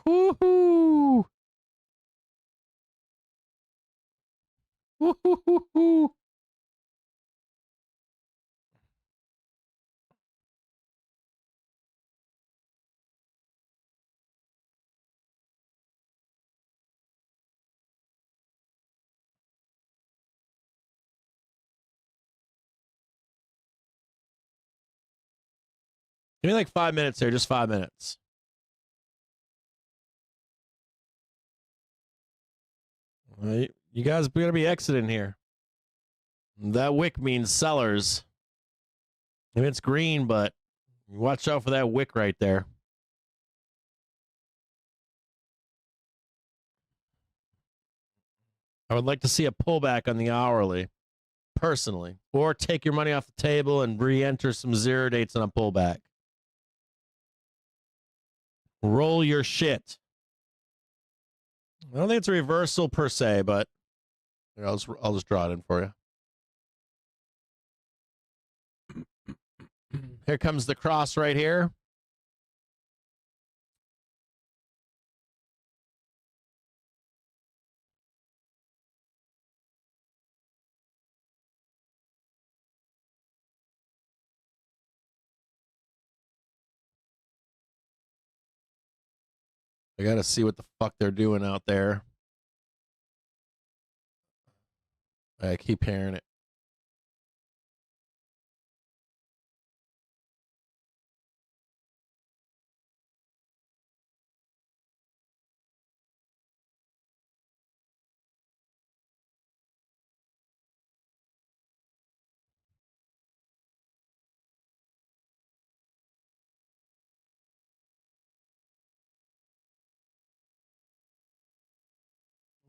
Woohoo! Woohoo! Give me like 5 minutes here, just 5 minutes. Right. You guys are going to be exiting here. That wick means sellers. I mean, it's green, but watch out for that wick right there. I would like to see a pullback on the hourly, personally, or take your money off the table and re-enter some zero dates on a pullback. Roll your shit. I don't think it's a reversal per se, but I'll just draw it in for you. Here comes the cross right here. I got to see what the fuck they're doing out there. I keep hearing it.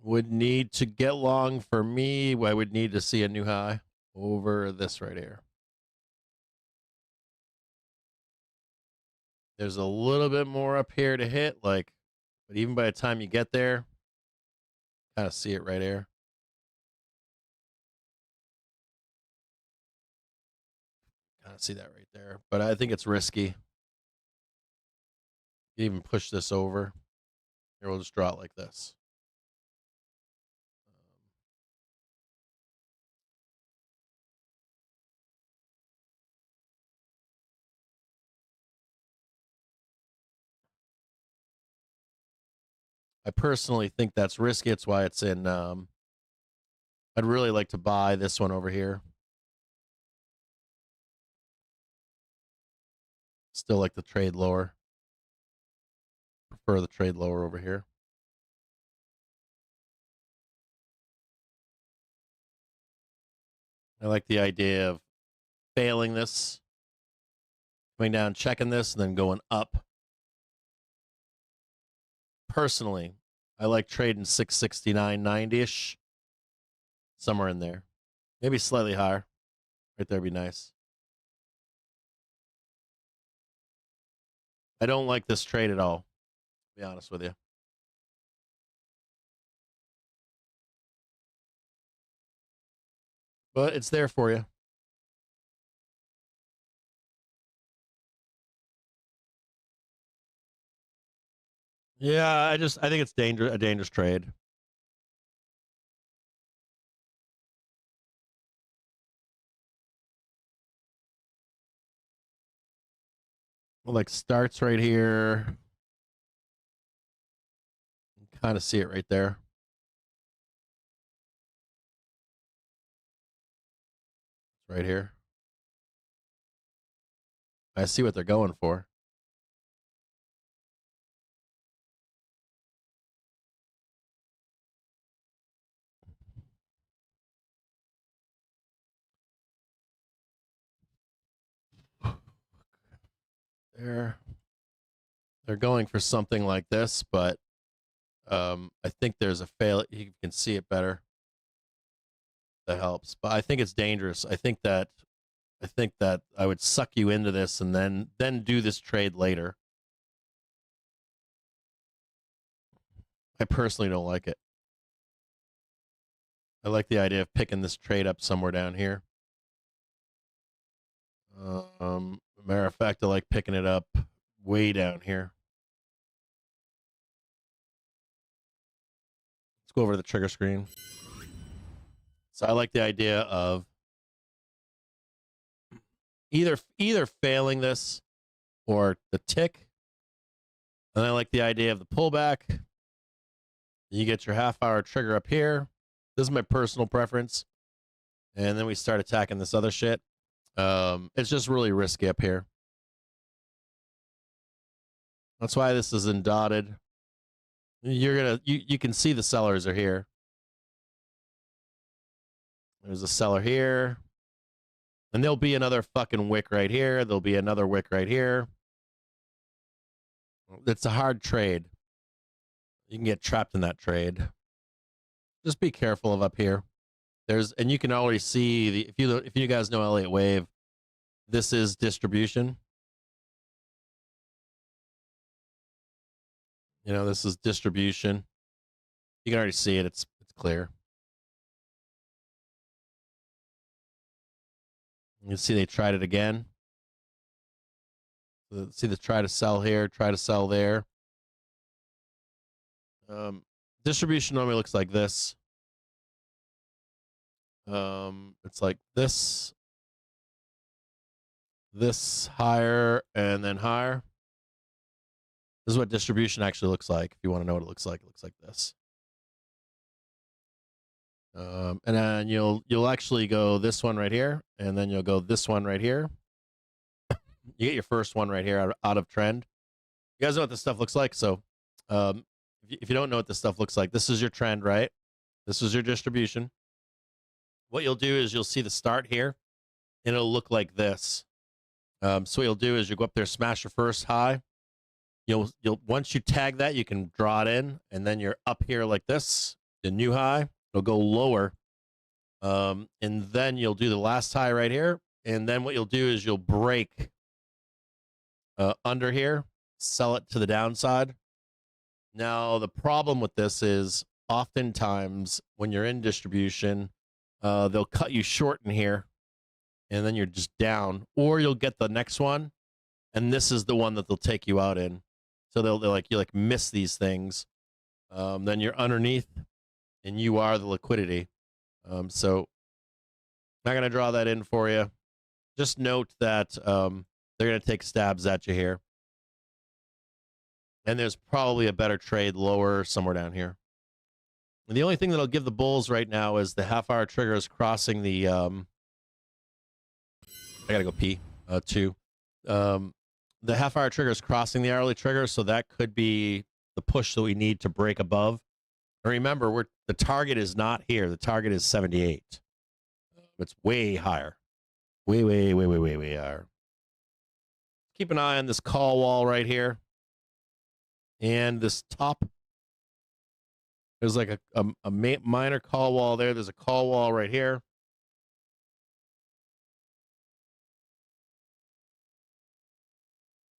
Would need to get long for me. I would need to see a new high over this right here. There's a little bit more up here to hit, like, but even by the time you get there, kind of see it right here. Kind of see that right there, but I think it's risky. You even push this over. Here, we'll just draw it like this. I personally think that's risky. It's why it's in. I'd really like to buy this one over here. Still like the trade lower. Prefer the trade lower over here. I like the idea of failing this, coming down, checking this, and then going up. Personally, I like trading 669.90-ish. Somewhere in there. Maybe slightly higher. Right there would be nice. I don't like this trade at all, to be honest with you. But it's there for you. Yeah, I think it's a dangerous trade. Like starts right here. Kind of see it right there. It's right here. I see what they're going for. They're going for something like this, but I think there's a fail. You can see it better. That helps, but I think it's dangerous. I think that I would suck you into this and then do this trade later. I personally don't like it. I like the idea of picking this trade up somewhere down here. Matter of fact, I like picking it up way down here. Let's go over to the trigger screen. So I like the idea of either failing this or the tick. And I like the idea of the pullback. You get your half-hour trigger up here. This is my personal preference. And then we start attacking this other shit. It's just really risky up here. That's why this is in dotted. You can see the sellers are here. There's a seller here. And there'll be another fucking wick right here. There'll be another wick right here. It's a hard trade. You can get trapped in that trade. Just be careful of up here. And you can already see if you guys know Elliott Wave, this is distribution. You know, this is distribution. You can already see it. It's clear. You see they tried it again. See the try to sell here, try to sell there. Distribution normally looks like this. It's like this higher and then higher. This is what distribution actually looks like. If you want to know what it looks like this. And then you'll actually go this one right here, and then you'll go this one right here. You get your first one right here out of trend. You guys know what this stuff looks like. So if you don't know what this stuff looks like, this is your trend, right? This is your distribution. What you'll do is you'll see the start here, and it'll look like this. So what you'll do is you go up there, smash your first high. You'll once you tag that, you can draw it in, and then you're up here like this, the new high. It'll go lower, and then you'll do the last high right here, and then what you'll do is you'll break under here, sell it to the downside. Now the problem with this is oftentimes when you're in distribution, they'll cut you short in here, and then you're just down, or you'll get the next one, and this is the one that they'll take you out in. So you miss these things. Then you're underneath, and you are the liquidity. So not gonna draw that in for you. Just note that they're gonna take stabs at you here, and there's probably a better trade lower somewhere down here. And the only thing that'll give the bulls right now is the half-hour trigger is crossing the. I gotta go pee. Two. The half-hour trigger is crossing the hourly trigger, so that could be the push that we need to break above. And remember, the target is not here. The target is 78. It's way higher. Way higher. Keep an eye on this call wall right here. And this top. There's like a minor call wall there. There's a call wall right here.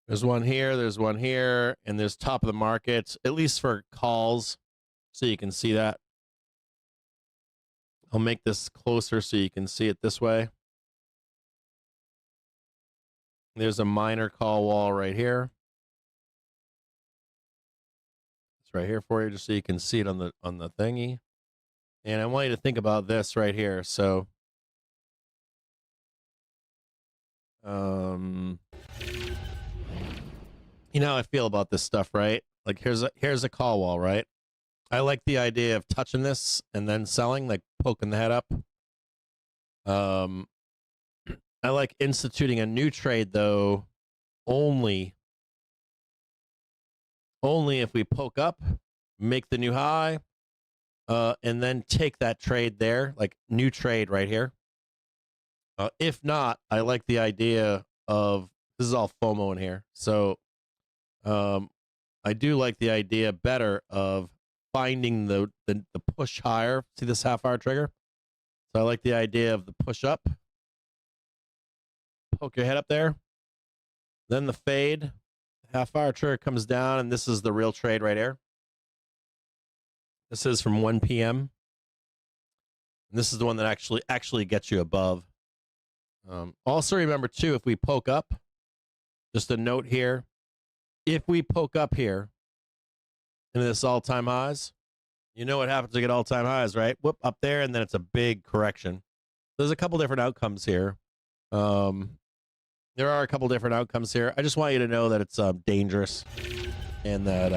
There's one here, and there's top of the market, at least for calls, so you can see that. I'll make this closer so you can see it this way. There's a minor call wall right here. right here for you, just so you can see it on the thingy. And I want you to think about this right here. So, you know how I feel about this stuff, right? Like here's a call wall, right? I like the idea of touching this and then selling, like poking the head up. I like instituting a new trade though, only if we poke up, make the new high, and then take that trade there, like new trade right here. If not, I like the idea of, this is all FOMO in here. So I do like the idea better of finding the push higher. See this half hour trigger? So I like the idea of the push up. Poke your head up there. Then the fade. Half hour trigger comes down, and this is the real trade right here. This is from 1 p.m. And this is the one that actually gets you above. Also remember too, if we poke up, just a note here, if we poke up here into this all-time highs, you know what happens to get all-time highs, right? Whoop, up there, and then it's a big correction. There's a couple different outcomes here. There are a couple different outcomes here. I just want you to know that it's dangerous, and that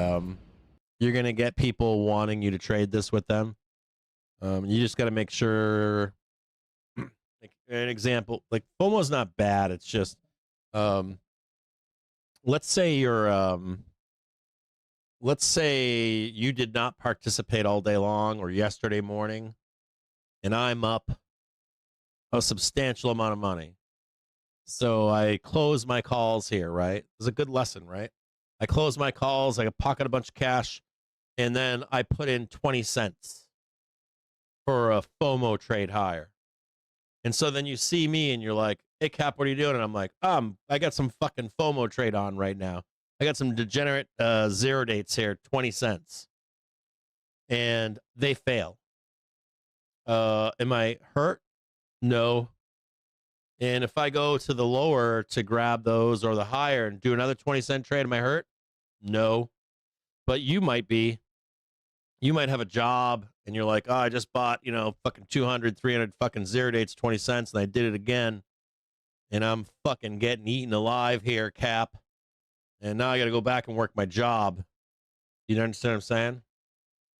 you're going to get people wanting you to trade this with them. You just got to make sure, like an example, like FOMO's not bad. It's just, let's say you did not participate all day long or yesterday morning, and I'm up a substantial amount of money. So I close my calls here, right? It's a good lesson, right? I close my calls, I pocket a bunch of cash, and then I put in 20 cents for a FOMO trade higher. And so then you see me and you're like, hey, Cap, what are you doing? And I'm like, I got some fucking FOMO trade on right now. I got some degenerate zero dates here, 20 cents. And they fail. Am I hurt? No. And if I go to the lower to grab those or the higher and do another 20-cent trade, am I hurt? No. But you might be. You might have a job and you're like, oh, I just bought, fucking 200, 300 fucking zero dates, 20 cents, and I did it again. And I'm fucking getting eaten alive here, Cap. And now I got to go back and work my job. You understand what I'm saying?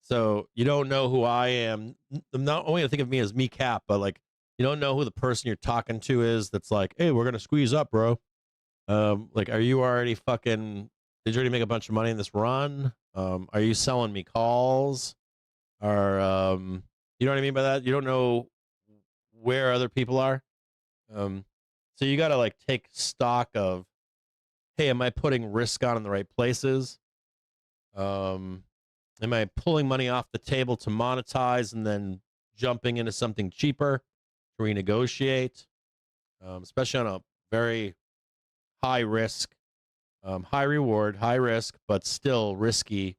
So you don't know who I am. I'm not only going to think of me as me, Cap, but like, you don't know who the person you're talking to is that's like, hey, we're going to squeeze up, bro. Like, are you already fucking, did you already make a bunch of money in this run? Are you selling me calls? Or, you know what I mean by that? You don't know where other people are. So you got to like take stock of, hey, am I putting risk on in the right places? Am I pulling money off the table to monetize and then jumping into something cheaper to renegotiate? Especially on a very high risk, high reward, high risk, but still risky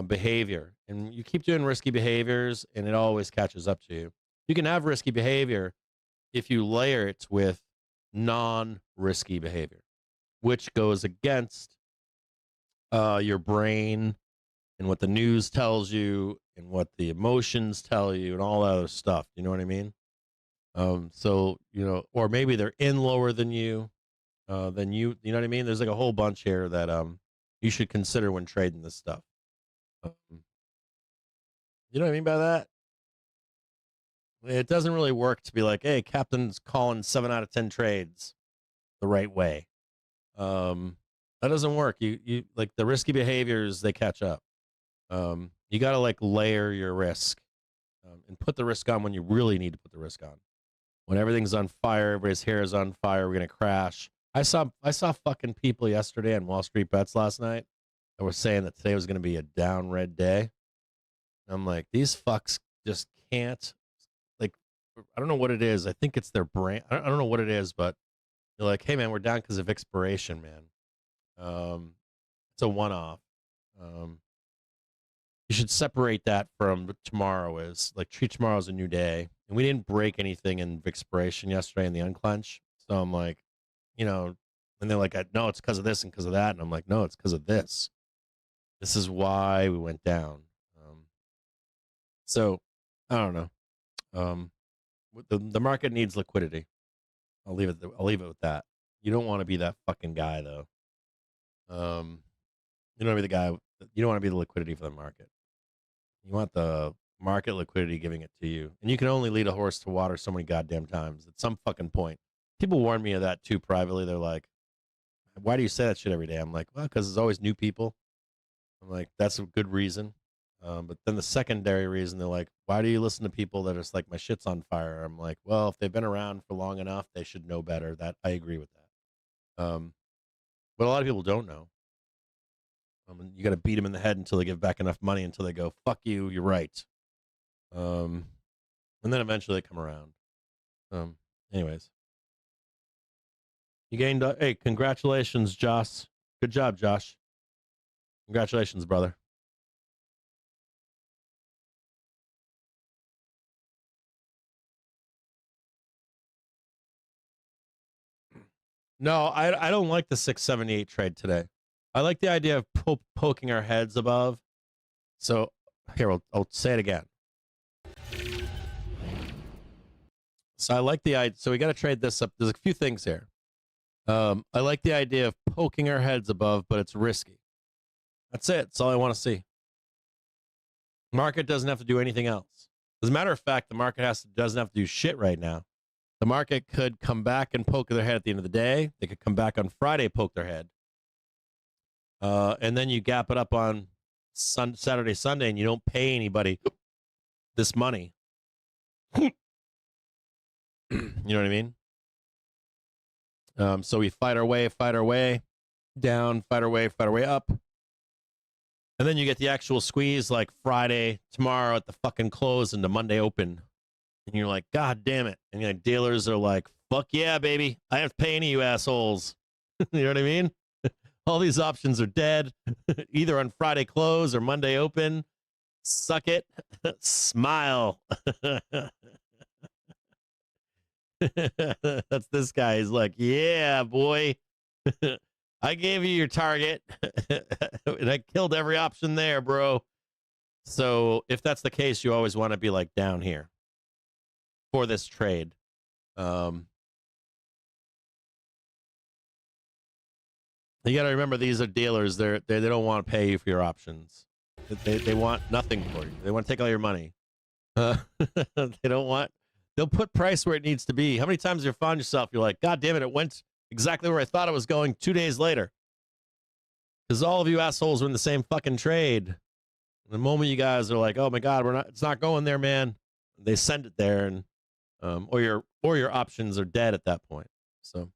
behavior. And you keep doing risky behaviors and it always catches up to you. You can have risky behavior if you layer it with non-risky behavior, which goes against your brain and what the news tells you and what the emotions tell you and all that other stuff. You know what I mean? So, or maybe they're in lower than you, you know what I mean? There's like a whole bunch here that you should consider when trading this stuff. You know what I mean by that? It doesn't really work to be like, hey, Captain's calling 7 out of 10 trades the right way. That doesn't work. You like the risky behaviors, they catch up. You got to like layer your risk and put the risk on when you really need to put the risk on. When everything's on fire, everybody's hair is on fire, we're going to crash. I saw fucking people yesterday on Wall Street Bets last night that were saying that today was going to be a down red day. I'm like, these fucks just can't, like, I don't know what it is. I think it's their brain. I don't know what it is, but they're like, hey man, we're down because of expiration, man. It's a one-off. You should separate that from tomorrow is like treat tomorrow as a new day. And we didn't break anything in expiration yesterday in the unclench. So I'm like, and they're like, no, it's because of this and because of that. And I'm like, no, it's because of this. This is why we went down. So I don't know. The market needs liquidity. I'll leave it with that. You don't want to be that fucking guy though. You don't want to be the guy. You don't want to be the liquidity for the market. You want the market liquidity giving it to you, and you can only lead a horse to water so many goddamn times. At some fucking point, people warn me of that too privately. They're like, "Why do you say that shit every day?" I'm like, "Well, because there's always new people." I'm like, "That's a good reason." But then the secondary reason, they're like, "Why do you listen to people that are just like my shit's on fire?" I'm like, "Well, if they've been around for long enough, they should know better." That I agree with that. But a lot of people don't know. You got to beat them in the head until they give back enough money until they go, "Fuck you, you're right." And then eventually they come around. Anyways, you gained. Hey, congratulations, Josh. Good job, Josh. Congratulations, brother. No, I don't like the 678 trade today. I like the idea of poking our heads above. So here, I'll say it again. So I like the idea. So we got to trade this up. There's a few things here. I like the idea of poking our heads above, but it's risky. That's it. That's all I want to see. Market doesn't have to do anything else. As a matter of fact, the market doesn't have to do shit right now. The market could come back and poke their head at the end of the day. They could come back on Friday, poke their head. And then you gap it up on Saturday, Sunday, and you don't pay anybody this money. You know what I mean? So we fight our way down, fight our way up. And then you get the actual squeeze like Friday, tomorrow at the fucking close into Monday open. And you're like, God damn it. And like dealers are like, fuck yeah, baby. I have to pay any of you assholes. You know what I mean? All these options are dead, either on Friday close or Monday open. Suck it. Smile. That's this guy. He's like, yeah, boy. I gave you your target and I killed every option there, bro. So if that's the case, you always want to be like down here for this trade. You got to remember, these are dealers. They don't want to pay you for your options. They want nothing for you. They want to take all your money. They don't want. They'll put price where it needs to be. How many times have you found yourself? You're like, God damn it! It went exactly where I thought it was going 2 days later. Because all of you assholes are in the same fucking trade. The moment you guys are like, oh my God, it's not going there, man. They send it there, and or your options are dead at that point. So.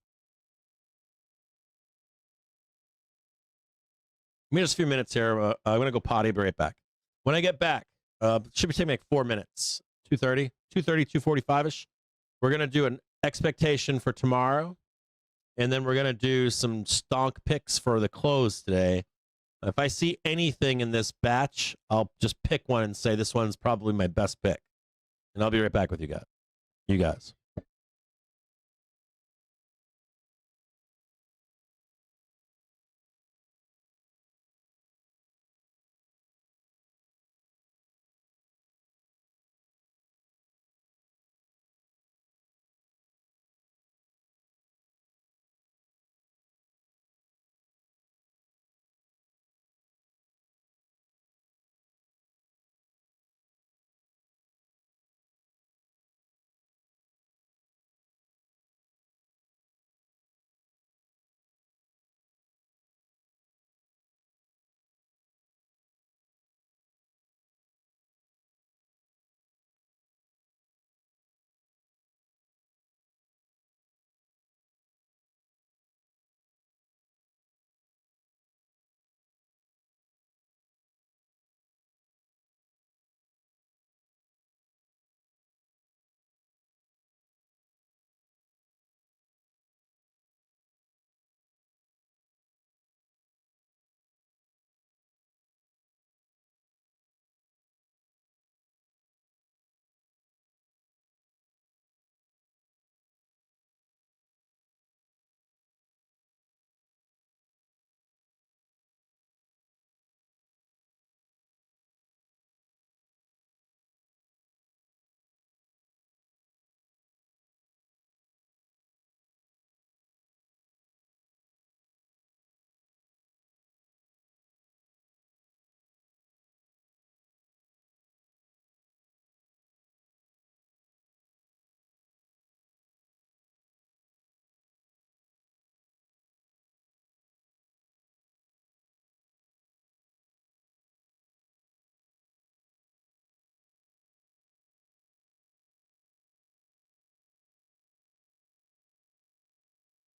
Give me just a few minutes here. I'm going to go potty. Be right back. When I get back, should be taking like 4 minutes. 2:30, 2:45-ish. We're going to do an expectation for tomorrow. And then we're going to do some stonk picks for the close today. If I see anything in this batch, I'll just pick one and say this one's probably my best pick. And I'll be right back with you guys.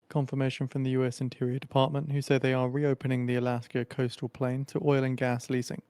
Confirmation from the US Interior Department, who say they are reopening the Alaska coastal plain to oil and gas leasing.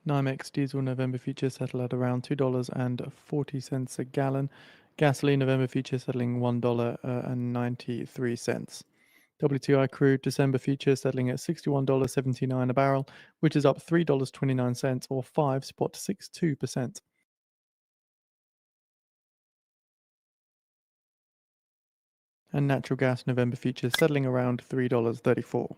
NYMEX diesel November future settle at around $2.40 a gallon. Gasoline November future settling $1.93. WTI crude December future settling at $61.79 a barrel, which is up $3.29 or 5.62%. And natural gas November future settling around $3.34.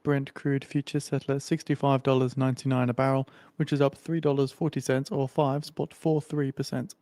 Brent crude futures settle at $65.99 a barrel, which is up $3.40 or 5.43%.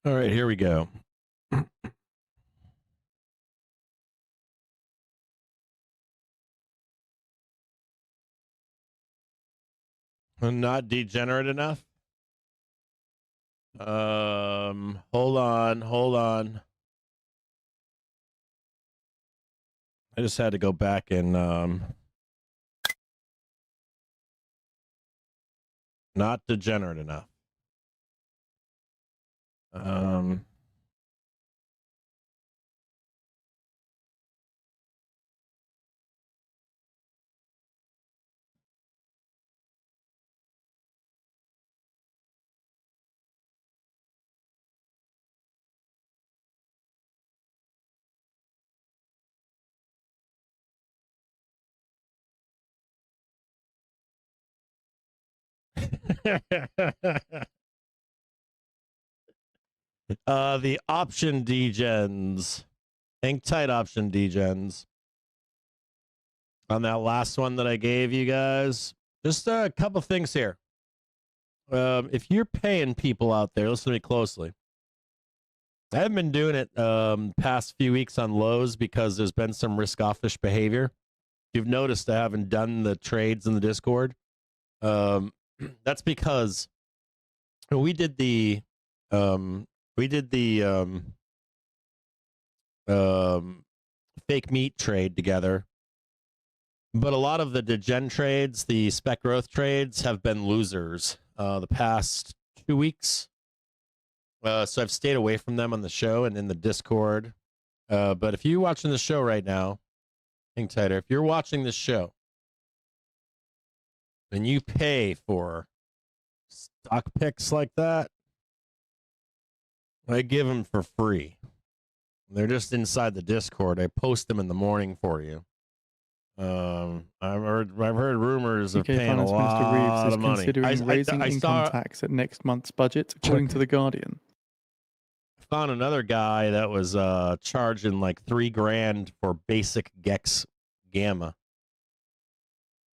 All right, here we go. Not degenerate enough. Hold on. I just had to go back and not degenerate enough. The option degens. Hang tight, option degens. On that last one that I gave you guys, just a couple things here. If you're paying people out there, listen to me closely. I haven't been doing it past few weeks on lows because there's been some risk-offish behavior. You've noticed I haven't done the trades in the Discord. That's because we did the fake meat trade together. But a lot of the degen trades, the spec growth trades, have been losers the past 2 weeks. So I've stayed away from them on the show and in the Discord. But if you're watching the show right now, hang tighter. If you're watching this show and you pay for stock picks like that, I give them for free. They're just inside the Discord. I post them in the morning for you. I've heard rumors of UK paying a Finance Minister Reeves lot is of money. considering raising income tax at next month's budget, according to The Guardian. Found another guy that was charging like $3,000 for basic Gex Gamma.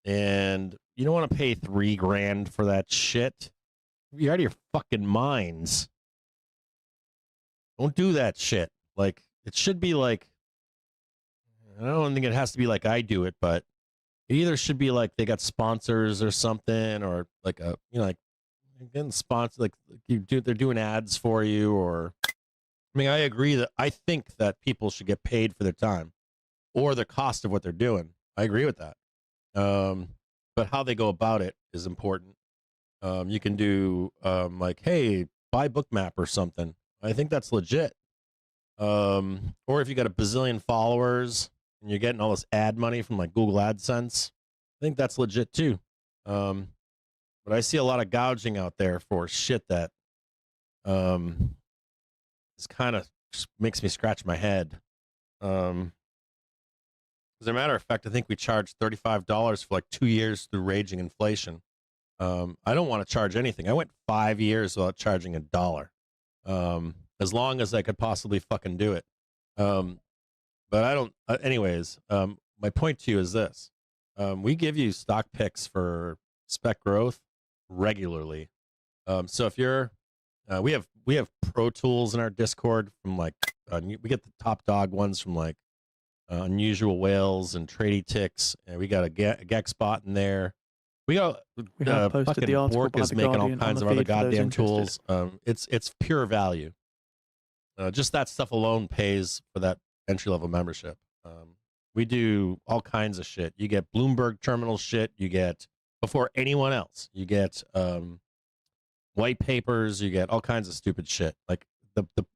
And you don't want to pay $3,000 for that shit. You're out of your fucking minds. Don't do that shit. Like, it should be like, I don't think it has to be like I do it, but it either should be like they got sponsors or something, or like a, you know, like getting sponsored, like they're doing ads for you, or I mean, I agree that I think that people should get paid for their time or the cost of what they're doing. I agree with that. But how they go about it is important. You can do like, hey, buy Bookmap or something. I think that's legit. Or if you got a bazillion followers and you're getting all this ad money from like Google AdSense, I think that's legit too. But I see a lot of gouging out there for shit that is kind of makes me scratch my head. As a matter of fact, I think we charged $35 for like 2 years through raging inflation. I don't want to charge anything. I went 5 years without charging $1. As long as I could possibly fucking do it. But I don't, anyways, my point to you is this. We give you stock picks for spec growth regularly. So if you're, we have pro tools in our Discord from like, we get the top dog ones from like Unusual Whales and Trady Ticks. And we got a Gex bot in there. We got posted fucking the article Bork by is The making all Guardian on kinds the of other feed for those goddamn interested. tools. It's pure value. Just that stuff alone pays for that entry level membership. We do all kinds of shit. You get Bloomberg terminal shit. You get before anyone else. You get white papers. You get all kinds of stupid shit. Like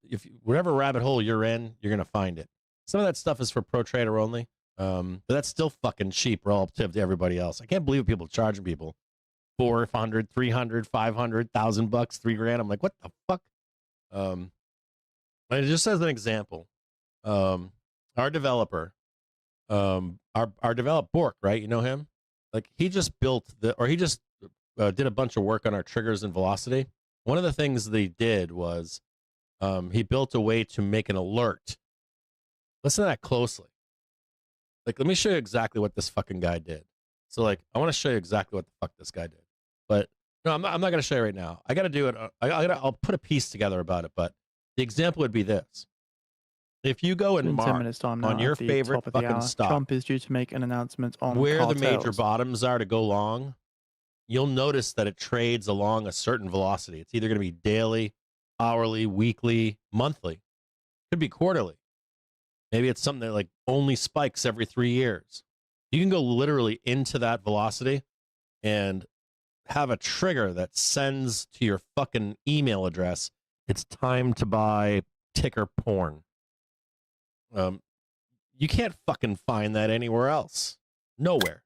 if whatever rabbit hole you're in, you're gonna find it. Some of that stuff is for pro trader only. But that's still fucking cheap relative to everybody else. I can't believe people charging people $400, $300, $500, $1,000, $3,000. I'm like, what the fuck? And just as an example, our developer, our developer Bork, right? You know him? Like he just did a bunch of work on our triggers and velocity. One of the things they did was he built a way to make an alert. Listen to that closely. Like, let me show you exactly what this fucking guy did. So, like, I want to show you exactly what the fuck this guy did. But no, I'm not going to show you right now. I got to do it. I'll put a piece together about it. But the example would be this: if you go and In 10 mark minutes time now, on your at the favorite top of the fucking hour, stock Trump is due to make an announcement on where cartels. the major bottoms are to go long, you'll notice that it trades along a certain velocity. It's either going to be daily, hourly, weekly, monthly. Could be quarterly. Maybe it's something that like only spikes every 3 years. You can go literally into that velocity and have a trigger that sends to your fucking email address, it's time to buy ticker porn. You can't fucking find that anywhere else. Nowhere.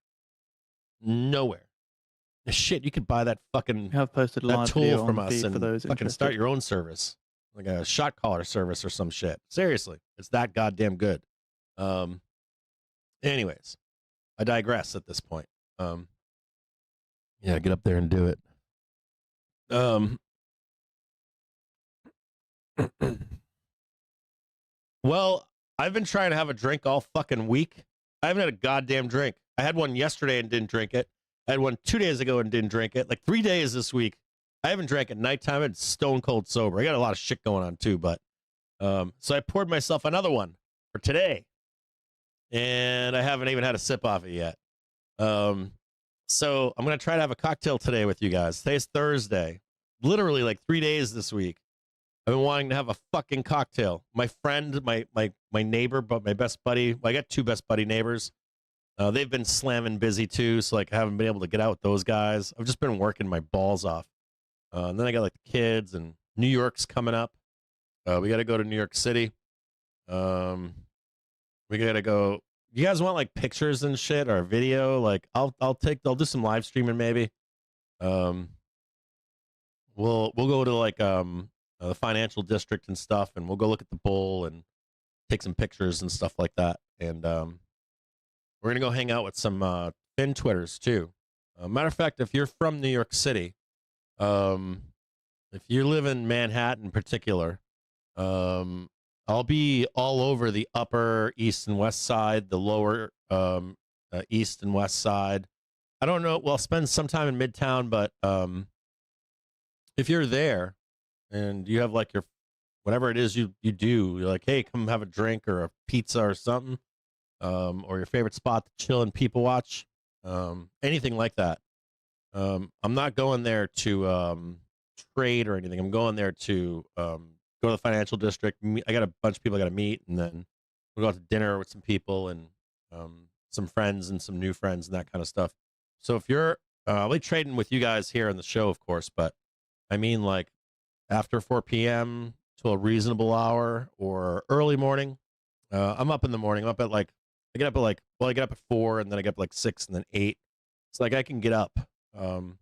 Shit, you could buy that fucking We have posted a that live tool video from on the us feed and for those fucking interested. start your own service, like a shot caller service or some shit. Seriously, it's that goddamn good. Anyways, I digress at this point. Yeah, get up there and do it. Well, I've been trying to have a drink all fucking week. I haven't had a goddamn drink. I had one yesterday and didn't drink it. I had one 2 days ago and didn't drink it. Like 3 days this week. I haven't drank at nighttime. It's stone cold sober. I got a lot of shit going on too, but so I poured myself another one for today. And I haven't even had a sip off it yet. So I'm gonna try to have a cocktail today with you guys. Today's Thursday. Literally like 3 days this week. I've been wanting to have a fucking cocktail. My friend, my neighbor, but my best buddy. Well, I got two best buddy neighbors. They've been slamming busy too, so like I haven't been able to get out with those guys. I've just been working my balls off. And then I got like the kids, and New York's coming up. We got to go to New York City. We got to go. You guys want like pictures and shit or video? Like I'll do some live streaming maybe. We'll go to like the financial district and stuff, and we'll go look at the bull and take some pictures and stuff like that. And we're gonna go hang out with some Fin Twitters too. Matter of fact, if you're from New York City, if you live in Manhattan in particular, I'll be all over the upper east and west side, the lower east and west side. I don't know. Well, I'll spend some time in Midtown, but if you're there and you have like your whatever it is you do, you're like, hey, come have a drink or a pizza or something, or your favorite spot to chill and people watch, anything like that. I'm not going there to trade or anything. I'm going there to go to the financial district. I got a bunch of people I got to meet, and then we'll go out to dinner with some people and some friends and some new friends and that kind of stuff. So if you're, I'll be trading with you guys here on the show, of course, but I mean like after 4 p.m. to a reasonable hour or early morning. I'm up in the morning. I'm up at like, I get up at 4 and then I get up like 6 and then 8. It's like I can get up. And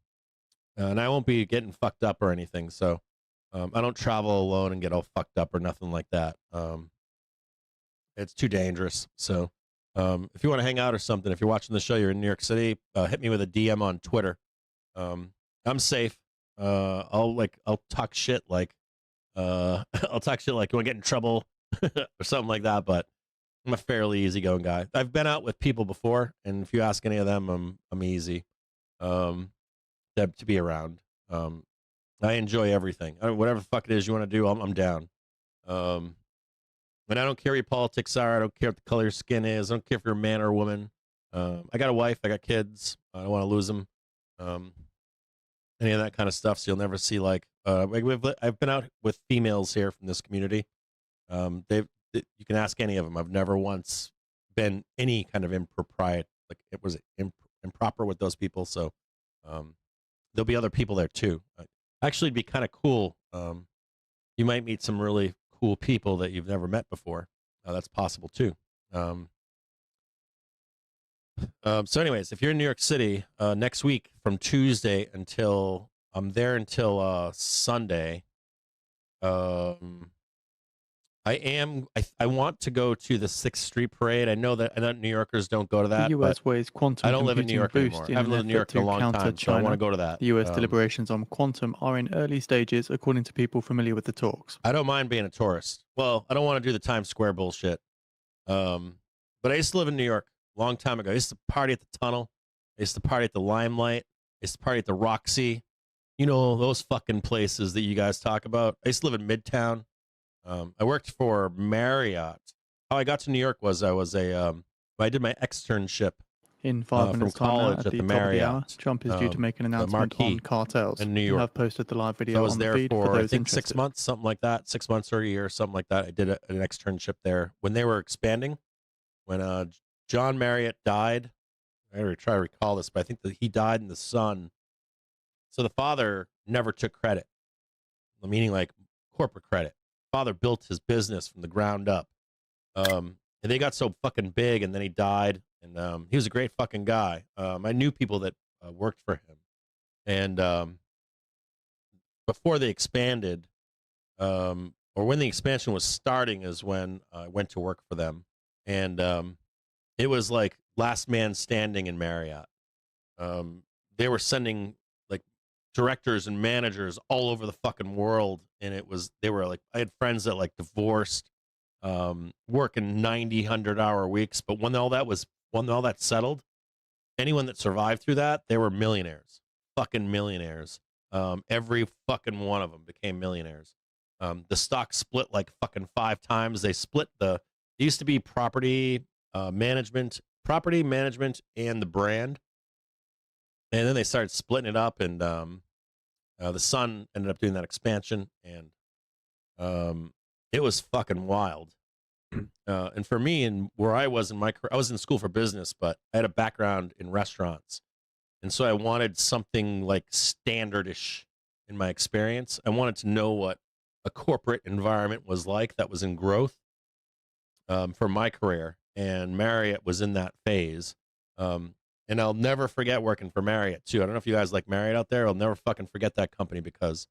I won't be getting fucked up or anything. So I don't travel alone and get all fucked up or nothing like that. It's too dangerous. So if you want to hang out or something, if you're watching the show, you're in New York City, hit me with a DM on Twitter. I'm safe. I'll talk shit like I'll talk shit like you want to get in trouble or something like that, but I'm a fairly easygoing guy. I've been out with people before, and if you ask any of them, I'm easy to be around. I enjoy everything. Whatever the fuck it is you want to do, I'm down. And I don't care what your politics are. I don't care what the color of your skin is. I don't care if you're a man or a woman. I got a wife. I got kids. I don't want to lose them. Any of that kind of stuff. So you'll never see like I've been out with females here from this community. You can ask any of them. I've never once been any kind of impropriety. Like it was improper with those people. So there'll be other people there too. Actually, it'd be kind of cool. You might meet some really cool people that you've never met before. That's possible too. So anyways, if you're in New York City next week from Tuesday until I'm there until Sunday, I want to go to the 6th Street Parade. I know New Yorkers don't go to that. The US weighs quantum. I don't live in New York anymore. I haven't lived in New York in a long time, so I want to go to that. The US deliberations on quantum are in early stages, according to people familiar with the talks. I don't mind being a tourist. Well, I don't want to do the Times Square bullshit. But I used to live in New York a long time ago. I used to party at the Tunnel. I used to party at the Limelight. I used to party at the Roxy. You know, those fucking places that you guys talk about. I used to live in Midtown. I worked for Marriott. How I got to New York was I did my externship in 5 minutes from college at the the Marriott. Top of the hour, Trump is due to make an announcement on cartels. In New York. You have posted the live video So I was on there the feed for I those think interested. 6 months, something like that. 6 months or a year, something like that. I did an externship there when they were expanding. When John Marriott died, I gotta try to recall this, but I think that he died, and the son. So the father never took credit, meaning like corporate credit. Father built his business from the ground up, and they got so fucking big, and then he died, and he was a great fucking guy. I knew people that worked for him, and before they expanded, or when the expansion was starting, is when I went to work for them, and it was like last man standing in Marriott. They were sending like directors and managers all over the fucking world, and they were like, I had friends that like divorced, working 90, 100-hour weeks, but when all that settled, anyone that survived through that, they were millionaires, fucking millionaires. Every fucking one of them became millionaires. The stock split like fucking 5 times. They split it used to be property management, and the brand, and then they started splitting it up, and the son ended up doing that expansion, and it was fucking wild. And for me, and where I was in my career, I was in school for business, but I had a background in restaurants, and so I wanted something like standardish in my experience. I wanted to know what a corporate environment was like that was in growth for my career, and Marriott was in that phase. And I'll never forget working for Marriott too. I don't know if you guys like Marriott out there. I'll never fucking forget that company because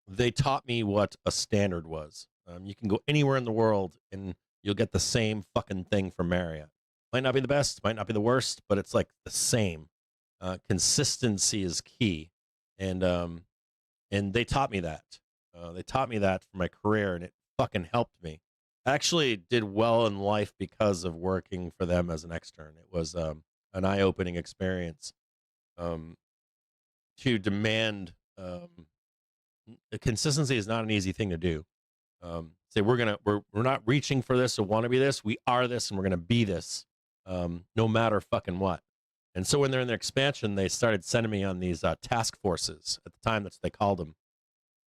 they taught me what a standard was. You can go anywhere in the world and you'll get the same fucking thing from Marriott. Might not be the best, might not be the worst, but it's like the same. Consistency is key, and they taught me that. They taught me that for my career, and it fucking helped me. I actually did well in life because of working for them as an extern. It was an eye-opening experience. To demand consistency is not an easy thing to do. Say we're not reaching for this or want to be this. We are this, and we're gonna be this, no matter fucking what. And so when they're in their expansion, they started sending me on these task forces. At the time, that's what they called them.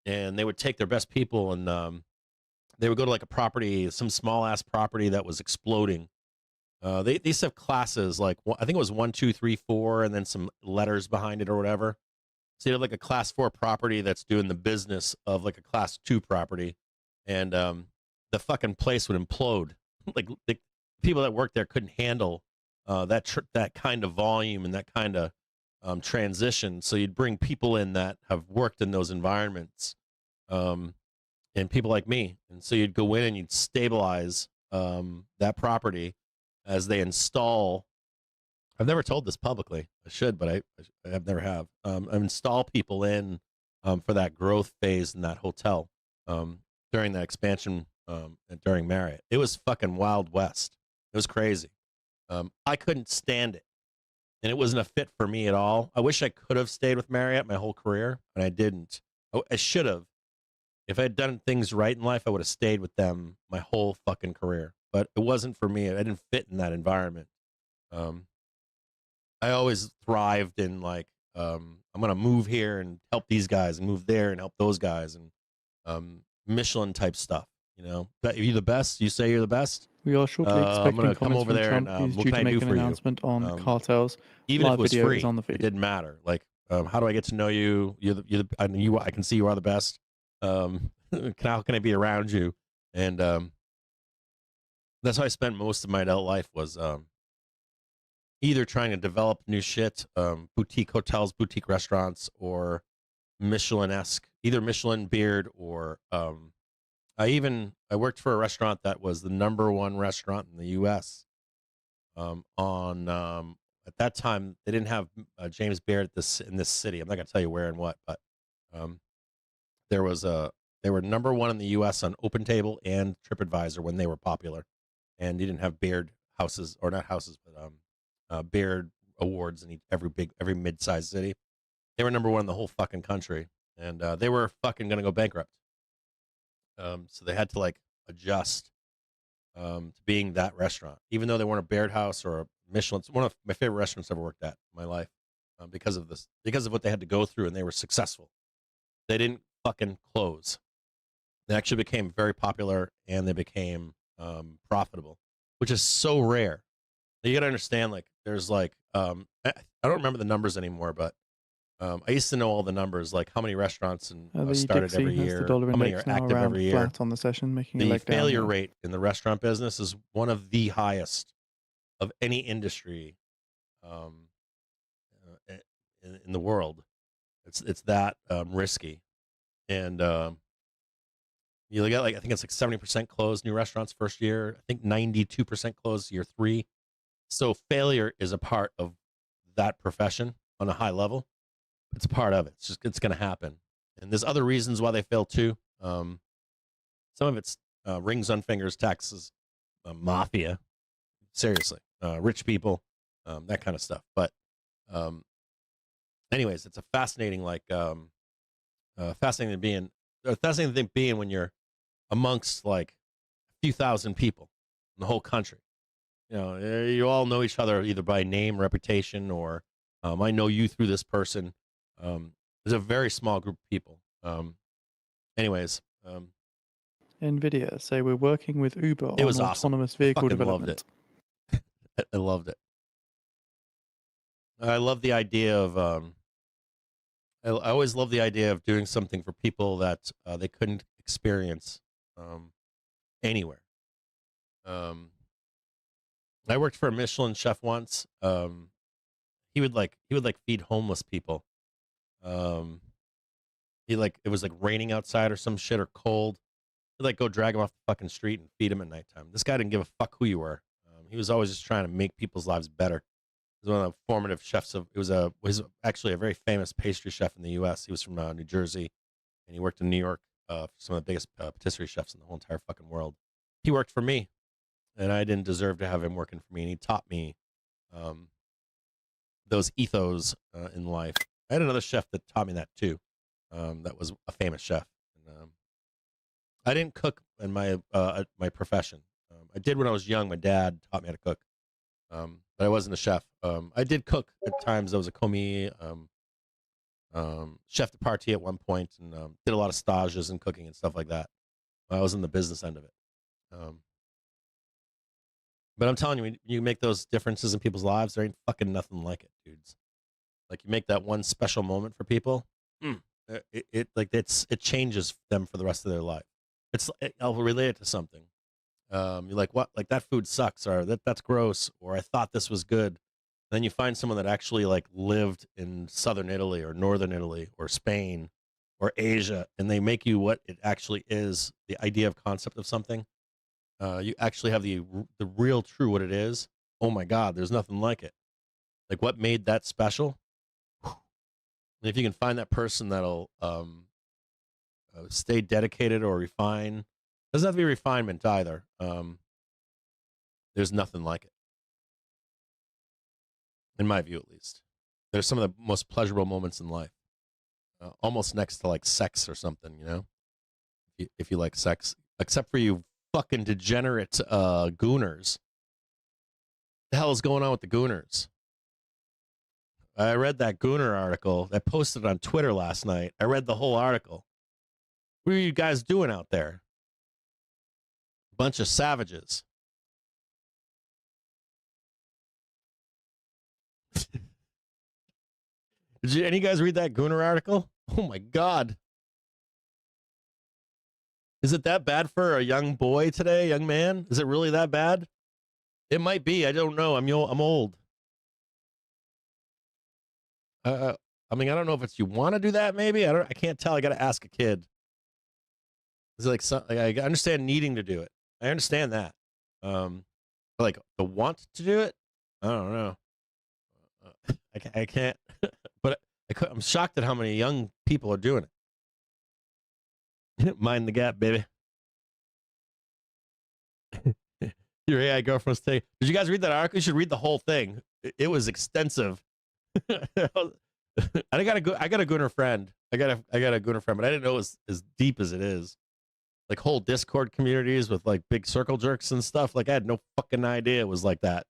And they would take their best people and they would go to like a property, some small ass property that was exploding. They used to have classes like I think it was 1, 2, 3, 4, and then some letters behind it or whatever. So you have like a class 4 property that's doing the business of like a class 2 property, and the fucking place would implode. Like the people that worked there couldn't handle that kind of volume and that kind of transition. So you'd bring people in that have worked in those environments, and people like me. And so you'd go in and you'd stabilize that property as they install. I've never told this publicly. I should, but I have never have. I install people in for that growth phase in that hotel during that expansion during Marriott. It was fucking Wild West. It was crazy. I couldn't stand it, and it wasn't a fit for me at all. I wish I could have stayed with Marriott my whole career, and I didn't. I should have. If I had done things right in life, I would have stayed with them my whole fucking career. But it wasn't for me. I didn't fit in that environment. I always thrived in like, I'm gonna move here and help these guys, and move there and help those guys, and Michelin type stuff. You know, are you the best? You say you're the best. We are shortly I'm expecting gonna comments come over from there Trump. and He's what due can to I make do an for you? announcement on cartels. Even if Live it was video free, is on the it feed. didn't matter. Like, how do I get to know you? I can see you are the best. How can I be around you? And that's how I spent most of my adult life, was either trying to develop new shit, boutique hotels, boutique restaurants, or Michelin-esque, either Michelin, Beard, or I worked for a restaurant that was the #1 restaurant in the U.S. At that time they didn't have James Beard in this city. I'm not gonna tell you where and what, but they were #1 in the U.S. on OpenTable and TripAdvisor when they were popular, and you didn't have Beard houses, or not houses, but Beard awards in every mid-sized city. They were #1 in the whole fucking country, and they were fucking gonna go bankrupt. So they had to like adjust to being that restaurant, even though they weren't a Baird house or a Michelin. It's one of my favorite restaurants I've ever worked at in my life, because of what they had to go through, and they were successful. They didn't fucking close. They actually became very popular, and they became profitable, which is so rare. You got to understand, like, there's like I don't remember the numbers anymore, but I used to know all the numbers, like how many restaurants started every year, how many are active every year. Flat on the session, making The a leg down failure here. rate in the restaurant business is one of the highest of any industry in the world. It's that risky, and you look at, like, I think it's like 70% closed new restaurants first year. I think 92% closed year 3. So failure is a part of that profession on a high level. It's a part of it. It's going to happen. And there's other reasons why they fail too. Some of it's rings on fingers, taxes, mafia, seriously, rich people, that kind of stuff. But anyways, it's a fascinating, fascinating thing being when you're amongst like a few thousand people in the whole country. You know, you all know each other either by name, reputation, or I know you through this person. There's a very small group of people. Anyways, NVIDIA say we're working with Uber it on was awesome. autonomous vehicle Fucking loved development. it. I loved it. I love the idea of. I always love the idea of doing something for people that they couldn't experience anywhere. I worked for a Michelin chef once. He would feed homeless people. It was like raining outside or some shit, or cold. like go drag him off the fucking street and feed him at nighttime. This guy didn't give a fuck who you were. He was always just trying to make people's lives better. He was one of the formative chefs of. He was actually a very famous pastry chef in the U.S. He was from New Jersey, and he worked in New York for some of the biggest patisserie chefs in the whole entire fucking world. He worked for me, and I didn't deserve to have him working for me. And he taught me those ethos in life. I had another chef that taught me that too. That was a famous chef. And, I didn't cook in my profession. I did when I was young. My dad taught me how to cook, but I wasn't a chef. I did cook at times. I was a commis, chef de partie at one point, and did a lot of stages in cooking and stuff like that. I was in the business end of it. But I'm telling you, when you make those differences in people's lives, there ain't fucking nothing like it, dudes. Like you make that one special moment for people, it changes them for the rest of their life. I'll relate it to something. You're like, what? Like that food sucks, or that's gross, or I thought this was good. And then you find someone that actually like lived in southern Italy or northern Italy or Spain or Asia, and they make you what it actually is, the idea of concept of something. You actually have the real true what it is. Oh my God, there's nothing like it. Like what made that special? And if you can find that person that'll stay dedicated or refine, doesn't have to be refinement either. There's nothing like it, in my view, at least. There's some of the most pleasurable moments in life, almost next to like sex or something, you know. If you like sex, except for you fucking degenerate gooners. The hell is going on with the gooners? I read that gooner article. I posted on Twitter last night. I read the whole article. What are you guys doing out there? Bunch of savages. Did any of you guys read that gooner article? Oh my God. Is it that bad for a young boy today, young man? Is it really that bad? It might be. I don't know. I'm old. I mean, I don't know if it's you want to do that. Maybe I can't tell. I got to ask a kid. Is it like I understand needing to do it. I understand that. But like the want to do it, I don't know. I can't. But I'm shocked at how many young people are doing it. Mind the gap, baby. Your AI girlfriend's take. Did you guys read that article? You should read the whole thing. It was extensive. I got a gooner friend. I got a gooner friend, but I didn't know it was as deep as it is. Like whole Discord communities with like big circle jerks and stuff. Like I had no fucking idea it was like that.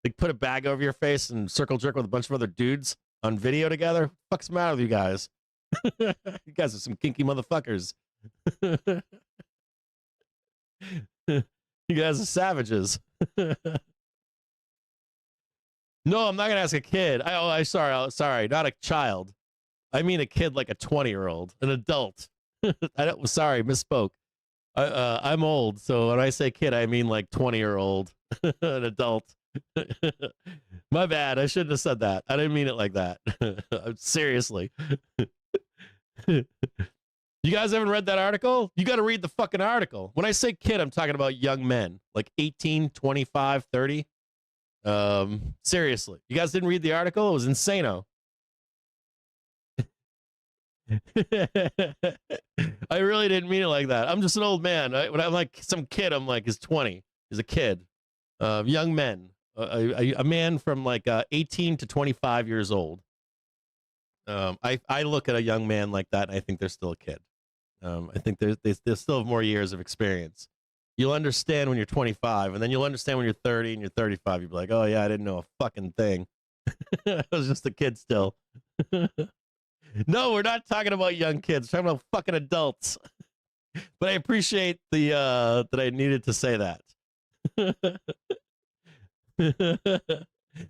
Like put a bag over your face and circle jerk with a bunch of other dudes on video together. What the fuck's the matter with you guys? You guys are some kinky motherfuckers. You guys are savages. No, I'm not gonna ask a kid. Sorry, not a child. I mean a kid like a 20-year-old, an adult. Sorry, misspoke. I'm old, so when I say kid, I mean like 20-year-old, an adult. My bad. I shouldn't have said that. I didn't mean it like that. Seriously. You guys haven't read that article? You got to read the fucking article. When I say kid, I'm talking about young men, like 18, 25, 30. Seriously. You guys didn't read the article? It was insano. I really didn't mean it like that. I'm just an old man. When I'm like some kid, I'm like, he's 20. He's a kid. Young men. A man from like 18 to 25 years old. I look at a young man like that, and I think they're still a kid. I think they still have more years of experience. You'll understand when you're 25, and then you'll understand when you're 30 and you're 35. You'll be like, oh, yeah, I didn't know a fucking thing. I was just a kid still. No, we're not talking about young kids. We're talking about fucking adults. But I appreciate that I needed to say that. You'd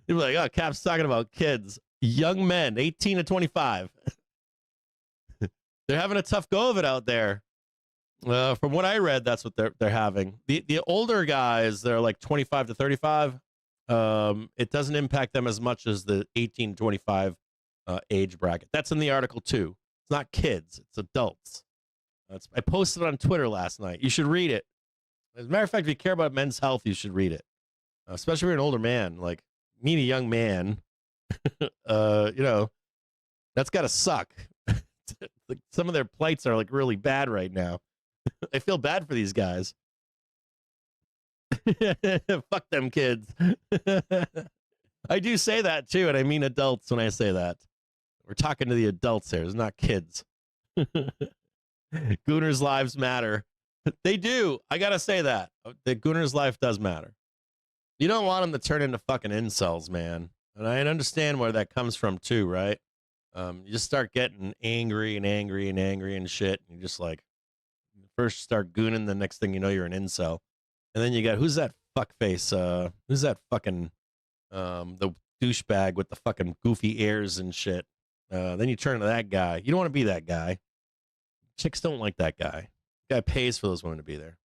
be like, oh, Cap's talking about kids. Young men, 18 to 25. They're having a tough go of it out there. From what I read, that's what they're having. The older guys, they're like 25 to 35. It doesn't impact them as much as the 18 to 25 age bracket. That's in the article too. It's not kids, it's adults. I posted it on Twitter last night. You should read it. As a matter of fact, if you care about men's health, you should read it. Especially if you're an older man, like me, a young man. That's gotta suck. Like, some of their plights are like really bad right now. I feel bad for these guys. Fuck them kids. I do say that too, and I mean adults when I say that. We're talking to the adults here, it's not kids. Gooners' lives matter. They do. I gotta say that. The Gooner's life does matter. You don't want them to turn into fucking incels, man. And I understand where that comes from too, right? You just start getting angry and angry and angry and shit. And you just like, first start gooning, the next thing you know, you're an incel. And then you got, who's that fuckface? Who's that fucking, the douchebag with the fucking goofy ears and shit? Then you turn to that guy. You don't want to be that guy. Chicks don't like that guy. The guy pays for those women to be there.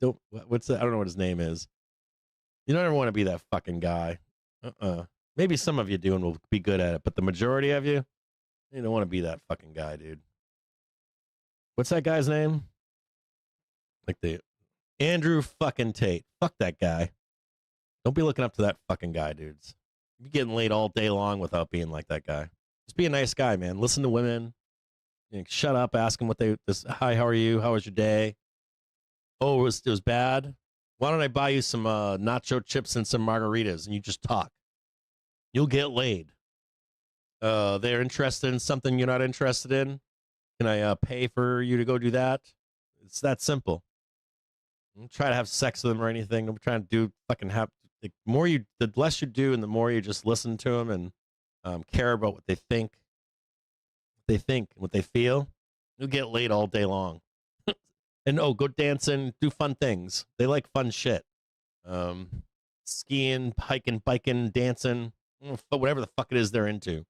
What's that? I don't know what his name is. You don't ever want to be that fucking guy. Maybe some of you do and will be good at it, but the majority of you don't want to be that fucking guy, dude. What's that guy's name? Like the Andrew fucking Tate. Fuck that guy. Don't be looking up to that fucking guy, dudes. You be getting laid all day long without being like that guy. Just be a nice guy, man. Listen to women. Shut up. Ask them what hi, how are you? How was your day? Oh, it was bad. Why don't I buy you some nacho chips and some margaritas, and you just talk. You'll get laid. They're interested in something you're not interested in. Can I pay for you to go do that? It's that simple. Don't try to have sex with them or anything. Don't try to do fucking have. The less you do, and the more you just listen to them and care about what they think, and what they feel, you'll get laid all day long. And go dancing, do fun things. They like fun shit. Skiing, hiking, biking, dancing, whatever the fuck it is they're into.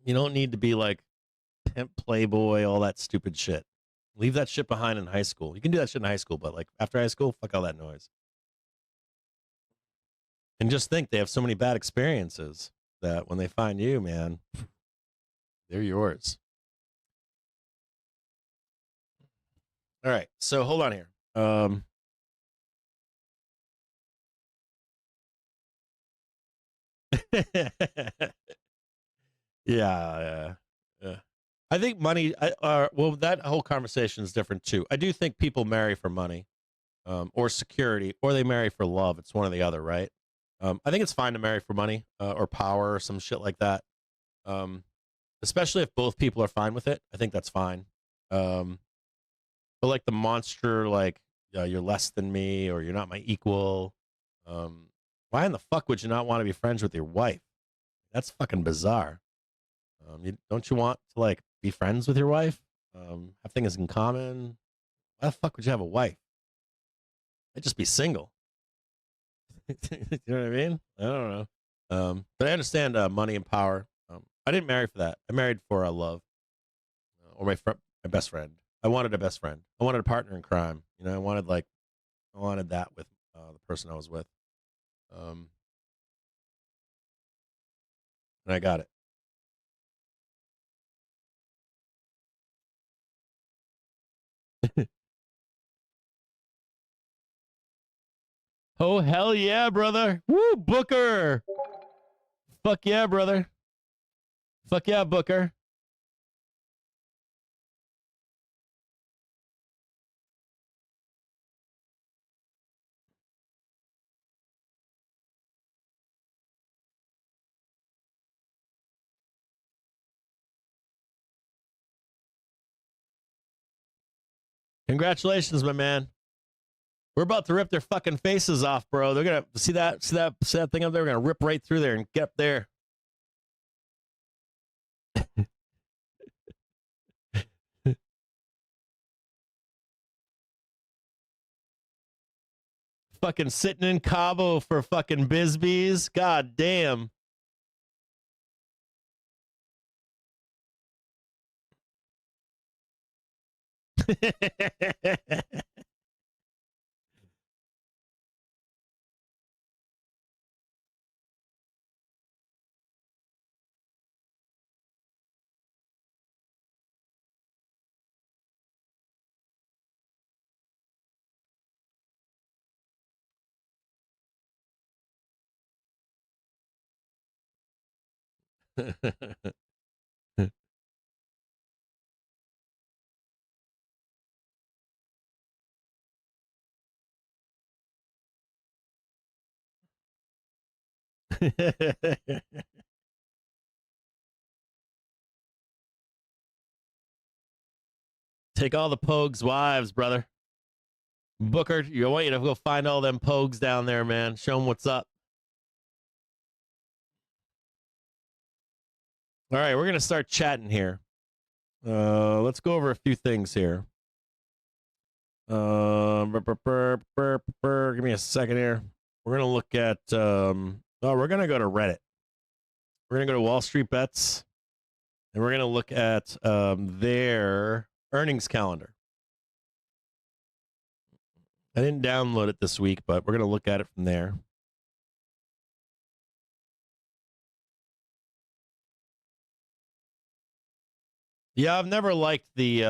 You don't need to be like pimp, playboy, all that stupid shit. Leave that shit behind in high school. You can do that shit in high school, but like after high school, fuck all that noise. And just think, they have so many bad experiences that when they find you, man, they're yours. All right, so hold on here. Yeah. I think money. Well, that whole conversation is different too. I do think people marry for money, or security, or they marry for love. It's one or the other, right? I think it's fine to marry for money or power or some shit like that. Especially if both people are fine with it. I think that's fine. But like the monster, like you're less than me or you're not my equal. Why in the fuck would you not want to be friends with your wife? That's fucking bizarre. Don't you want to like be friends with your wife? Have things in common? Why the fuck would you have a wife? I'd just be single. You know what I mean? I don't know. But I understand money and power. I didn't marry for that. I married for love, or my best friend. I wanted a best friend. I wanted a partner in crime. I wanted that with the person I was with. And I got it. Oh, hell yeah, brother. Woo, Booker. Fuck yeah, brother. Fuck yeah, Booker. Congratulations, my man. We're about to rip their fucking faces off, bro. They're gonna see that thing up there. We're gonna rip right through there and get up there. Fucking sitting in Cabo for fucking Bisbees. God damn. Take all the Pogues' wives, brother. Booker, I want you to go find all them Pogues down there, man. Show them what's up. All right, we're going to start chatting here. Let's go over a few things here. Give me a second here. We're going to look at, we're going to go to Reddit. We're going to go to Wall Street Bets, and we're going to look at their earnings calendar. I didn't download it this week, but we're going to look at it from there. Yeah, I've never liked the.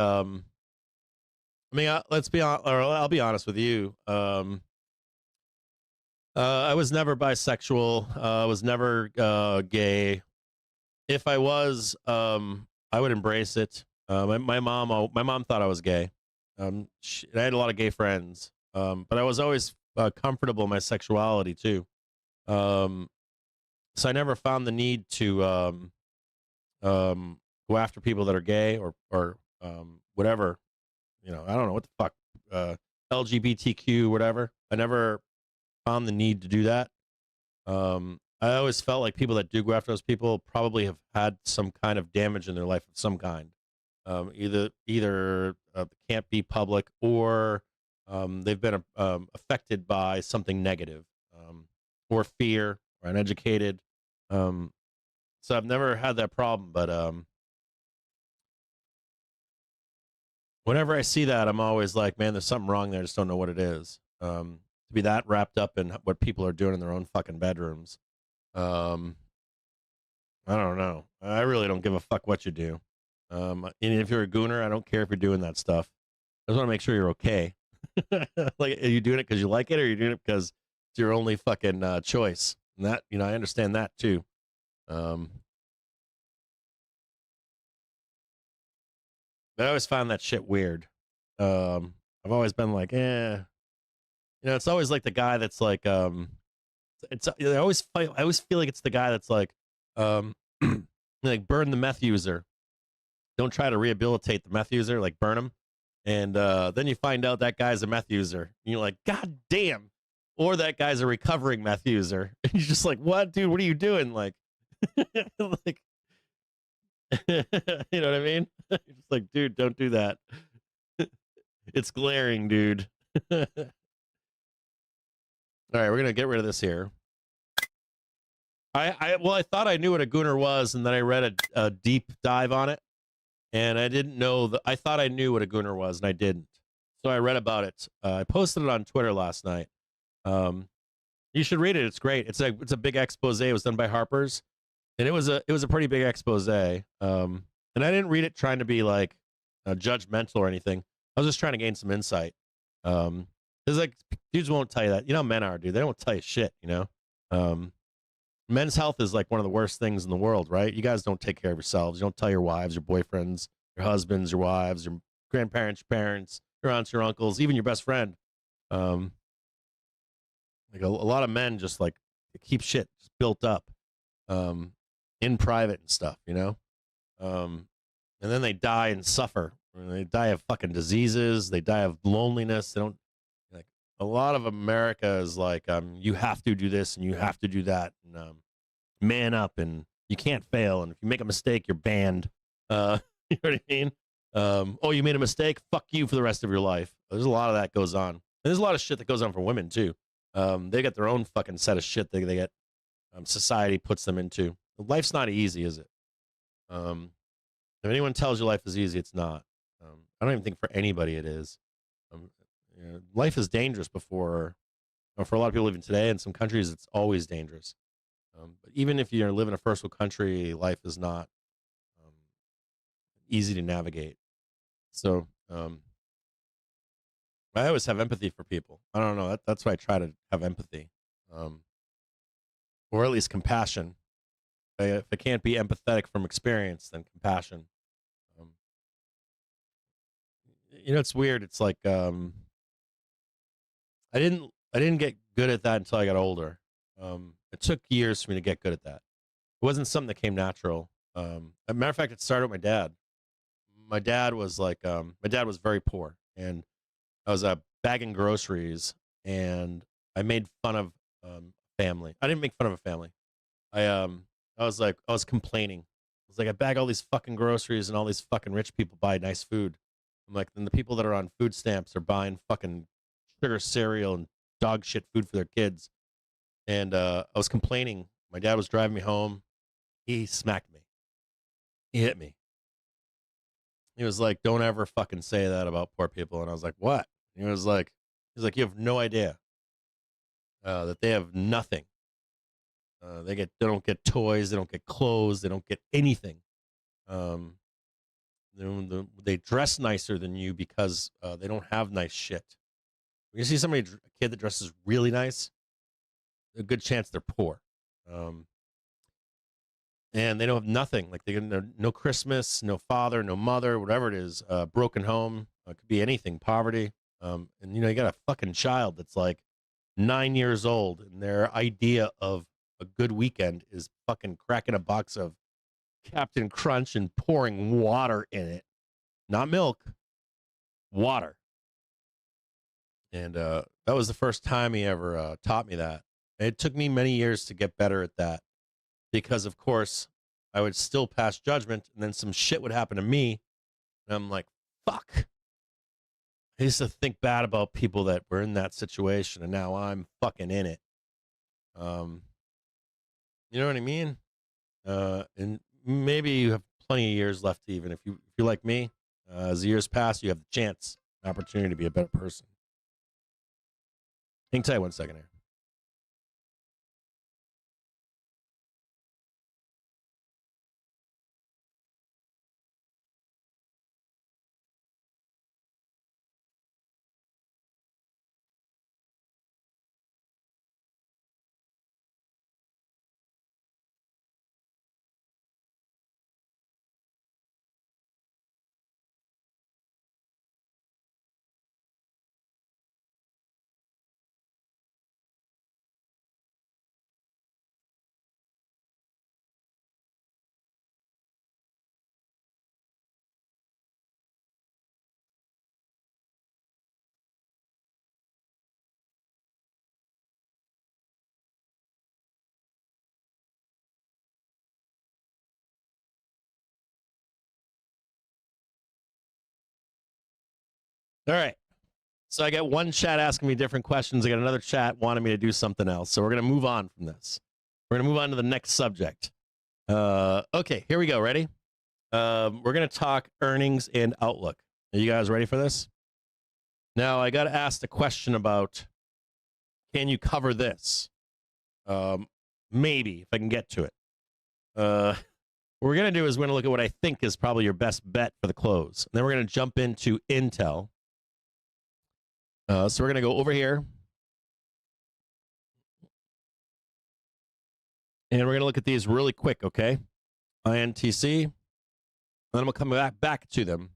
Let's be honest, or I'll be honest with you. I was never bisexual. I was never gay. If I was, I would embrace it. My mom thought I was gay. I had a lot of gay friends, but I was always comfortable in my sexuality too. So I never found the need to go after people that are gay or whatever. I don't know what the fuck, LGBTQ, whatever. I never found the need to do that. I always felt like people that do go after those people probably have had some kind of damage in their life of some kind. Either can't be public or they've been affected by something negative, or fear or uneducated. So I've never had that problem, but whenever I see that, I'm always like, man, there's something wrong there. I just don't know what it is. To be that wrapped up in what people are doing in their own fucking bedrooms. I don't know. I really don't give a fuck what you do. And if you're a gooner, I don't care if you're doing that stuff. I just want to make sure you're okay. Like, are you doing it because you like it, or are you doing it because it's your only fucking choice? And that, I understand that too. But I always found that shit weird. I've always been like, it's always like the guy that's like, I always feel like it's the guy that's like, like burn the meth user. Don't try to rehabilitate the meth user, like burn him. And then you find out that guy's a meth user. And you're like, God damn. Or that guy's a recovering meth user. And you're just like, what, dude? What are you doing? Like, like, you know what I mean? You're just like, dude, don't do that. It's glaring, dude. All right, we're gonna get rid of this here. I thought I knew what a gooner was, and then I read a deep dive on it, and I didn't know I thought I knew what a gooner was, and I didn't. So I read about it. I posted it on Twitter last night. You should read it. It's great. It's a big expose. It was done by Harper's, and it was a pretty big expose. And I didn't read it trying to be like judgmental or anything. I was just trying to gain some insight. It's like dudes won't tell you that. You know how men are, dude. They don't tell you shit. Men's health is like one of the worst things in the world, right? You guys don't take care of yourselves. You don't tell your wives, your boyfriends, your husbands, your wives, your grandparents, your parents, your aunts, your uncles, even your best friend. Like a lot of men just like keep shit just built up in private and stuff, and then they die and suffer. They die of fucking diseases. They die of loneliness. They don't. A lot of America is like, you have to do this and you have to do that, and man up, and you can't fail, and if you make a mistake, you're banned. You know what I mean? Oh, you made a mistake? Fuck you for the rest of your life. There's a lot of that goes on. And there's a lot of shit that goes on for women too. They get their own fucking set of shit they get. Society puts them into. Life's not easy, is it? If anyone tells you life is easy, it's not. I don't even think for anybody it is. Life is dangerous for a lot of people living today. In some countries, it's always dangerous. But even if you live in a first world country, life is not easy to navigate. So I always have empathy for people. I don't know. That's why I try to have empathy, or at least compassion. If it can't be empathetic from experience, then compassion. You know, it's weird. It's like I didn't get good at that until I got older. It took years for me to get good at that. It wasn't something that came natural. As a matter of fact, it started with my dad. My dad was my dad was very poor, and I was bagging groceries, and I made fun of family. I didn't make fun of a family. I was complaining. I was like, I bag all these fucking groceries, and all these fucking rich people buy nice food. I'm like, then the people that are on food stamps are buying fucking sugar cereal and dog shit food for their kids. And I was complaining. My dad was driving me home. He smacked me. He hit me. He was like, "Don't ever fucking say that about poor people." And I was like, "What?" And he was like, "You have no idea that they have nothing. They don't get toys. They don't get clothes. They don't get anything. They dress nicer than you because they don't have nice shit. When you see a kid that dresses really nice, a good chance they're poor. And they don't have nothing. Like they got no Christmas, no father, no mother, whatever it is. Broken home. It could be anything. Poverty. And you know, you got a fucking child that's like 9 years old, and their idea of a good weekend is fucking cracking a box of Captain Crunch and pouring water in it, not milk, water. And that was the first time he ever taught me that. And it took me many years to get better at that, because of course I would still pass judgment, and then some shit would happen to me, and I'm like, fuck. I used to think bad about people that were in that situation, and now I'm fucking in it. You know what I mean? And maybe you have plenty of years left, even if you're like me. As the years pass, you have the chance, an opportunity to be a better person. Hang tight 1 second here. All right. So I got one chat asking me different questions. I got another chat wanting me to do something else. So we're going to move on from this. We're going to move on to the next subject. Okay, here we go. Ready? We're going to talk earnings and outlook. Are you guys ready for this? Now, I got asked a question about, can you cover this? Maybe, if I can get to it. What we're going to do is we're going to look at what I think is probably your best bet for the close. And then we're going to jump into Intel. So we're going to go over here. And we're going to look at these really quick, okay? INTC. And then we'll come back to them.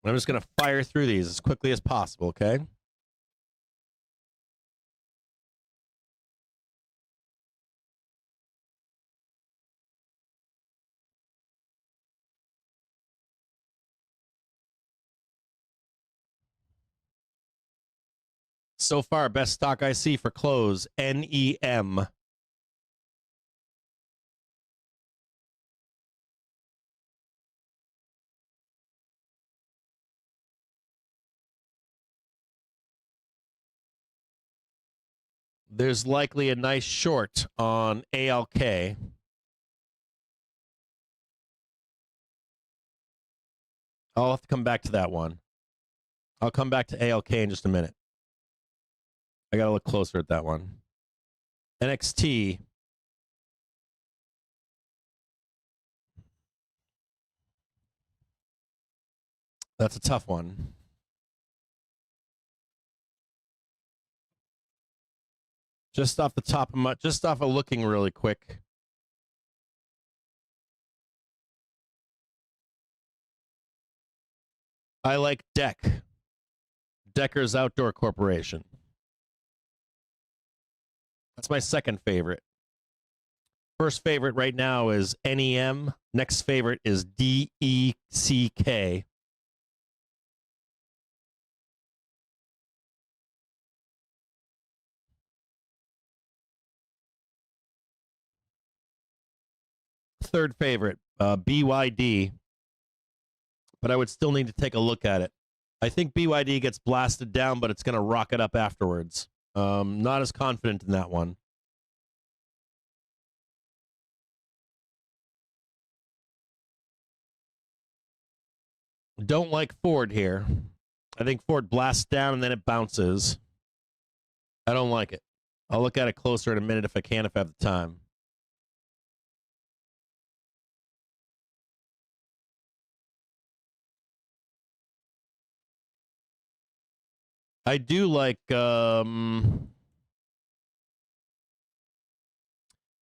I'm just going to fire through these as quickly as possible, okay? So far, best stock I see for close, NEM. There's likely a nice short on ALK. I'll have to come back to that one. I'll come back to ALK in just a minute. I got to look closer at that one. NXT. That's a tough one. Just off the top of my, just off of looking really quick. I like Decker's Outdoor Corporation. That's my second favorite. First favorite right now is NEM. Next favorite is DECK. Third favorite, BYD. But I would still need to take a look at it. I think BYD gets blasted down, but it's going to rocket up afterwards. Not as confident in that one. Don't like Ford here. I think Ford blasts down and then it bounces. I don't like it. I'll look at it closer in a minute if I can, if I have the time. I do like I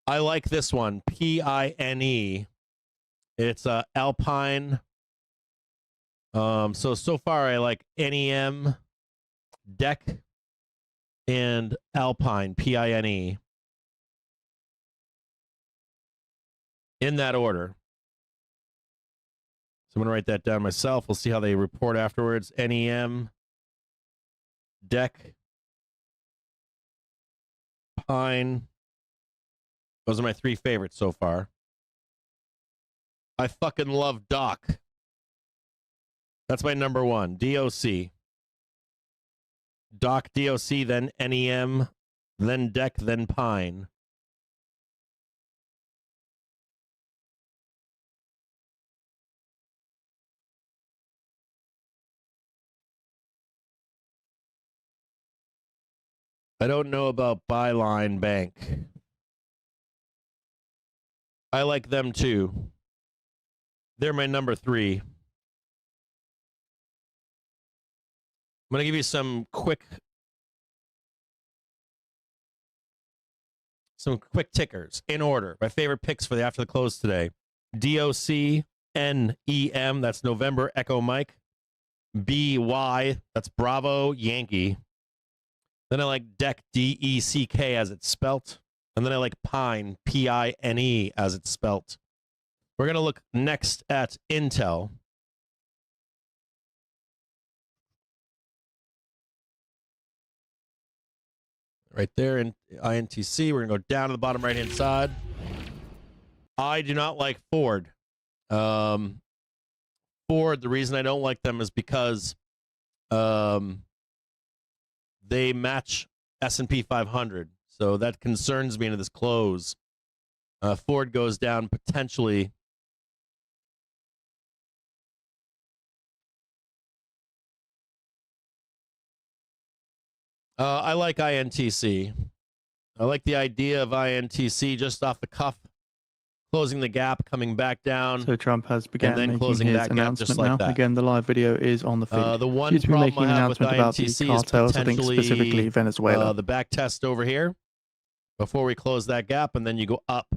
like this one, PINE. It's Alpine. So far I like NEM, Deck, and Alpine, PINE. In that order. So I'm going to write that down myself. We'll see how they report afterwards. NEM, Deck, Pine. Those are my three favorites so far. I fucking love Doc. That's my number one. DOC. Doc, DOC, then NEM, then Deck, then Pine. I don't know about Byline Bank. I like them too. They're my number three. I'm going to give you some quick tickers in order. My favorite picks for the after the close today. DOC, NEM, that's November Echo Mike. BY, that's Bravo Yankee. Then I like Deck, DECK as it's spelt. And then I like Pine, PINE as it's spelt. We're going to look next at Intel. Right there in INTC. We're going to go down to the bottom right-hand side. I do not like Ford. Ford, the reason I don't like them is because they match S&P 500. So that concerns me into this close. Ford goes down potentially. I like INTC. I like the idea of INTC just off the cuff, closing the gap, coming back down. So Trump has begun then making closing his that gap announcement just like now. that. Again, the live video is on the feed. The one He's been problem making I an have with announcement about the INTC is cartels, I think potentially specifically Venezuela. the back test over here before we close that gap, and then you go up.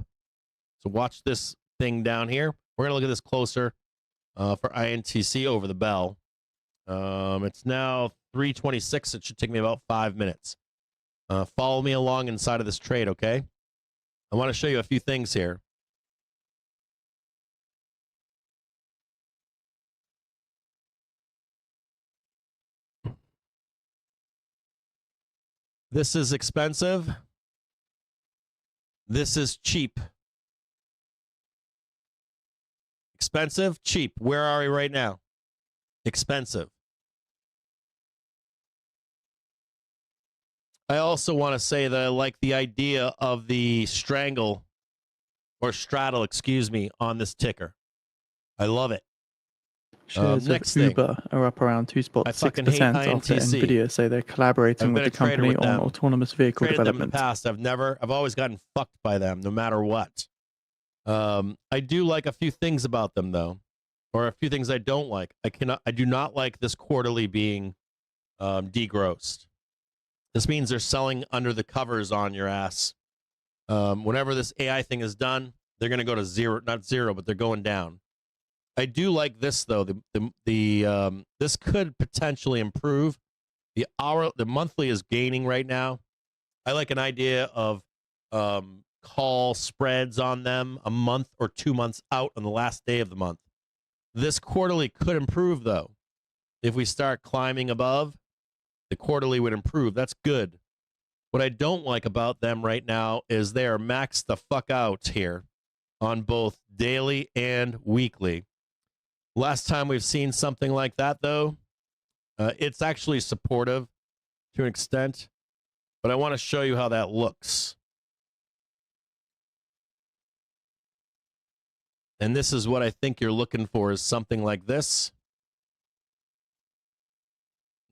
So watch this thing down here. We're going to look at this closer for INTC over the bell. It's now 3:26. It should take me about 5 minutes. Follow me along inside of this trade, okay? I want to show you a few things here. This is expensive. This is cheap. Expensive, cheap. Where are we right now? Expensive. I also want to say that I like the idea of the straddle, excuse me, on this ticker. I love it. Shares next of thing. Uber are up around 2.6% after INTC. Nvidia say they're collaborating with the company on autonomous vehicle Traded them in the development. past. I've always gotten fucked by them, no matter what. I do like a few things about them, though. or a few things I don't like. I do not like this quarterly being degrossed. This means they're selling under the covers on your ass. Whenever this AI thing is done, they're going to go to zero, not zero, but they're going down. I do like this though. This could potentially improve. The monthly is gaining right now. I like an idea of call spreads on them a month or 2 months out on the last day of the month. This quarterly could improve though. If we start climbing above, the quarterly would improve. That's good. What I don't like about them right now is they are maxed the fuck out here on both daily and weekly. Last time we've seen something like that, though, it's actually supportive to an extent, but I want to show you how that looks. And this is what I think you're looking for, is something like this.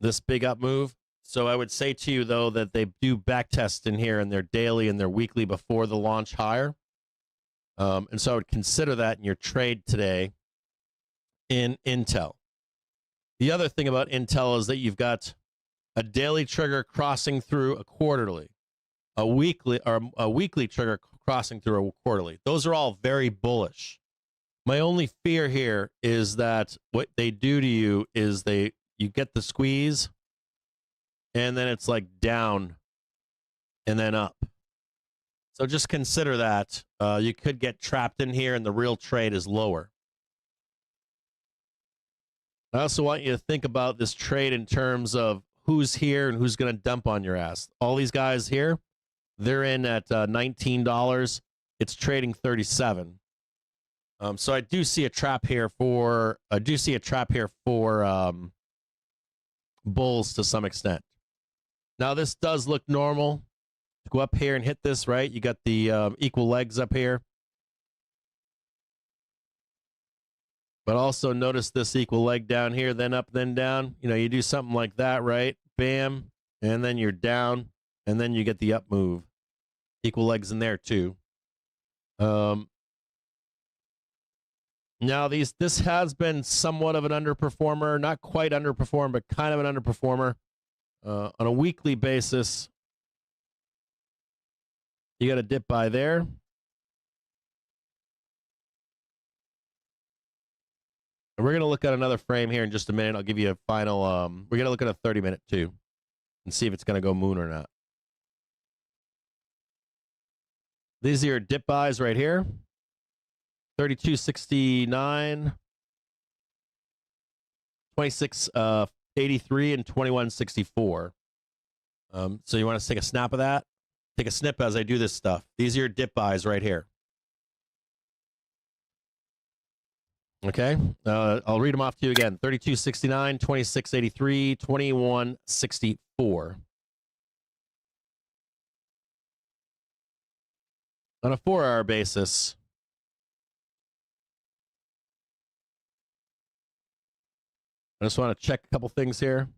This big up move. So I would say to you, though, that they do back test in here in their daily and their weekly before the launch higher. And so I would consider that in your trade today in Intel. The other thing about Intel is that you've got a daily trigger crossing through a quarterly, a weekly trigger crossing through a quarterly. Those are all very bullish. My only fear here is that what they do to you is you get the squeeze and then it's like down and then up. So just consider that. You could get trapped in here and the real trade is lower. I also want you to think about this trade in terms of who's here and who's going to dump on your ass. All these guys here, they're in at $19. It's trading 37. So I do see a trap here for bulls to some extent. Now this does look normal. To go up here and hit this, right? You got the equal legs up here. But also notice this equal leg down here, then up, then down. You know, you do something like that, right? Bam. And then you're down. And then you get the up move. Equal legs in there too. Now this has been somewhat of an underperformer. Not quite underperformed, but kind of an underperformer. On a weekly basis, you got a dip by there. And we're going to look at another frame here in just a minute. I'll give you a final, we're going to look at a 30-minute too and see if it's going to go moon or not. These are your dip buys right here. 32.69, 26.83, and 21.64. So you want to take a snap of that? Take a snip as I do this stuff. These are your dip buys right here. Okay, I'll read them off to you again. 32.69, 26.83, 21.64. On a 4-hour basis, I just want to check a couple things here.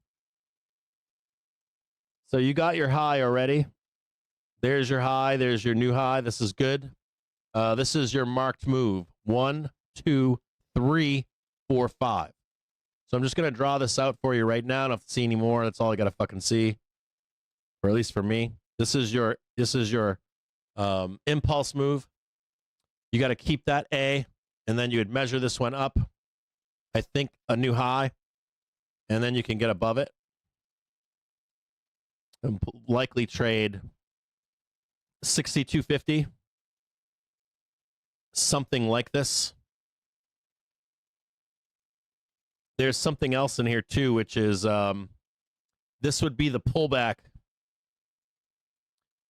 So you got your high already. There's your high. There's your new high. This is good. This is your marked move. 1, 2, 3, 4, 5. So I'm just going to draw this out for you right now. I don't have to see any more. That's all I got to fucking see. Or at least for me. This is your impulse move. You got to keep that A, and then you would measure this one up. I think a new high, and then you can get above it. And likely trade 62.50. Something like this. There's something else in here too, which is this would be the pullback.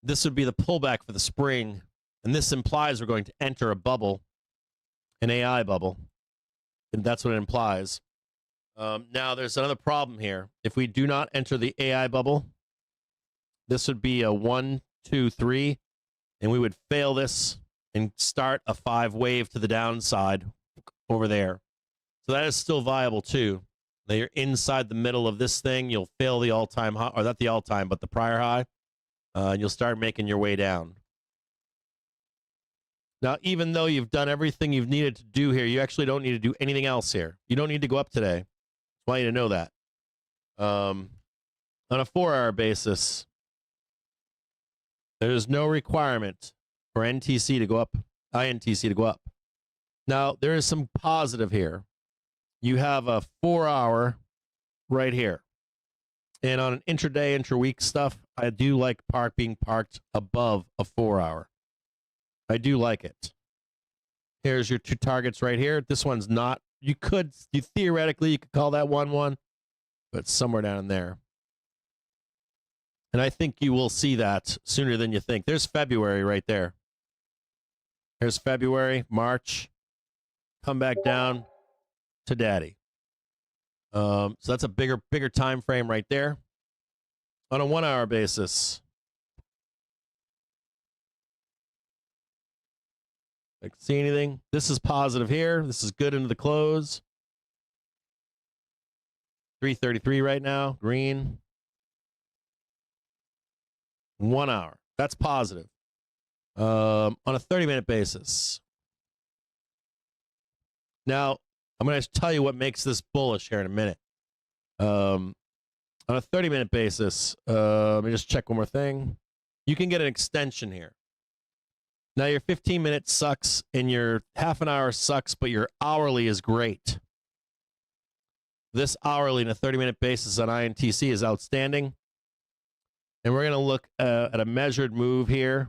This would be the pullback for the spring, and this implies we're going to enter a bubble, an AI bubble, and that's what it implies. Now, there's another problem here. If we do not enter the AI bubble, this would be a 1, 2, 3, and we would fail this and start a 5 wave to the downside over there. So that is still viable too. Now you're inside the middle of this thing. You'll fail the all-time high, or not the all-time, but the prior high, and you'll start making your way down. Now, even though you've done everything you've needed to do here, you actually don't need to do anything else here. You don't need to go up today. I want you to know that. On a 4-hour basis, there's no requirement for NTC to go up, INTC to go up. Now, there is some positive here. You have a 4-hour right here. And on an intraday, intra-week stuff, I do like being parked above a 4-hour. I do like it. Here's your 2 targets right here. This one's not. You theoretically, you could call that 1-1, but it's somewhere down in there. And I think you will see that sooner than you think. There's February right there. Here's February, March. Come back down to daddy. So that's a bigger time frame right there. On a 1-hour basis. I can see anything. This is positive here. This is good into the close. 333 right now. Green. 1 hour. That's positive. On a 30-minute basis. Now, I'm going to tell you what makes this bullish here in a minute. On a 30-minute basis, let me just check one more thing. You can get an extension here. Now, your 15 minutes sucks and your half an hour sucks, but your hourly is great. This hourly in a 30-minute basis on INTC is outstanding. And we're going to look at a measured move here.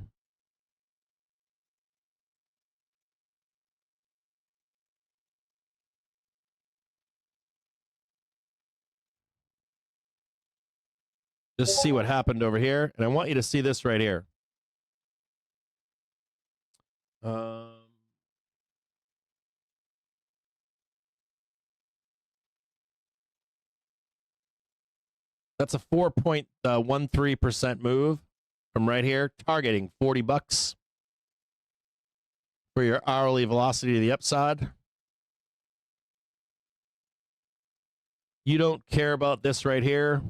Just see what happened over here. And I want you to see this right here. That's a 4.13% move from right here, targeting $40 for your hourly velocity to the upside. You don't care about this right here.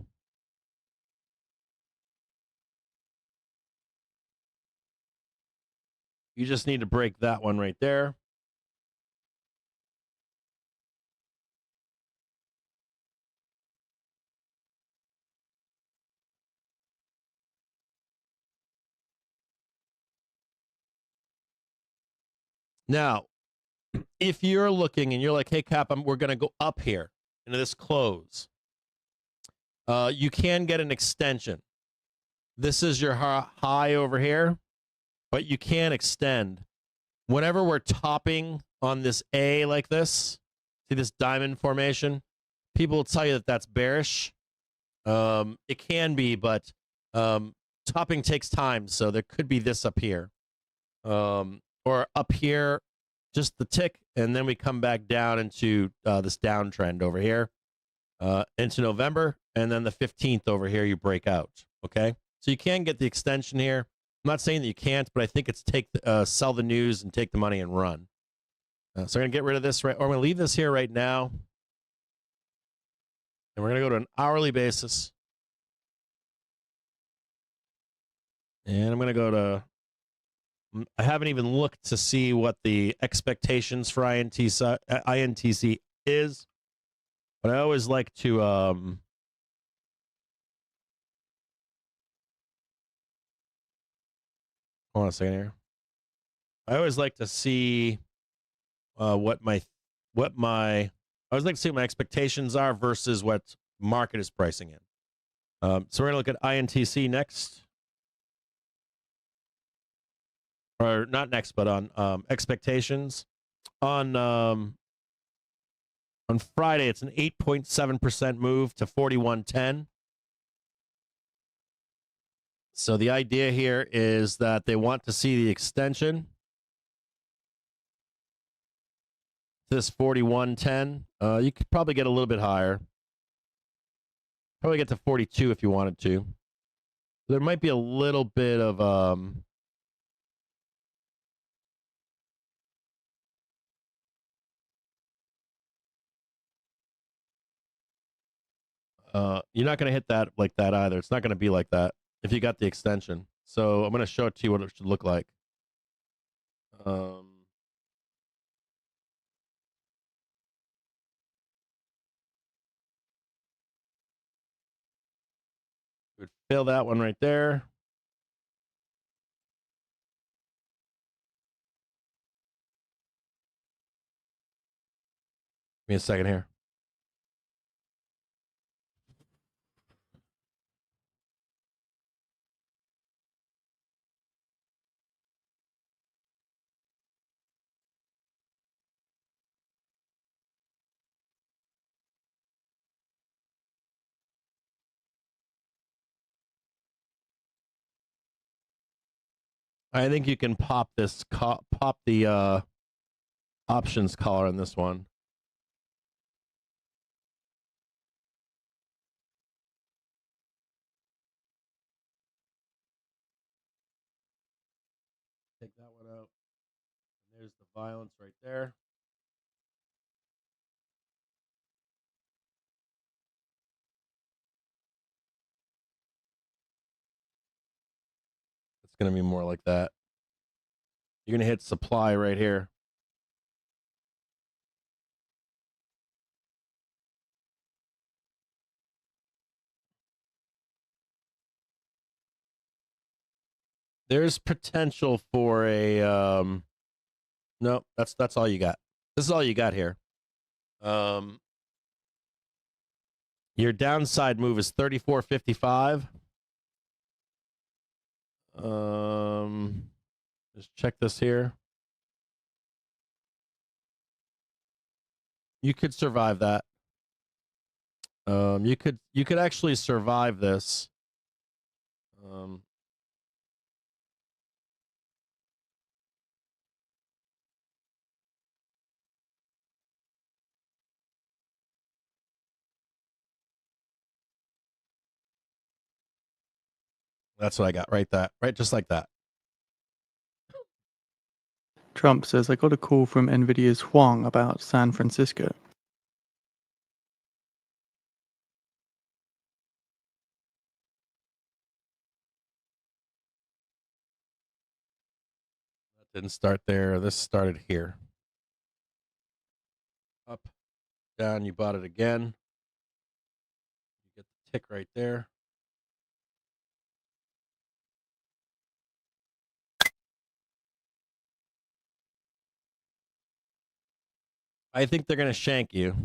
You just need to break that one right there. Now, if you're looking and you're like, hey, Cap, we're going to go up here into this close, you can get an extension. This is your high over here, but you can extend. Whenever we're topping on this A like this, see this diamond formation, people will tell you that that's bearish. It can be, but topping takes time, so there could be this up here. Or up here, just the tick, and then we come back down into this downtrend over here into November, and then the 15th over here, you break out, okay? So you can get the extension here. I'm not saying that you can't, but I think it's sell the news and take the money and run. So we're going to get rid of this, right? Or I'm going to leave this here right now, and we're going to go to an hourly basis. And I'm going to go to... I haven't even looked to see what the expectations for INTC is, but I always like to hold on a second here. I always like to see what my expectations are versus what market is pricing in. So we're gonna look at INTC next. Or not next, but on expectations. On Friday, it's an 8.7% move to 41.10. So the idea here is that they want to see the extension to this 41.10. You could probably get a little bit higher. Probably get to 42 if you wanted to. There might be a little bit of you're not going to hit that like that either. It's not going to be like that if you got the extension. So I'm going to show it to you what it should look like. Would fill that one right there. Give me a second here. I think you can pop this, pop the options collar on this one. Take that one out. And there's the violence right there. It's going to be more like that. You're going to hit supply right here. There's potential for a no, that's all you got. This is all you got here. Your downside move is 34.55. Just check this here. You could survive that. You could actually survive this. That's what I got. Right just like that. Trump says, I got a call from NVIDIA's Huang about San Francisco. That didn't start there. This started here. Up, down, you bought it again. You get the tick right there. I think they're going to shank you.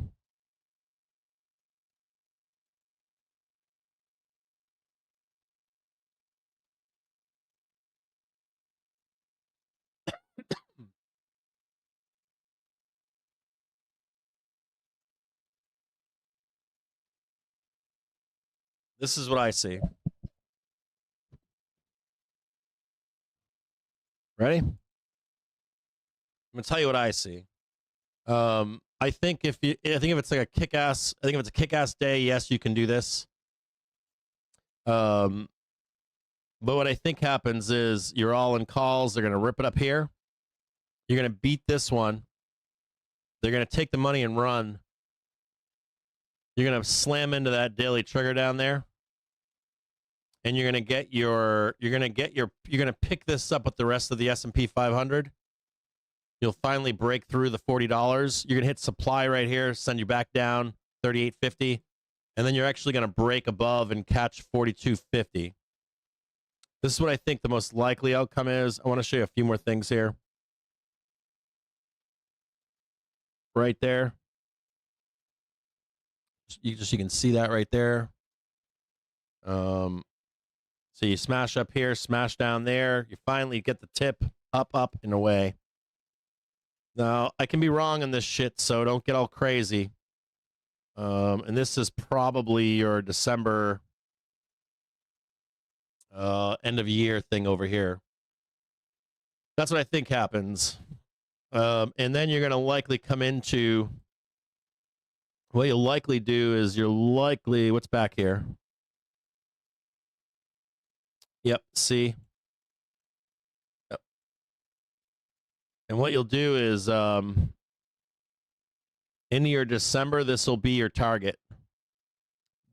This is what I see. Ready? I'm going to tell you what I see. I think if it's like a kick-ass, I think if it's a kick-ass day, yes, you can do this. But what I think happens is you're all in calls. They're going to rip it up here. You're going to beat this one. They're going to take the money and run. You're going to slam into that daily trigger down there. And you're going to pick this up with the rest of the S&P 500. You'll finally break through the $40. You're going to hit supply right here, send you back down 38.50. And then you're actually going to break above and catch 42.50. This is what I think the most likely outcome is. I want to show you a few more things here. Right there. You can see that right there. So you smash up here, smash down there. You finally get the tip up, and away. Now, I can be wrong on this shit, so don't get all crazy. And this is probably your December end of year thing over here. That's what I think happens. And then you're going to likely come into, what you'll likely do is what's back here? Yep, see? Yep. And what you'll do is, into your December, this will be your target.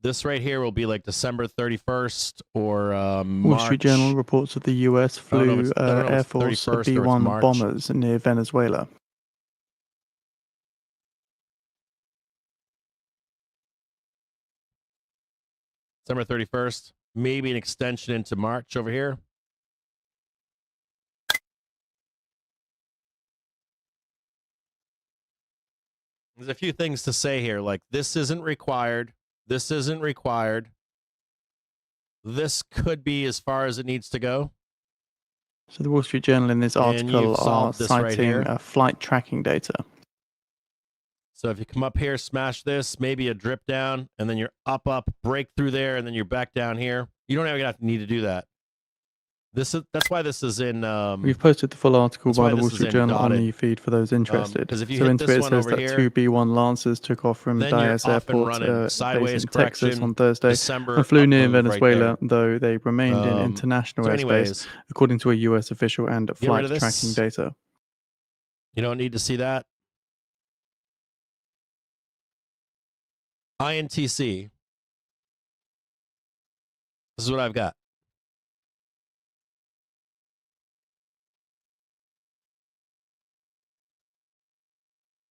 this right here will be like December 31st or Wall March. Street Journal reports that the US I don't know if flew it's- I don't know if Air it's Force 31st or it's B-1 March. bombers near Venezuela. December 31st. Maybe an extension into March over here. There's a few things to say here. Like, this isn't required. This isn't required. This could be as far as it needs to go. So the Wall Street Journal in this And article you've are solved this right citing here. flight tracking data. So if you come up here, smash this, maybe a drip down, and then you're up, break through there, and then you're back down here. You don't even need to do that. That's why this is in. We've posted the full article that's by why the this Wall is Street in Journal on dotted. the feed for those interested. 'Cause if you so hit into this it one says over that here, two B-1 Lancers took off from then you're Dallas off and Airport running. based Sideways in Texas correction, on Thursday December and flew up near move right Venezuela, there. though they remained in international So airspace, anyways, according to a US official and rid flight of this. tracking data. You don't need to see that. INTC. This is what I've got.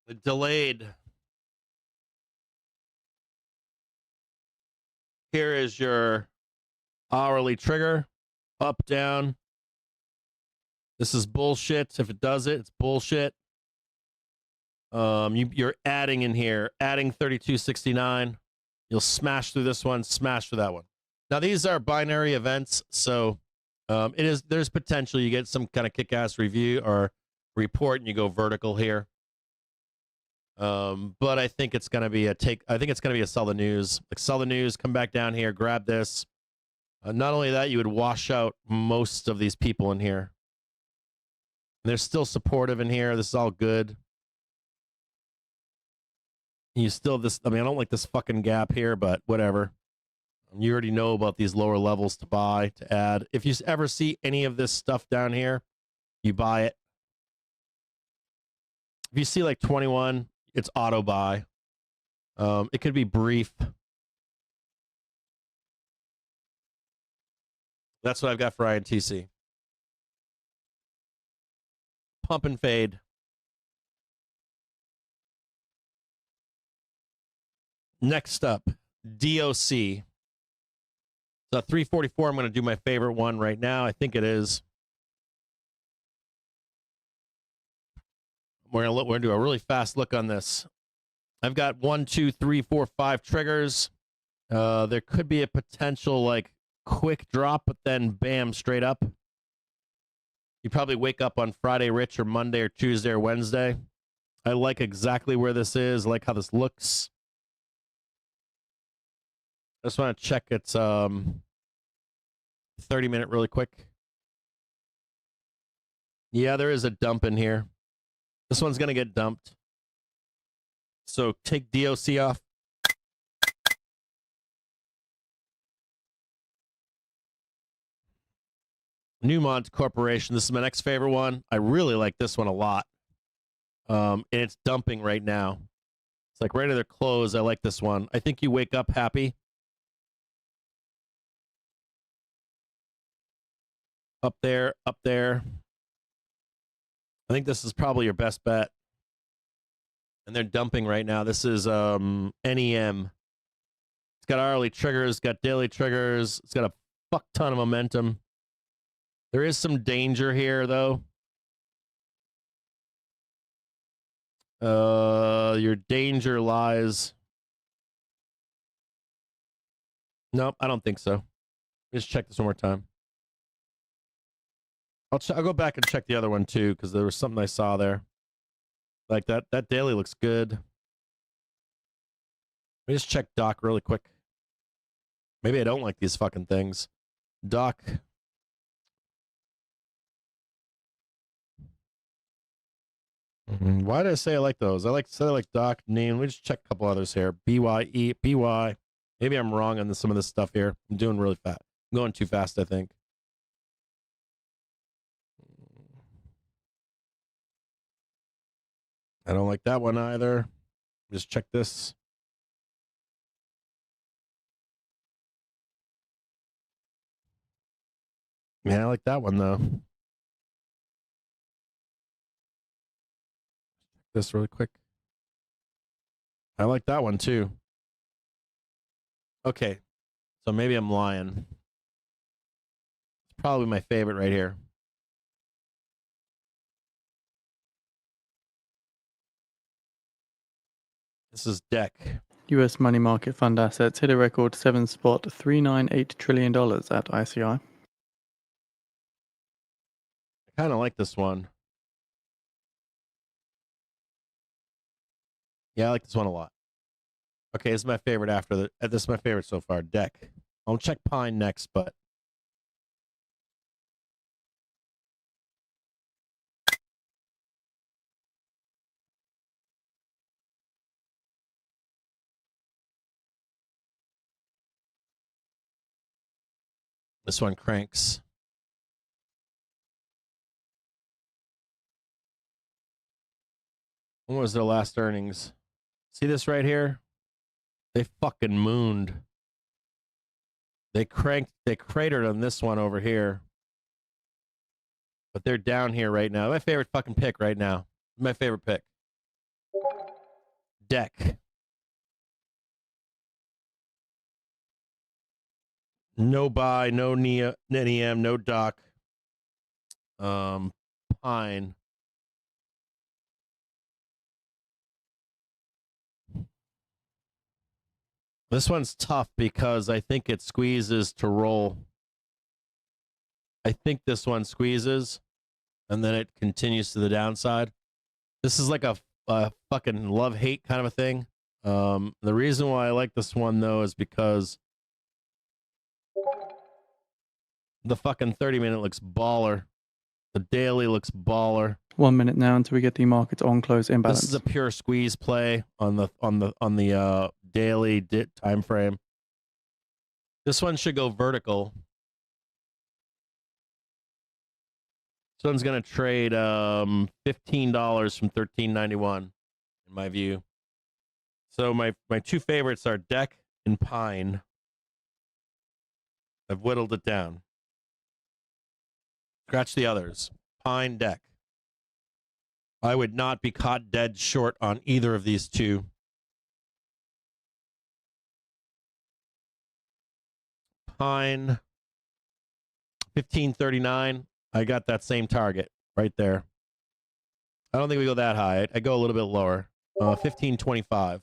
The delayed. Here is your hourly trigger. Up, down. This is bullshit. If it does it, it's bullshit. You're adding in here, adding 3269. You'll smash through this one, smash through that one. Now these are binary events, so there's potential you get some kind of kick-ass review or report, and you go vertical here. But I think it's gonna be I think it's gonna be a sell the news. Like, sell the news, come back down here, grab this. Not only that, you would wash out most of these people in here. They're still supportive in here. This is all good. You still I don't like this fucking gap here, but whatever. You already know about these lower levels to buy, to add. If you ever see any of this stuff down here, you buy it. If you see like 21, it's auto buy. It could be brief. That's what I've got for INTC. Pump and fade. Next up, DOC. So 344, I'm going to do my favorite one right now. I think it is. We're going to do a really fast look on this. I've got 1, 2, 3, 4, 5 triggers. There could be a potential like quick drop, but then bam, straight up. You probably wake up on Friday rich or Monday or Tuesday or Wednesday. I like exactly where this is. I like how this looks. I just want to check its 30-minute really quick. Yeah, there is a dump in here. This one's going to get dumped. So take DOC off. Newmont Corporation. This is my next favorite one. I really like this one a lot. And it's dumping right now. It's like right at their close. I like this one. I think you wake up happy. Up there, up there. I think this is probably your best bet. And they're dumping right now. This is NEM. It's got hourly triggers, got daily triggers. It's got a fuck ton of momentum. There is some danger here, though. Your danger lies. Nope, I don't think so. Just check this one more time. I'll go back and check the other one too, because there was something I saw there. Like that daily looks good. Let me just check Doc really quick. Maybe I don't like these fucking things. Doc. Why did I say I like those? I like Doc, name. Let me just check a couple others here. BY. Maybe I'm wrong on some of this stuff here. I'm doing really fast. I'm going too fast, I think. I don't like that one either. Just check this. Yeah, I like that one though. This really quick. I like that one too. Okay, so maybe I'm lying. It's probably my favorite right here. This is deck. US money market fund assets hit a record $7.398 trillion at ICI. I kind of like this one. Yeah, I like this one a lot. Okay, this is my favorite after the. This is my favorite so far. Deck. I'll check Pine next, but this one cranks. When was their last earnings? See this right here? They fucking mooned. They cratered on this one over here. But they're down here right now. My favorite fucking pick right now. My favorite pick. Deck. No buy, no NEM, no doc. Pine. This one's tough because I think it squeezes to roll. I think this one squeezes and then it continues to the downside. This is like a fucking love-hate kind of a thing. The reason why I like this one, though, is because the fucking 30-minute looks baller. The daily looks baller. 1 minute now until we get the market on close imbalance. This is a pure squeeze play on the daily time frame. This one should go vertical. This one's gonna trade $15 from $13.91 in my view. So my two favorites are Deck and Pine. I've whittled it down. Scratch the others. Pine, Deck. I would not be caught dead short on either of these two. Pine, 1539. I got that same target right there. I don't think we go that high. I go a little bit lower. 1525.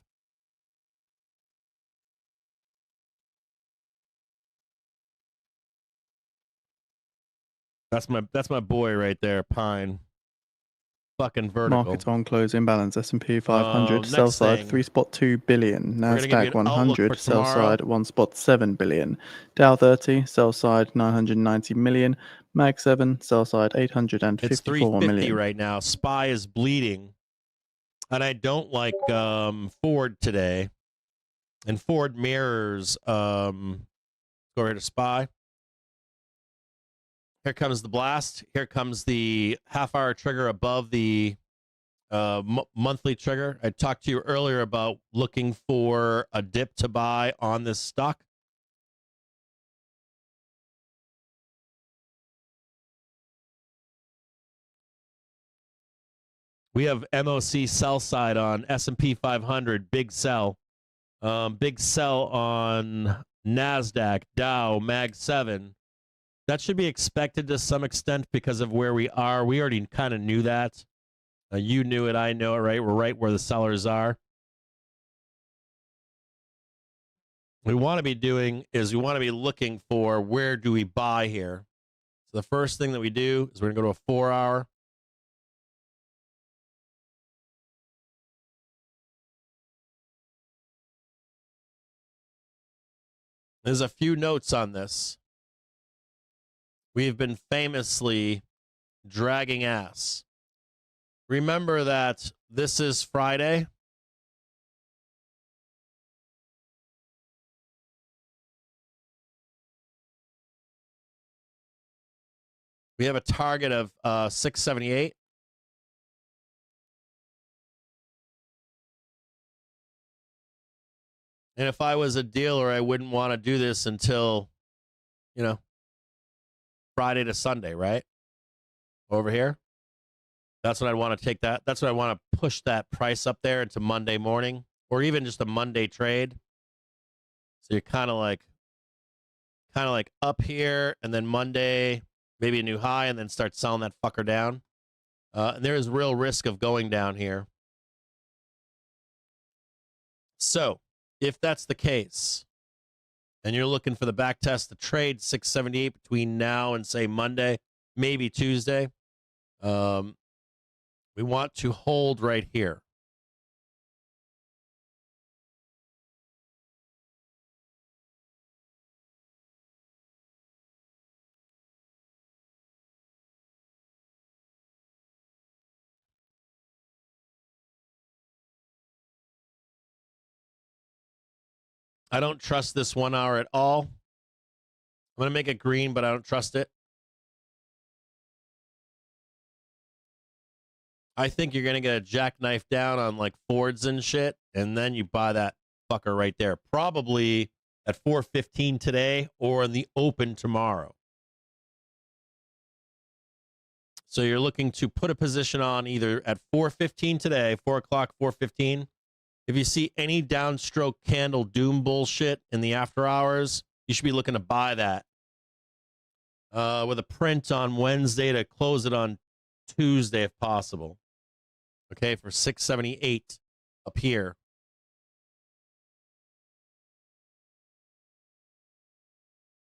That's my boy right there, Pine. Fucking vertical. Market on close imbalance. S&P 500 sell side thing. 3.2 billion. We're gonna give you Nasdaq an outlook 100 for sell tomorrow. side 1.7 billion. Dow 30 sell side 990 million. Mag 7 sell side It's 854 350 million. right now. SPY is bleeding. And I don't like Ford today. And Ford mirrors go over to SPY. Here comes the blast. Here comes the half-hour trigger above the monthly trigger. I talked to you earlier about looking for a dip to buy on this stock. We have MOC sell side on S&P 500, big sell. Big sell on NASDAQ, Dow, Mag 7. That should be expected to some extent because of where we are. We already kind of knew that. You knew it. I know it, right? We're right where the sellers are. What we want to be doing is we want to be looking for where do we buy here. So the first thing that we do is we're going to go to a 4-hour. There's a few notes on this. We've been famously dragging ass. Remember that this is Friday. We have a target of 678. And if I was a dealer, I wouldn't want to do this until, Friday to Sunday, right? Over here. That's what I want to take that. That's what I want to push that price up there into Monday morning or even just a Monday trade. So you're kind of like up here and then Monday, maybe a new high and then start selling that fucker down. And there is real risk of going down here. So if that's the case and you're looking for the back test to trade 678 between now and say Monday, maybe Tuesday, we want to hold right here. I don't trust this 1 hour at all. I'm going to make it green, but I don't trust it. I think you're going to get a jackknife down on like Fords and shit, and then you buy that fucker right there. Probably at 4:15 today or in the open tomorrow. So you're looking to put a position on either at 4:15 today, 4 o'clock, 4:15. If you see any downstroke candle doom bullshit in the after hours, you should be looking to buy that. With a print on Wednesday to close it on Tuesday if possible. Okay, for 678 up here.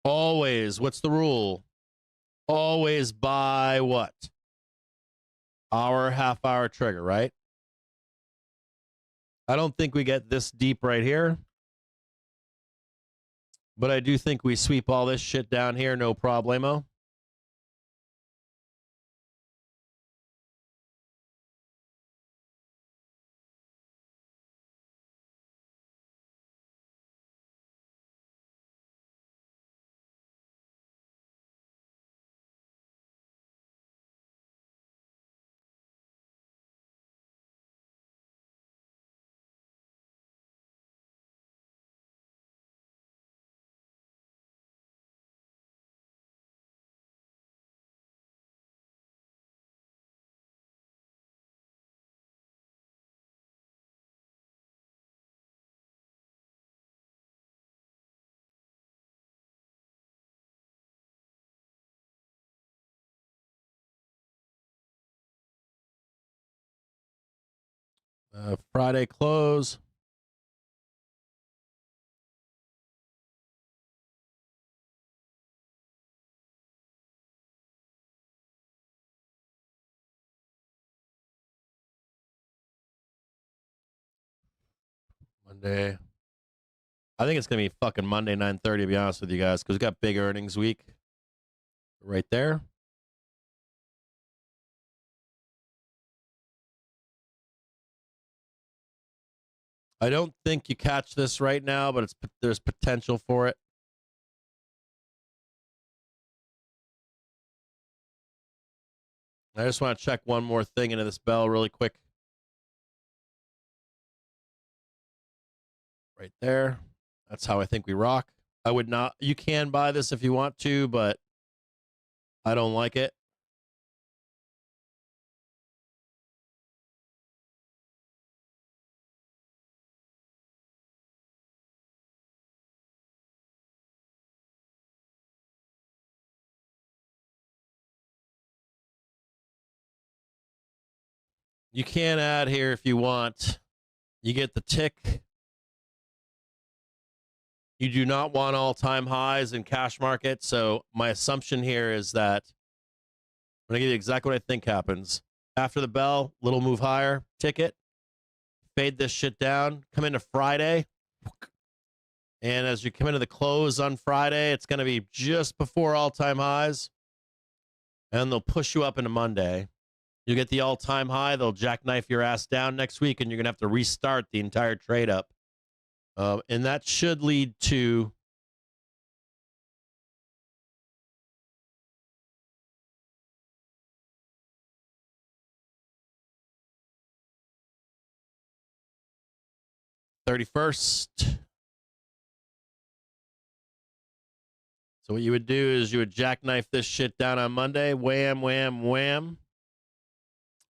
Always, what's the rule? Always buy what? Hour, half hour trigger, right? I don't think we get this deep right here. But I do think we sweep all this shit down here, no problemo. Friday close. Monday. I think it's going to be fucking Monday, 9:30, to be honest with you guys, because we got big earnings week right there. I don't think you catch this right now, but there's potential for it. I just want to check one more thing into this bell really quick. Right there. That's how I think we rock. I would not. You can buy this if you want to, but I don't like it. You can add here if you want. You get the tick. You do not want all-time highs in cash market. So my assumption here is that I'm going to give you exactly what I think happens. After the bell, little move higher, ticket, fade this shit down, come into Friday. And as you come into the close on Friday, it's going to be just before all-time highs. And they'll push you up into Monday. You get the all-time high, they'll jackknife your ass down next week, and you're going to have to restart the entire trade up. And that should lead to $31st. So what you would do is you would jackknife this shit down on Monday, wham, wham, wham,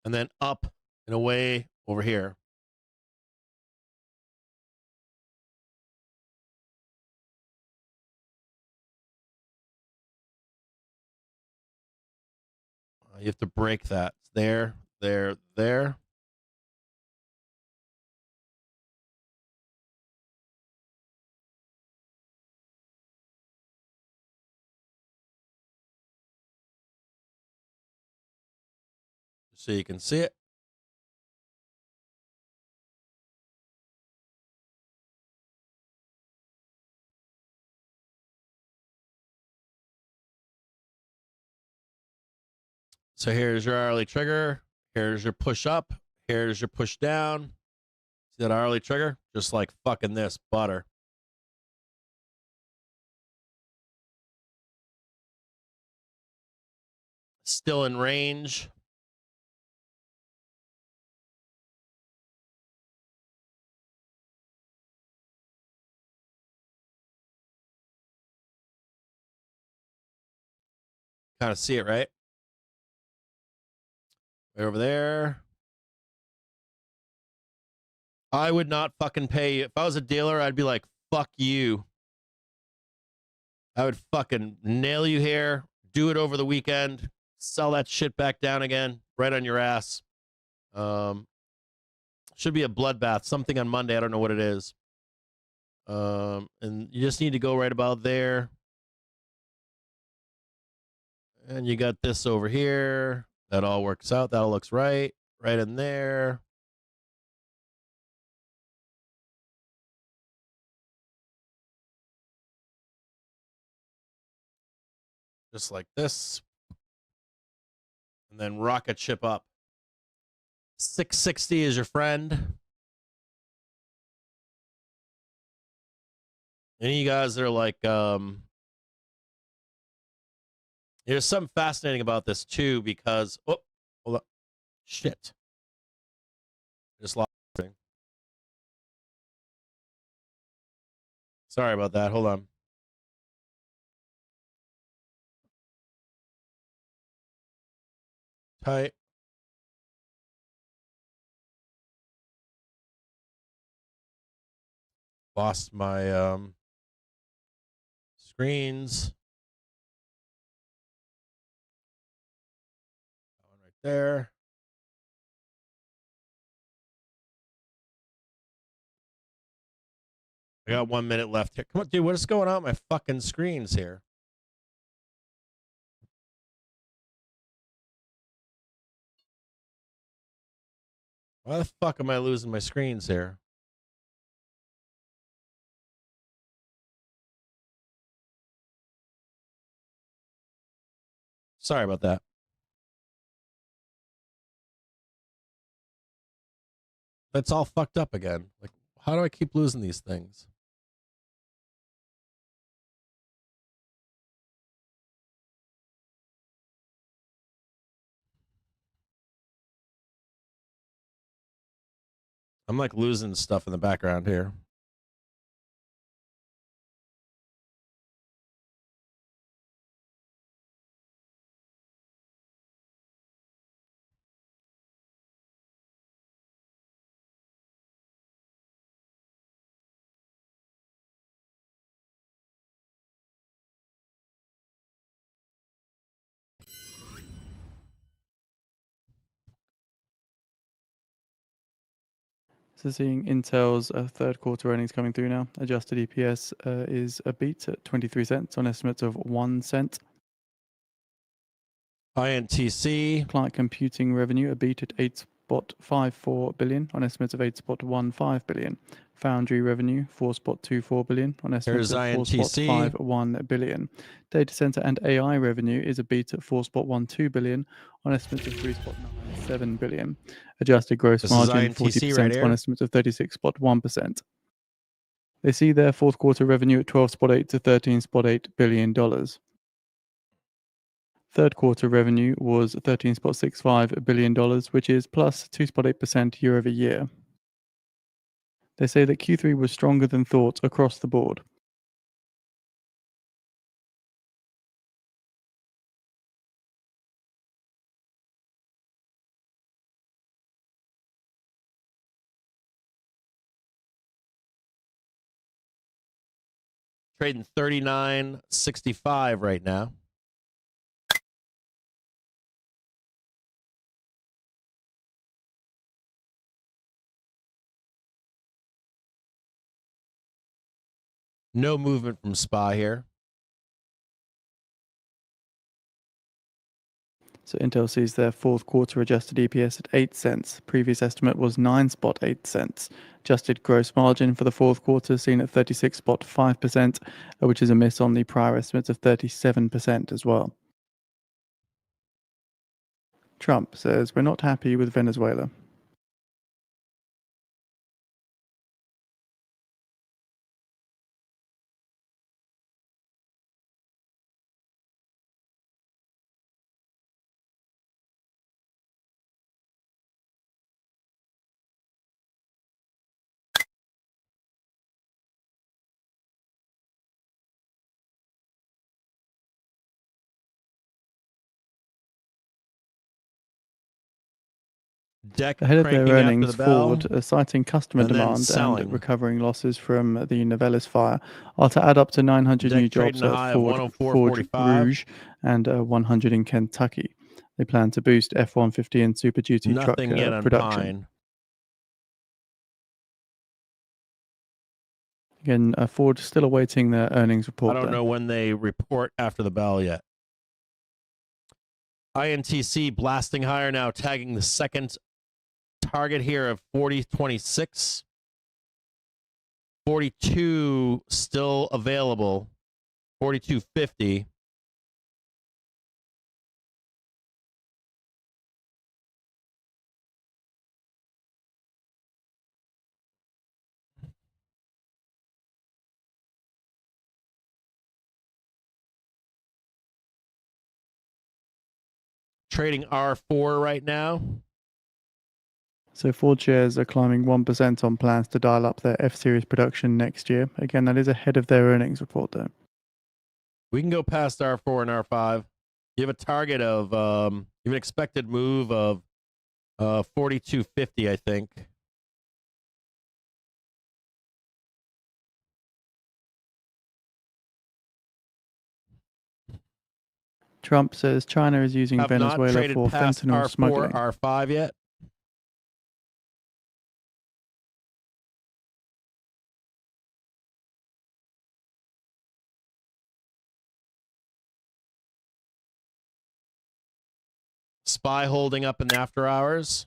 and then up and away over here. You have to break that. There, there, there. So you can see it. So here's your hourly trigger. Here's your push up. Here's your push down. See that hourly trigger? Just like fucking this butter. Still in range. Kind of see it, right? Right over there. I would not fucking pay you. If I was a dealer, I'd be like, fuck you. I would fucking nail you here, do it over the weekend, sell that shit back down again, right on your ass. Should be a bloodbath, something on Monday. I don't know what it is. And you just need to go right about there. And you got this over here. That all works out. That all looks right. Right in there. Just like this. And then rocket ship up. 660 is your friend. Any of you guys that are like, there's something fascinating about this too, because, oh, hold up. Shit. Just lost the thing. Sorry about that. Hold on. Tight. Lost my screens. That one right there. I got 1 minute left here. Come on, dude. What is going on with my fucking screens here? Why the fuck am I losing my screens here? Sorry about that. That's all fucked up again. Like, how do I keep losing these things? I'm like losing stuff in the background here. So seeing Intel's third quarter earnings coming through now. Adjusted EPS is a beat at 23 cents on estimates of 1 cent. INTC. Client computing revenue a beat at 8.54 billion on estimates of 8.15 billion. Foundry revenue 4.24 billion on estimates of 4.51 billion. Data center and AI revenue is a beat at 4.12 billion on estimates of 3.97 billion. Adjusted gross margin 40% right on estimates of 36.1%. They see their fourth quarter revenue at 12.8 to 13.8 billion dollars. Third quarter revenue was $13.65 billion, which is plus 2.8% year over year. They say that Q3 was stronger than thought across the board. trading 39.65 right now. No movement from SPY here. So Intel sees their fourth quarter adjusted EPS at 8 cents. Previous estimate was 9.8 cents. Adjusted gross margin for the fourth quarter seen at 36.5%, which is a miss on the prior estimates of 37% as well. Trump says we're not happy with Venezuela. Deck Ahead of their cranking after earnings, the bell, Ford, citing customer and then demand selling. and recovering losses from the Novelis fire, are to add up to 900 Deck new jobs trading a at high of Ford 104.45. Rouge and 100 in Kentucky. They plan to boost F-150 and Super Duty truck Nothing yet on production. Pine. Again, Ford still awaiting their earnings report. I don't know when they report after the bell yet. INTC blasting higher now, tagging the second target here of 40.26. 42 still available. 42.50. Trading R4 right now. So Ford shares are climbing 1% on plans to dial up their F-Series production next year. Again, that is ahead of their earnings report, though. We can go past R4 and R5. You have a target of, you have an expected move of 42.50, I think. Trump says China is using Have Venezuela not traded for past fentanyl R4, smuggling. R5 yet. SPY holding up in the after hours.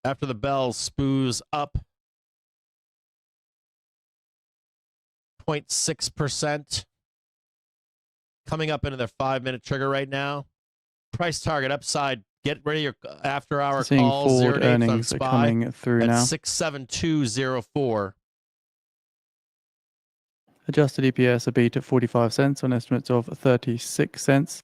After the bell, SPOO's up 0.6%. Coming up into their 5-minute trigger right now. Price target upside. Get ready your after hour Seeing calls. 0 Ford to 8s on earnings are SPY coming through at now. 67204. Adjusted EPS a beat at 45 cents on estimates of 36 cents.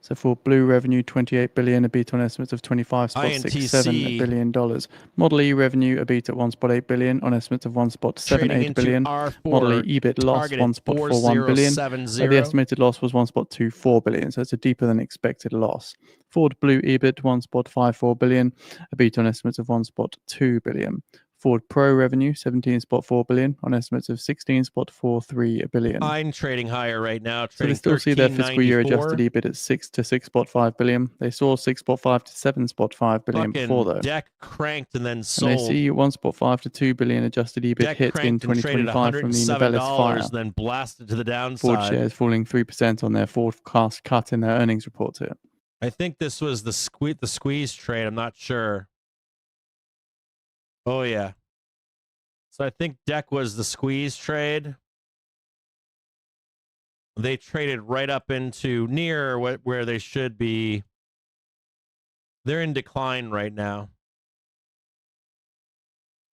So for Blue revenue, 28 billion, a beat on estimates of 25.67 billion dollars. Model E revenue, a beat at 1.8 billion on estimates of 1.78 billion. R4, Model E EBIT loss 1.41 billion. The estimated loss was 1.24 billion, so it's a deeper than expected loss. Ford Blue EBIT 1.54 billion, a beat on estimates of 1.2 billion. Ford Pro revenue 17.4 billion on estimates of 16.43 billion. Pine trading higher right now. So they still see their fiscal year adjusted EBIT at 6 to 6.5 billion. They saw 6.5 to 7.5 billion before, though. Deck cranked and then sold. And they see 1.5 to 2 billion adjusted EBIT Deck hit in 2025 from the Novelis fire. Then blasted to the downside. Ford shares falling 3% on their forecast cut in their earnings report here. I think this was the squeeze trade. I'm not sure. Oh yeah. So I think Deck was the squeeze trade. They traded right up into near where they should be. They're in decline right now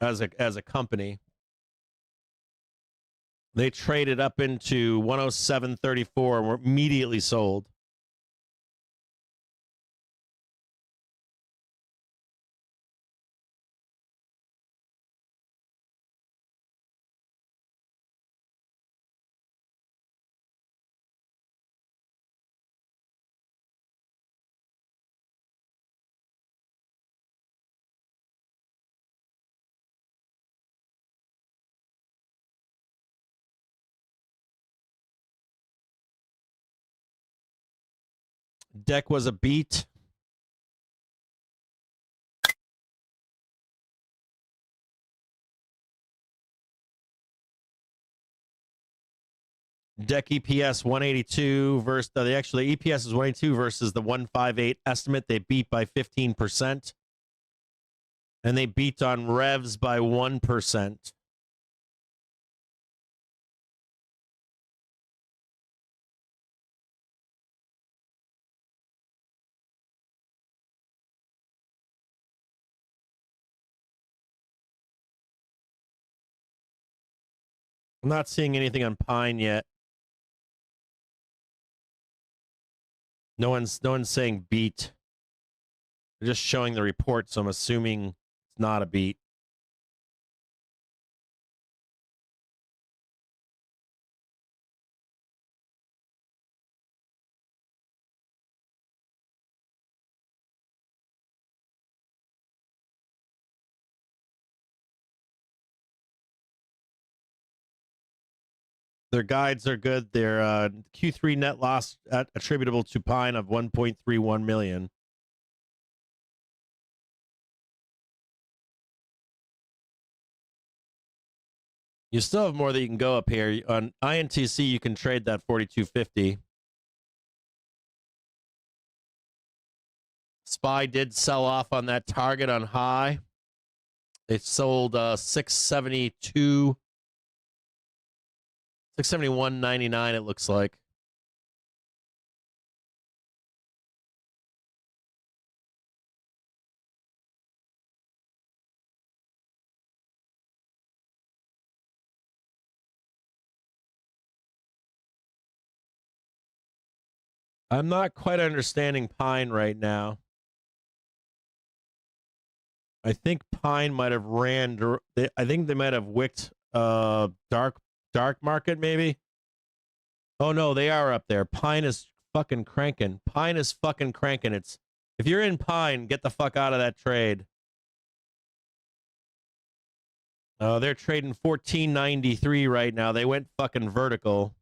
as a company. They traded up into 107.34 and were immediately sold. Deck was a beat. Deck EPS 182 versus actually EPS is 182 versus the 158 estimate. They beat by 15%. And they beat on revs by 1%. I'm not seeing anything on Pine yet. No one's saying beat. They're just showing the report, so I'm assuming it's not a beat. Their guides are good. Their Q3 net loss attributable to Pine of 1.31 million. You still have more that you can go up here. On INTC, you can trade that 4250. SPY did sell off on that target on high. It sold 672, 671.99, it looks like. I'm not quite understanding Pine right now. I think Pine might have I think they might have wicked dark market maybe. Oh no, they are up there. Pine is fucking cranking. Pine is fucking cranking. It's if you're in Pine, get the fuck out of that trade. They're trading 14.93 right now. They went fucking vertical.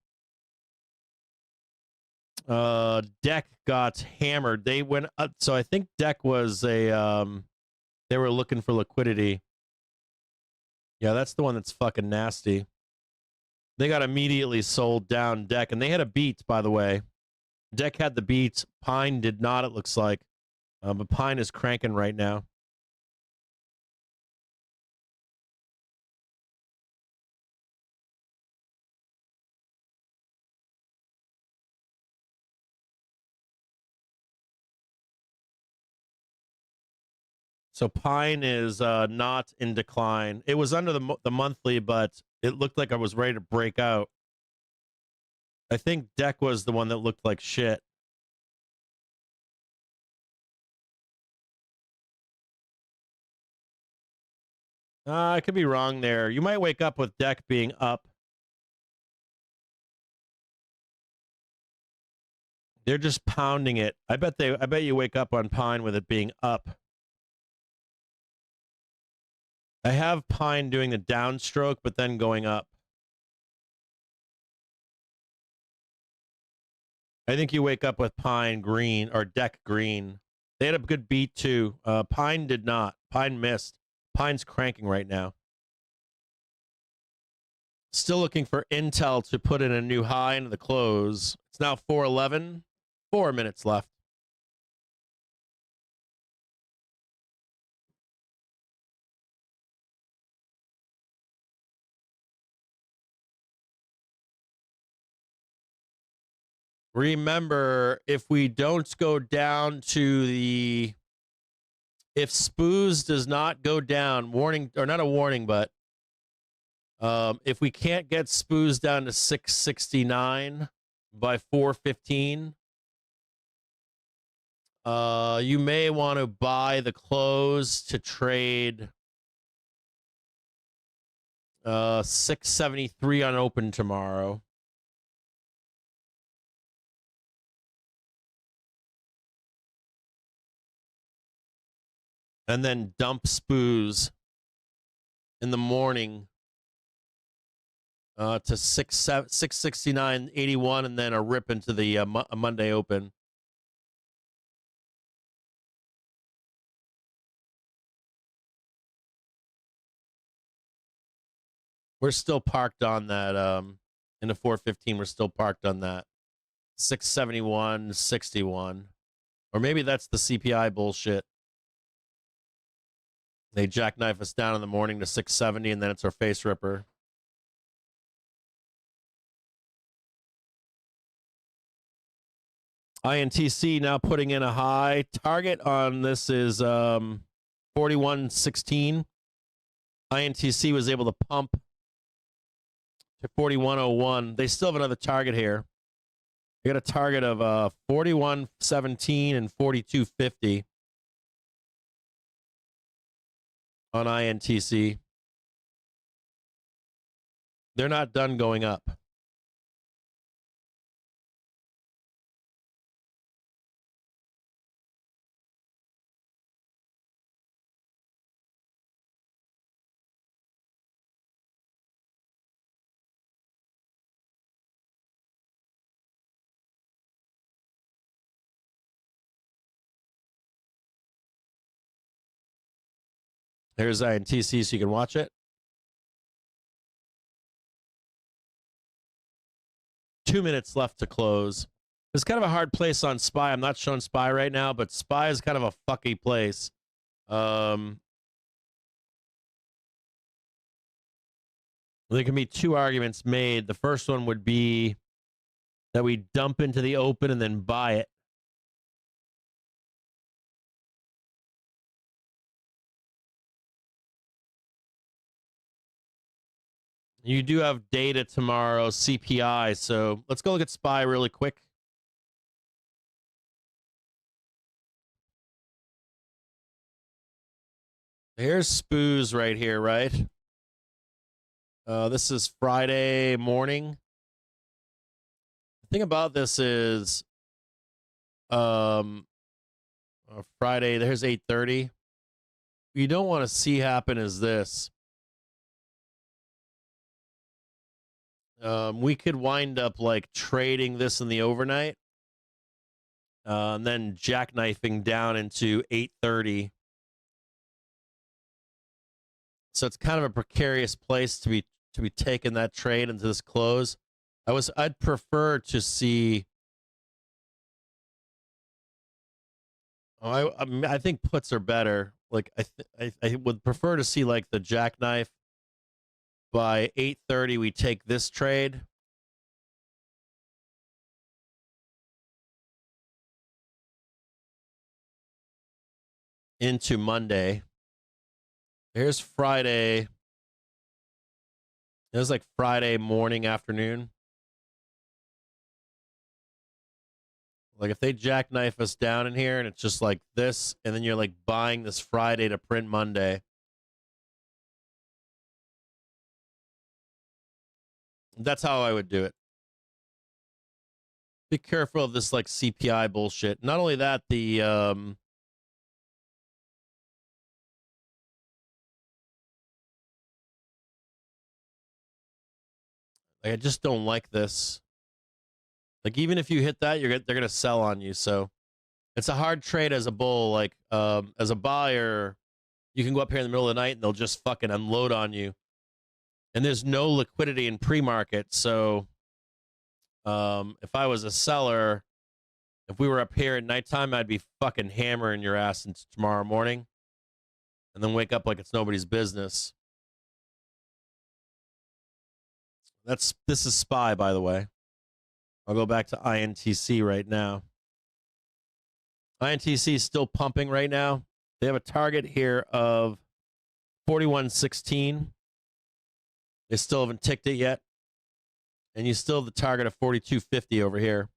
Deck got hammered. They went up, so I think Deck was a they were looking for liquidity. Yeah, that's the one that's fucking nasty. They got immediately sold down Deck, and they had a beat, by the way. Deck had the beat. Pine did not, it looks like. But Pine is cranking right now. So Pine is not in decline. It was under the monthly, but it looked like I was ready to break out. I think Deck was the one that looked like shit. I could be wrong there. You might wake up with Deck being up. They're just pounding it. I bet you wake up on Pine with it being up. I have Pine doing the downstroke, but then going up. I think you wake up with Pine green or Deck green. They had a good beat too. Pine did not. Pine missed. Pine's cranking right now. Still looking for Intel to put in a new high into the close. It's now 4:11. 4 minutes left. Remember, if we don't go down to if SPOOS does not go down, warning, or not a warning, but if we can't get SPOOS down to 669 by 4:15, you may want to buy the close to trade 673 on open tomorrow. And then dump SPOOS in the morning to 669.81, and then a rip into the Monday open. We're still parked on that. In the 415, we're still parked on that 671.61, or maybe that's the CPI bullshit. They jackknife us down in the morning to 670, and then it's our face ripper. INTC now putting in a high. Target on this is 41.16. INTC was able to pump to 41.01. They still have another target here. They got a target of 41.17 and 42.50 on INTC. They're not done going up. Here's INTC so you can watch it. 2 minutes left to close. It's kind of a hard place on SPY. I'm not showing SPY right now, but SPY is kind of a fucky place. There can be two arguments made. The first one would be that we dump into the open and then buy it. You do have data tomorrow, CPI, so let's go look at SPY really quick. Here's SPOOs right here, right? This is Friday morning. The thing about this is Friday, there's 8:30. What you don't want to see happen is this. We could wind up like trading this in the overnight, and then jackknifing down into 8:30. So it's kind of a precarious place to be taking that trade into this close. I'd prefer to see. I think puts are better. Like I would prefer to see like the jackknife. By 8:30, we take this trade. Into Monday. Here's Friday. It was like Friday morning, afternoon. Like if they jackknife us down in here and it's just like this, and then you're like buying this Friday to print Monday. That's how I would do it. Be careful of this like CPI bullshit. Not only that, I just don't like this. Like even if you hit that, they're gonna sell on you. So it's a hard trade as a bull. Like as a buyer, you can go up here in the middle of the night and they'll just fucking unload on you. And there's no liquidity in pre-market. So if I was a seller, if we were up here at nighttime, I'd be fucking hammering your ass into tomorrow morning and then wake up like it's nobody's business. This is SPY, by the way. I'll go back to INTC right now. INTC is still pumping right now. They have a target here of 41.16. They still haven't ticked it yet. And you still have the target of 42.50 over here.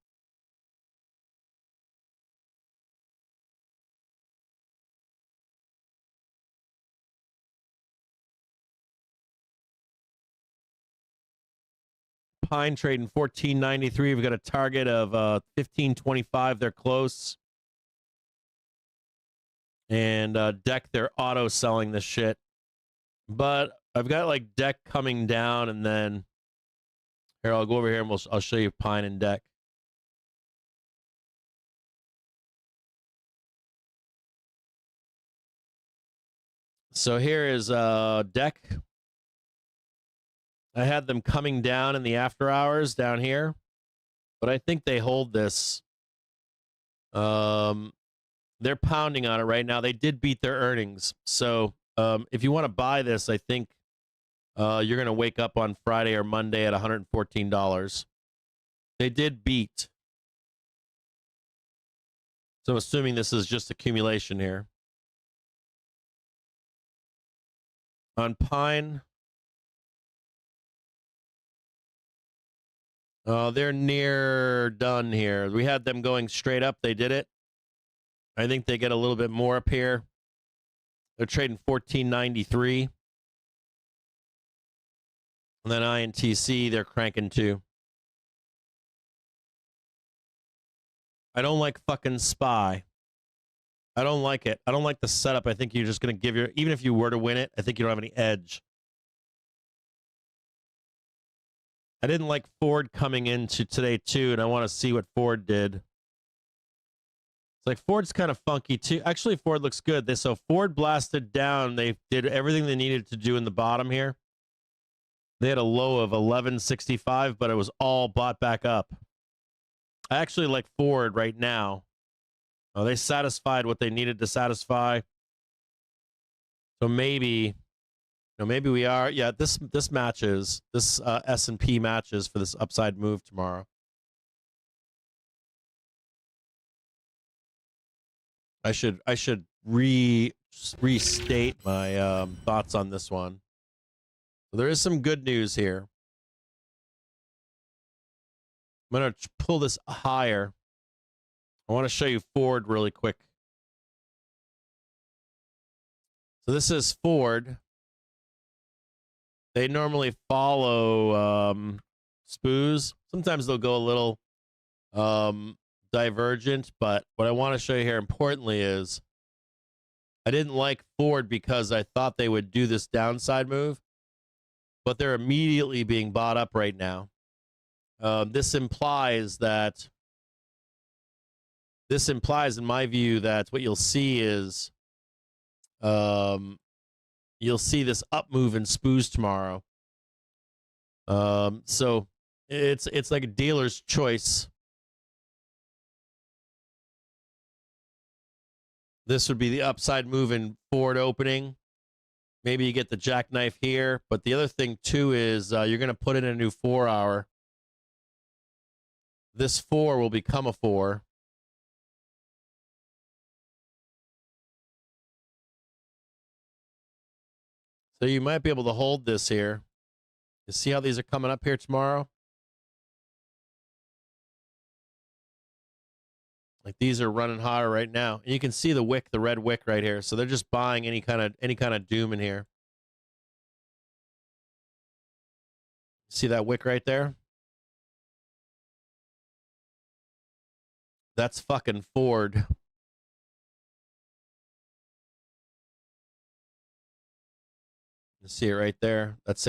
Pine trading 14.93. We've got a target of 15.25. They're close. And Deck, they're auto selling this shit. But I've got like Deck coming down, and then here I'll go over here and I'll show you Pine and Deck. So here is Deck. I had them coming down in the after hours down here, but I think they hold this. They're pounding on it right now. They did beat their earnings. So if you want to buy this, I think you're going to wake up on Friday or Monday at $114. They did beat. So I'm assuming this is just accumulation here. On Pine, they're near done here. We had them going straight up. They did it. I think they get a little bit more up here. They're trading $14.93. And then INTC, they're cranking too. I don't like fucking SPY. I don't like it. I don't like the setup. I think you're just going to give your, even if you were to win it, I think you don't have any edge. I didn't like Ford coming into today too, and I want to see what Ford did. It's like Ford's kind of funky too. Actually, Ford looks good. So Ford blasted down. They did everything they needed to do in the bottom here. They had a low of 1165, but it was all bought back up. I actually like Ford right now. They satisfied what they needed to satisfy. So maybe, maybe we are. Yeah, this matches. This S&P matches for this upside move tomorrow. I should restate my thoughts on this one. There is some good news here. I'm going to pull this higher. I want to show you Ford really quick. So this is Ford. They normally follow SPOOs. Sometimes they'll go a little divergent, but what I want to show you here importantly is I didn't like Ford because I thought they would do this downside move, but they're immediately being bought up right now. This implies, in my view, that what you'll see is you'll see this up move in SPOOs tomorrow. So it's like a dealer's choice. This would be the upside move in Ford opening. Maybe you get the jackknife here, but the other thing too is you're going to put in a new 4-hour. This 4 will become a 4. So you might be able to hold this here. You see how these are coming up here tomorrow? Like these are running higher right now. And you can see the wick, the red wick right here. So they're just buying any kind of doom in here. See that wick right there? That's fucking Ford. You see it right there. That's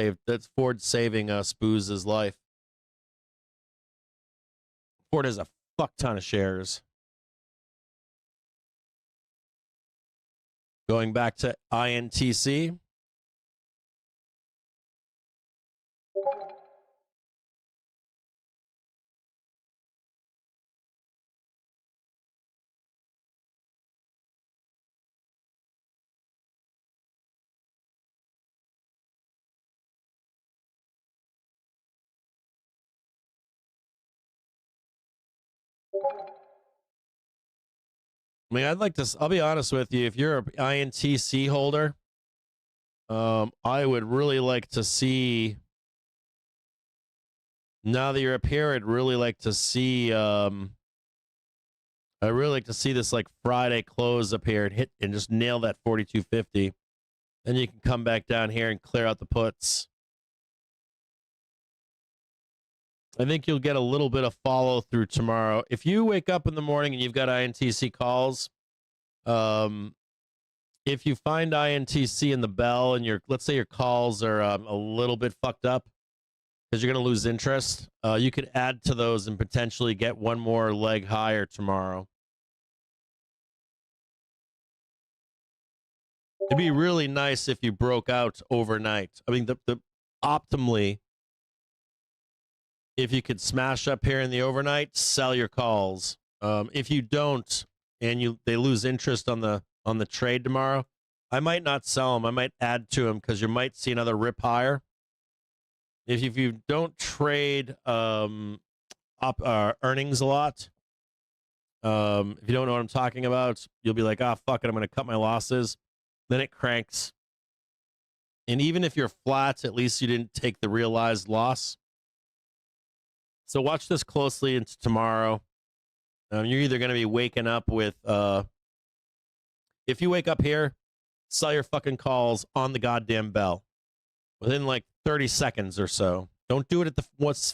Ford saving Spooz's life. Ford has a fuck ton of shares. Going back to INTC. I mean, I'll be honest with you. If you're an INTC holder, I would really like to see, now that you're up here, I'd really like to see, this like Friday close up here and hit and just nail that 4250. Then you can come back down here and clear out the puts. I think you'll get a little bit of follow through tomorrow. If you wake up in the morning and you've got INTC calls, if you find INTC in the bell and let's say your calls are a little bit fucked up because you're going to lose interest, you could add to those and potentially get one more leg higher tomorrow. It'd be really nice if you broke out overnight. I mean, optimally, if you could smash up here in the overnight, sell your calls. If you don't, and they lose interest on the trade tomorrow, I might not sell them. I might add to them because you might see another rip higher. If you don't trade earnings a lot, if you don't know what I'm talking about, you'll be like, fuck it, I'm going to cut my losses. Then it cranks. And even if you're flat, at least you didn't take the realized loss. So watch this closely into tomorrow. You're either going to be waking up with, if you wake up here, sell your fucking calls on the goddamn bell within like 30 seconds or so. Don't do it at the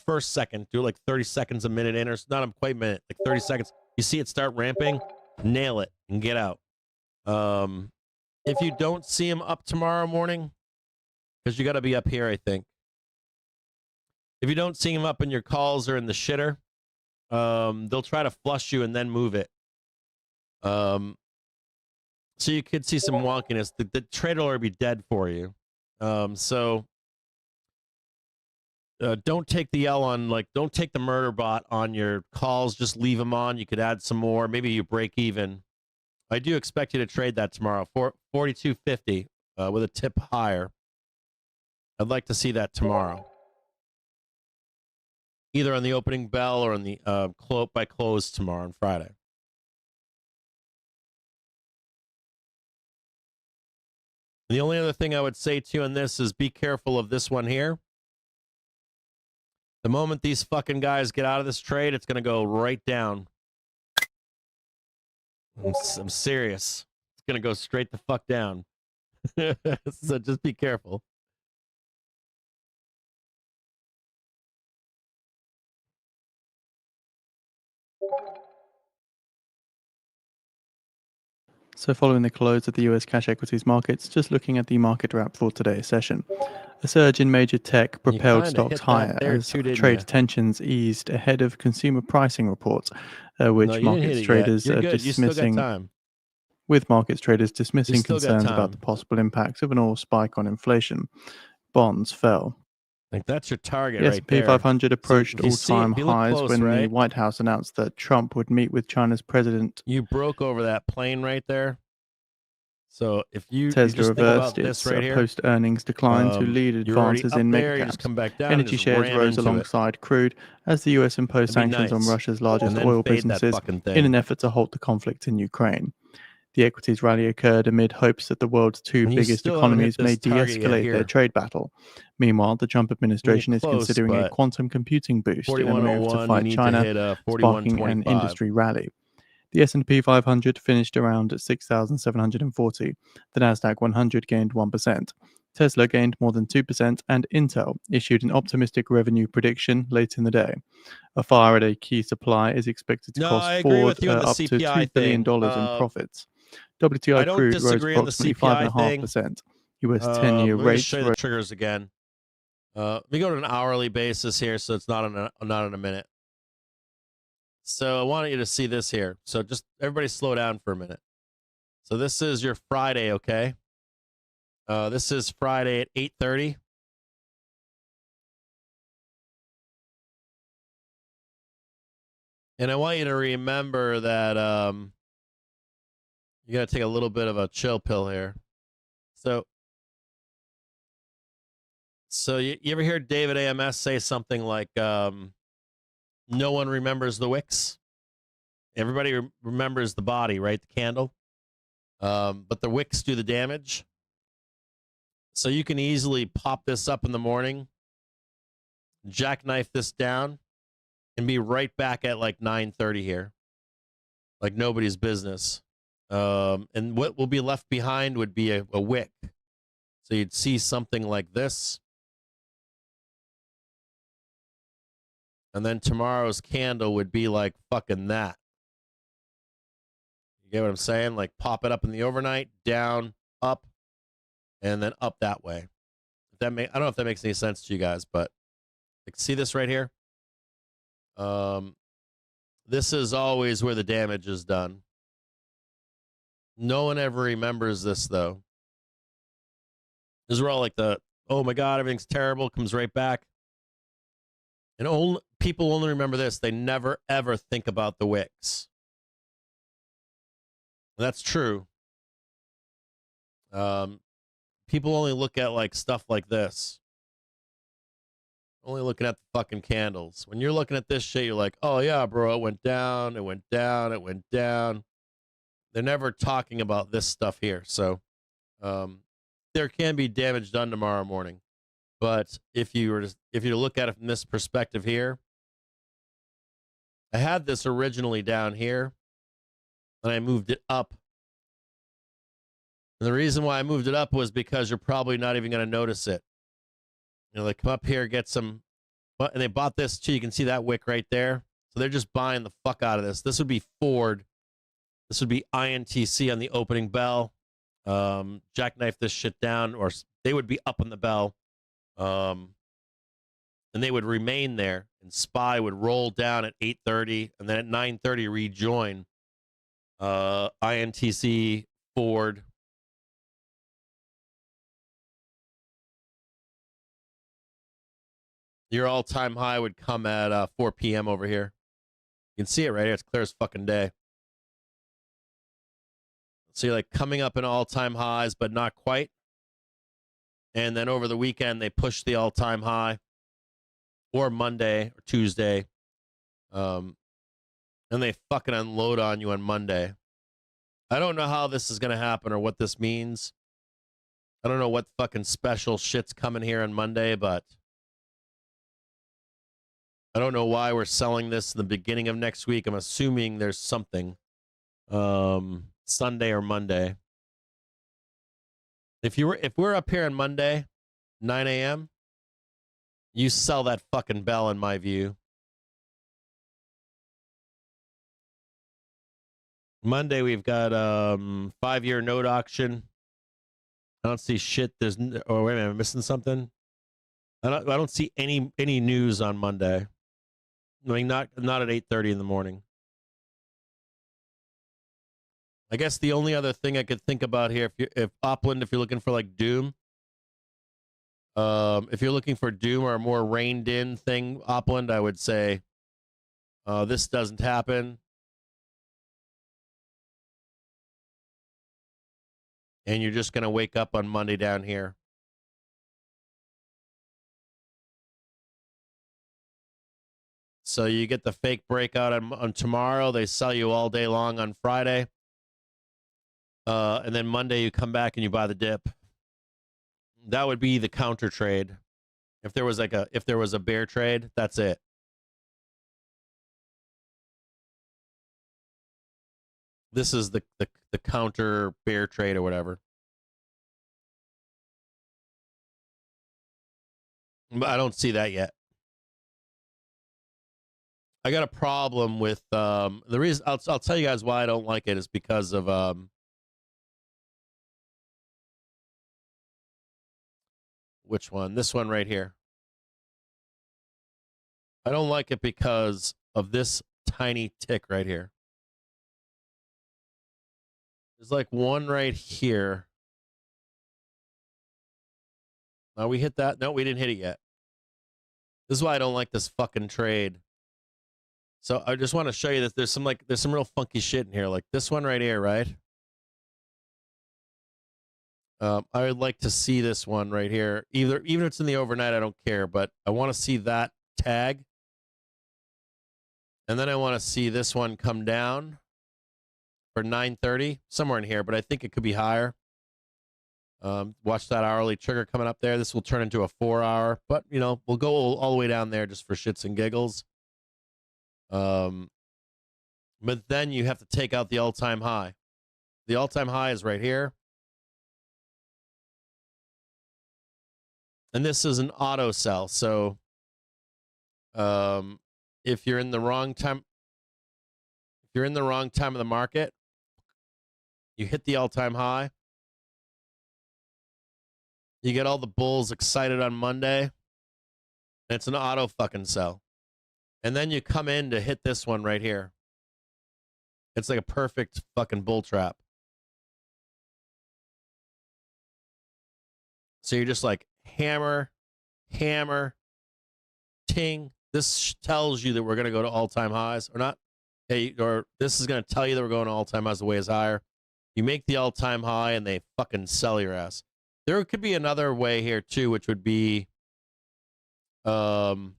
first second. Do it like 30 seconds, a minute in, or not quite a minute, like 30 seconds. You see it start ramping, nail it and get out. If you don't see them up tomorrow morning, because you got to be up here, I think. If you don't see them up and your calls are in the shitter, they'll try to flush you and then move it. So you could see some wonkiness. The trade will already be dead for you. So don't take the L on, don't take the murder bot on your calls. Just leave them on. You could add some more. Maybe you break even. I do expect you to trade that tomorrow for 42.50 with a tip higher. I'd like to see that tomorrow, either on the opening bell or on the by close tomorrow on Friday. The only other thing I would say to you on this is be careful of this one here. The moment these fucking guys get out of this trade, it's going to go right down. I'm serious. It's going to go straight the fuck down. So just be careful. So following the close of the US cash equities markets, just looking at the market wrap for today's session. A surge in major tech propelled stocks higher as trade tensions eased ahead of consumer pricing reports, which markets traders are dismissing. With markets traders dismissing concerns about the possible impacts of an oil spike on inflation, bonds fell. Like that's your target right there. The S&P 500 approached all-time highs when the White House announced that Trump would meet with China's president. You broke over that plane right there. So if Tesla reversed its post-earnings decline to lead advances in megacaps. Energy shares rose alongside crude as the US imposed sanctions on Russia's largest oil businesses in an effort to halt the conflict in Ukraine. The equities rally occurred amid hopes that the world's two biggest economies may de-escalate their trade battle. Meanwhile, the Trump administration is considering a quantum computing boost in a move to fight China, sparking an industry rally. The S&P 500 finished around 6,740. The Nasdaq 100 gained 1%. Tesla gained more than 2%, and Intel issued an optimistic revenue prediction late in the day. A fire at a key supply is expected to cost Ford up to $2 billion in profits. WTI crude rose approximately 5.5%. US 10-year rates show you the triggers again. We go to an hourly basis here, so it's not in a minute. So I want you to see this here. So just everybody slow down for a minute. So this is your Friday, okay? This is Friday at 8:30. And I want you to remember that you got to take a little bit of a chill pill here. So you ever hear David AMS say something like, no one remembers the wicks? Everybody remembers the body, right? The candle. But the wicks do the damage. So you can easily pop this up in the morning, jackknife this down, and be right back at like 9:30 here. Like nobody's business. And what will be left behind would be a wick. So you'd see something like this. And then tomorrow's candle would be like fucking that. You get what I'm saying? Like pop it up in the overnight, down, up, and then up that way. I don't know if that makes any sense to you guys, but like, see this right here? This is always where the damage is done. No one ever remembers this, though. This is where all like oh my God, everything's terrible, comes right back. And people only remember this. They never, ever think about the wicks. That's true. People only look at like stuff like this. Only looking at the fucking candles. When you're looking at this shit, you're like, oh yeah, bro, it went down, it went down, it went down. They're never talking about this stuff here. So there can be damage done tomorrow morning. But if you were to look at it from this perspective here, I had this originally down here, and I moved it up. And the reason why I moved it up was because you're probably not even going to notice it. You know, they come up here, get some, and they bought this too. You can see that wick right there. So they're just buying the fuck out of this. This would be Ford. This would be INTC on the opening bell. Jackknife this shit down, or they would be up on the bell. And they would remain there, and SPY would roll down at 8:30, and then at 9:30 rejoin INTC, Ford. Your all-time high would come at 4 p.m. over here. You can see it right here. It's clear as fucking day. So you're like coming up in all-time highs, but not quite. And then over the weekend, they push the all-time high, or Monday or Tuesday. And they fucking unload on you on Monday. I don't know how this is going to happen or what this means. I don't know what fucking special shit's coming here on Monday, but I don't know why we're selling this in the beginning of next week. I'm assuming there's something Sunday or Monday. If we're up here on Monday, 9 a.m., you sell that fucking bell in my view. Monday we've got 5-year note auction. I don't see shit. There's wait a minute, I'm missing something. I don't see any news on Monday. I mean, not at 8:30 in the morning. I guess the only other thing I could think about here, if Upland, if you're looking for like Doom, if you're looking for Doom or a more reined in thing, Upland, I would say this doesn't happen. And you're just going to wake up on Monday down here. So you get the fake breakout on tomorrow. They sell you all day long on Friday. And then Monday you come back and you buy the dip. That would be the counter trade. If there was a bear trade, that's it. This is the counter bear trade or whatever. But I don't see that yet. I got a problem with the reason I'll tell you guys why I don't like it is because of which one? This one right here. I don't like it because of this tiny tick right here. There's like one right here. Now we hit that. No, we didn't hit it yet. This is why I don't like this fucking trade. So I just want to show you that there's some real funky shit in here. Like this one right here, right? I would like to see this one right here. Even if it's in the overnight, I don't care. But I want to see that tag. And then I want to see this one come down for 9:30, somewhere in here. But I think it could be higher. Watch that hourly trigger coming up there. This will turn into a 4-hour. But, you know, we'll go all the way down there just for shits and giggles. But then you have to take out the all-time high. The all-time high is right here. And this is an auto sell. So if you're in the wrong time of the market, you hit the all-time high. You get all the bulls excited on Monday. And it's an auto fucking sell. And then you come in to hit this one right here. It's like a perfect fucking bull trap. So you're just like hammer, ting. this tells you that we're going to go to all-time highs or not. Hey, or this is going to tell you that we're going to all-time highs. The way is higher. You make the all-time high and they fucking sell your ass. There could be another way here too, which would be, maybe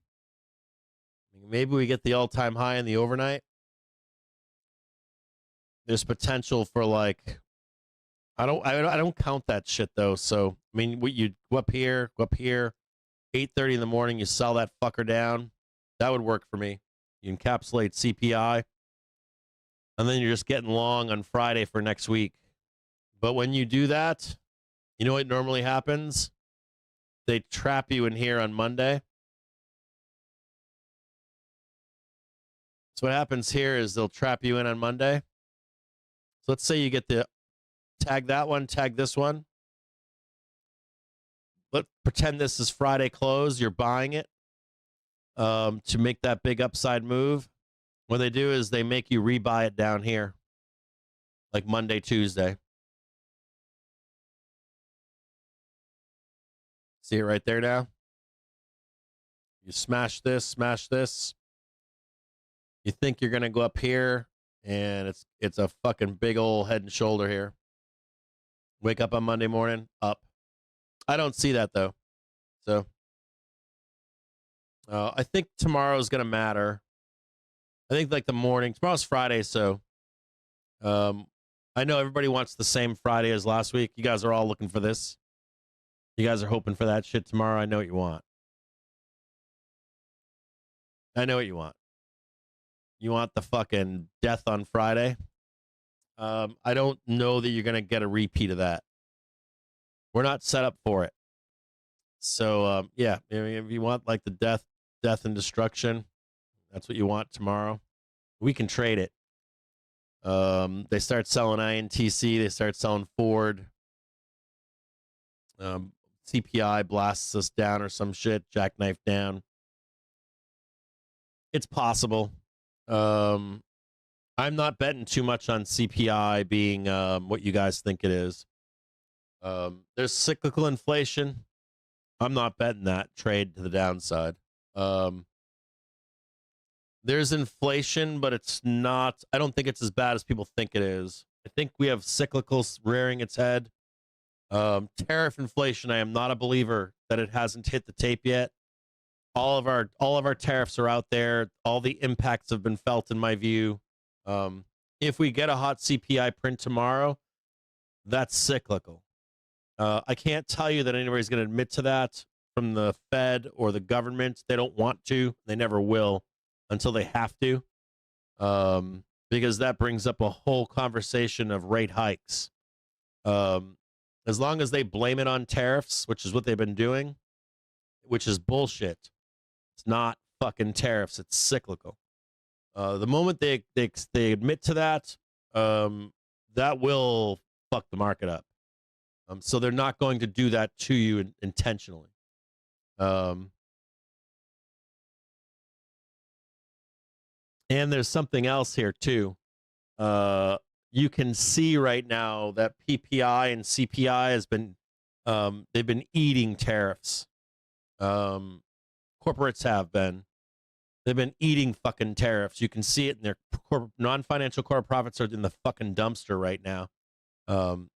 we get the all-time high in the overnight. There's potential for like, I don't count that shit though. So I mean, you go up here, 8:30 in the morning, you sell that fucker down. That would work for me. You encapsulate CPI, and then you're just getting long on Friday for next week. But when you do that, you know what normally happens? They trap you in here on Monday. So what happens here is they'll trap you in on Monday. So let's say you get the tag that one, tag this one. Let's pretend this is Friday close. You're buying it to make that big upside move. What they do is they make you rebuy it down here, like Monday, Tuesday. See it right there now? You smash this, smash this. You think you're going to go up here, and it's a fucking big old head and shoulder here. Wake up on Monday morning, up. I don't see that, though. So I think tomorrow's going to matter. I think like the morning. Tomorrow's Friday, so I know everybody wants the same Friday as last week. You guys are all looking for this. You guys are hoping for that shit tomorrow. I know what you want. I know what you want. You want the fucking death on Friday. I don't know that you're going to get a repeat of that. We're not set up for it. So, yeah, if you want like the death and destruction, that's what you want tomorrow. We can trade it. They start selling INTC. They start selling Ford. CPI blasts us down or some shit, jackknife down. It's possible. I'm not betting too much on CPI being what you guys think it is. There's cyclical inflation. I'm not betting that trade to the downside. There's inflation, but it's not, I don't think it's as bad as people think it is. I think we have cyclicals rearing its head. Tariff inflation, I am not a believer that it hasn't hit the tape yet. All of our tariffs are out there. All the impacts have been felt, in my view. If we get a hot CPI print tomorrow, that's cyclical. I can't tell you that anybody's going to admit to that from the Fed or the government. They don't want to. They never will until they have to, because that brings up a whole conversation of rate hikes. As long as they blame it on tariffs, which is what they've been doing, which is bullshit. It's not fucking tariffs. It's cyclical. The moment they admit to that, that will fuck the market up. So they're not going to do that to you intentionally. And there's something else here too. You can see right now that PPI and CPI has been, they've been eating tariffs. Corporates have been. They've been eating fucking tariffs. You can see it in their non-financial core profits are in the fucking dumpster right now.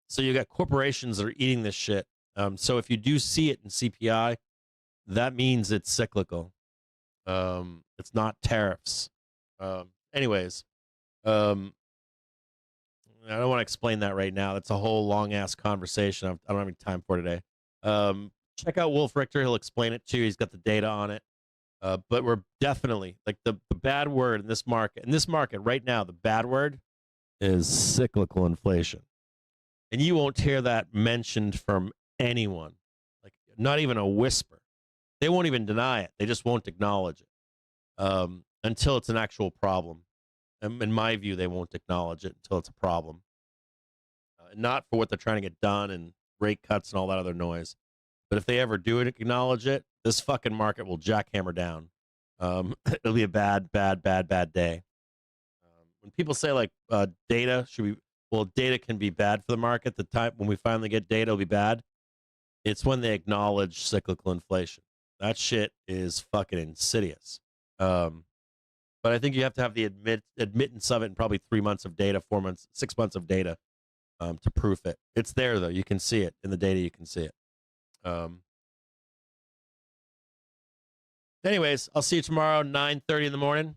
So you got corporations that are eating this shit. So if you do see it in CPI, that means it's cyclical. It's not tariffs. Anyways, I don't want to explain that right now. That's a whole long ass conversation. I don't have any time for today. Check out Wolf Richter. He'll explain it too. He's got the data on it. But we're definitely like the bad word in this market. In this market right now, the bad word is cyclical inflation. And you won't hear that mentioned from anyone. Like not even a whisper. They won't even deny it. They just won't acknowledge it. Until it's an actual problem. In my view, they won't acknowledge it until it's a problem. Not for what they're trying to get done and rate cuts and all that other noise. But if they ever do acknowledge it, this fucking market will jackhammer down. It'll be a bad day. When people say like data should be, well, data can be bad for the market. The time when we finally get data will be bad. It's when they acknowledge cyclical inflation. That shit is fucking insidious. But I think you have to have the admittance of it in probably 3 months of data, 4 months, 6 months of data to proof it. It's there though. You can see it in the data. You can see it. Anyways, I'll see you tomorrow, 9:30 in the morning.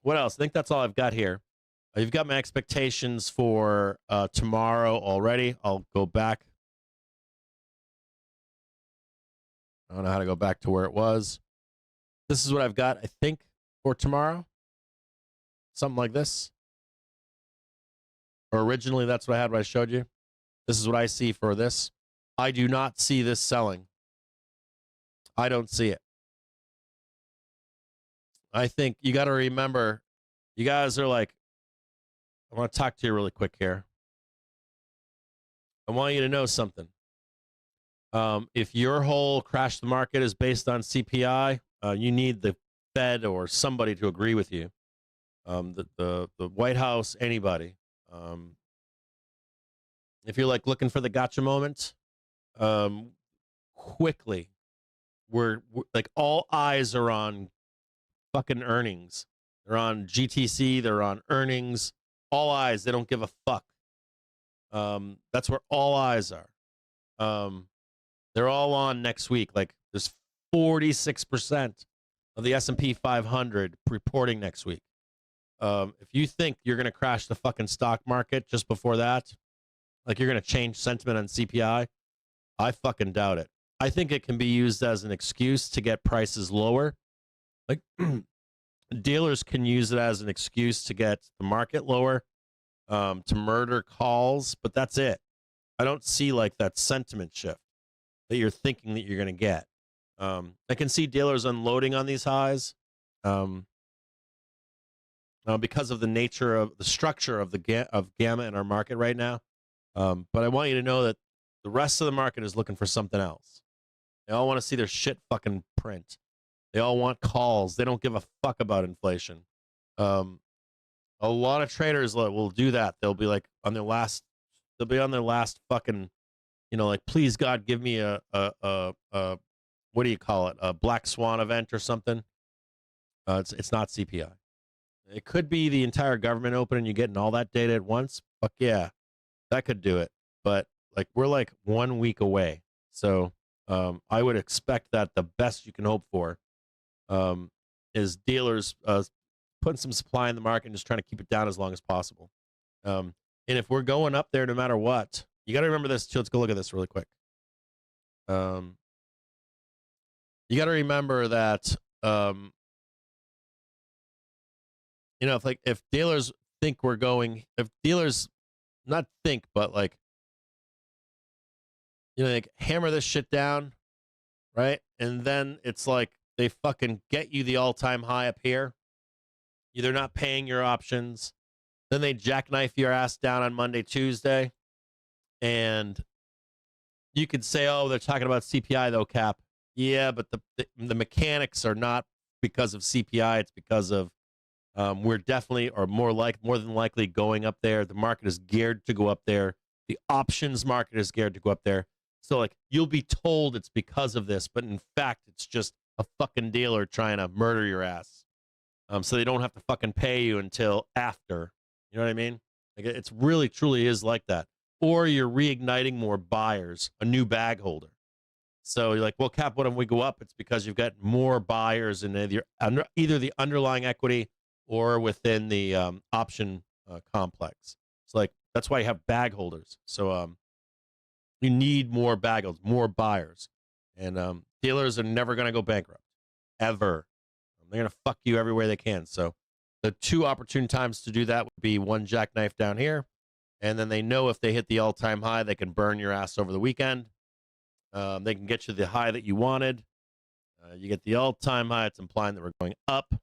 What else? I think that's all I've got here. You've got my expectations for tomorrow already. I'll go back. I don't know how to go back to where it was. This is what I've got, I think, for tomorrow. Something like this. Or originally, that's what I had when I showed you. This is what I see for this. I do not see this selling. I don't see it. I think you got to remember, you guys are like, I want to talk to you really quick here. I want you to know something. If your whole crash the market is based on CPI, you need the Fed or somebody to agree with you. The White House, anybody. If you're like looking for the gotcha moment, quickly, we're like all eyes are on fucking earnings. They're on GTC. They're on earnings. All eyes. They don't give a fuck. That's where all eyes are. They're all on next week. Like there's 46% of the S&P 500 reporting next week. If you think you're going to crash the fucking stock market just before that, like you're going to change sentiment on CPI, I fucking doubt it. I think it can be used as an excuse to get prices lower. Like dealers can use it as an excuse to get the market lower, to murder calls, but that's it. I don't see like that sentiment shift that you're thinking that you're going to get. I can see dealers unloading on these highs because of the nature of the structure of of gamma in our market right now. But I want you to know that the rest of the market is looking for something else. They all want to see their shit fucking print. They all want calls. They don't give a fuck about inflation. A lot of traders will do that. They'll be like on their last. They'll be on their last fucking, like, please God, give me a what do you call it? A black swan event or something. It's not CPI. It could be the entire government open and you're getting all that data at once. Fuck yeah, that could do it. But like we're like 1 week away, so I would expect that the best you can hope for is dealers putting some supply in the market and just trying to keep it down as long as possible. And if we're going up there, no matter what, you got to remember this too. Let's go look at this really quick. You got to remember that, if dealers think we're going, if dealers not think, but like hammer this shit down, right? And then it's like they fucking get you the all-time high up here. They're not paying your options. Then they jackknife your ass down on Monday, Tuesday. And you could say, oh, they're talking about CPI though, Cap. Yeah, but the mechanics are not because of CPI. It's because of we're definitely or more than likely going up there. The market is geared to go up there. The options market is geared to go up there. So like you'll be told it's because of this, but in fact it's just a fucking dealer trying to murder your ass. So they don't have to fucking pay you until after. You know what I mean? Like it's really truly is like that. Or you're reigniting more buyers, a new bag holder. So you're like, well, Cap, when we go up, it's because you've got more buyers in either the underlying equity or within the option complex. It's like that's why you have bag holders. So you need more bag holders, more buyers, and dealers are never going to go bankrupt, ever. They're going to fuck you everywhere they can. So the two opportune times to do that would be one jackknife down here, and then they know if they hit the all-time high, they can burn your ass over the weekend. They can get you the high that you wanted. You get the all-time high. It's implying that we're going up.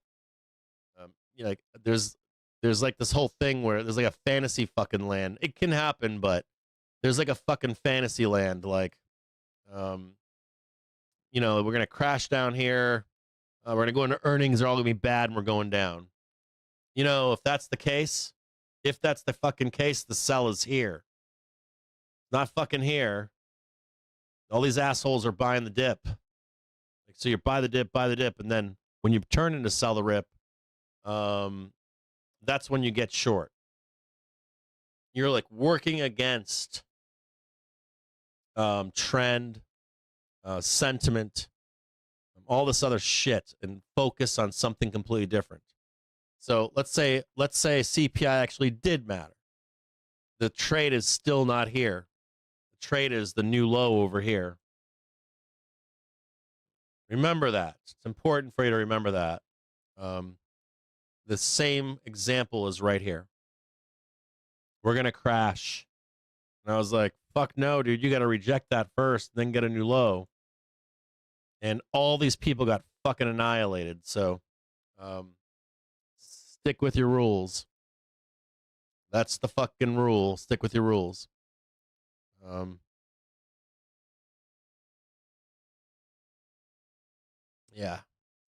Like there's like this whole thing where there's like a fantasy fucking land. It can happen, but there's like a fucking fantasy land. Like, we're gonna crash down here. We're gonna go into earnings. They're all gonna be bad, and we're going down. If that's the case, the sell is here. Not fucking here. All these assholes are buying the dip. Like, so you buy the dip, and then when you turn into sell the rip, that's when you get short. You're like working against trend, sentiment, all this other shit, and focus on something completely different. So let's say CPI actually did matter. The trade is still not here. The trade is the new low over here. Remember that. It's important for you to remember that. The same example is right here. We're going to crash. And I was like, fuck no, dude. You got to reject that first, then get a new low. And all these people got fucking annihilated. So stick with your rules. That's the fucking rule. Stick with your rules. Yeah.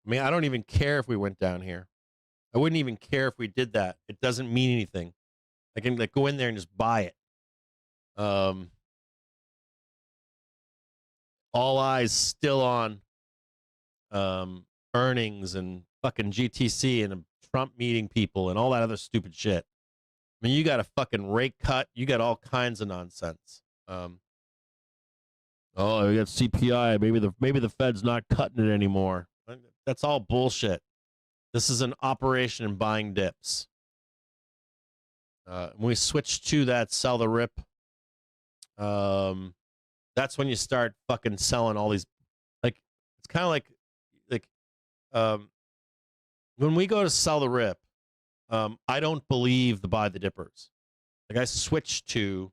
I mean, I don't even care if we went down here. I wouldn't even care if we did that. It doesn't mean anything. I can like go in there and just buy it. All eyes still on earnings and fucking GTC and Trump meeting people and all that other stupid shit. I mean, you got a fucking rate cut. You got all kinds of nonsense. Oh, we got CPI. Maybe the Fed's not cutting it anymore. That's all bullshit. This is an operation in buying dips. When we switch to that sell the rip, that's when you start fucking selling all these. Like it's kind of like when we go to sell the rip, I don't believe the buy the dippers. Like I switched to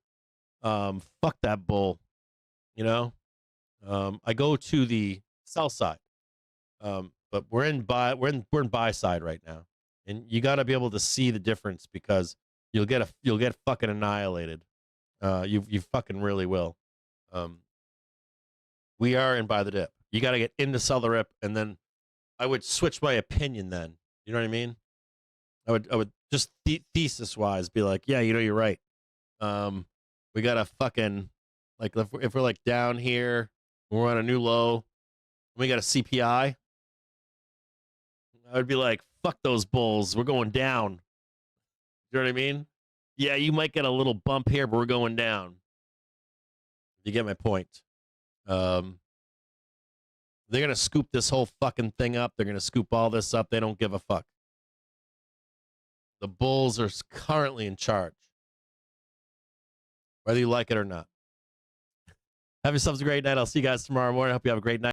fuck that bull, you know. I go to the sell side, but we're in buy side right now, and you got to be able to see the difference because you'll get fucking annihilated. You fucking really will. We are in buy the dip. You got to get into sell the rip, and then I would switch my opinion. Then you know what I mean. I would just thesis wise be like, yeah, you know, you're right. We got to fucking like if we're like down here, we're on a new low, we got a CPI. I would be like, fuck those bulls. We're going down. You know what I mean? Yeah, you might get a little bump here, but we're going down. You get my point. They're going to scoop this whole fucking thing up. They're going to scoop all this up. They don't give a fuck. The bulls are currently in charge, whether you like it or not. Have yourselves a great night. I'll see you guys tomorrow morning. I hope you have a great night.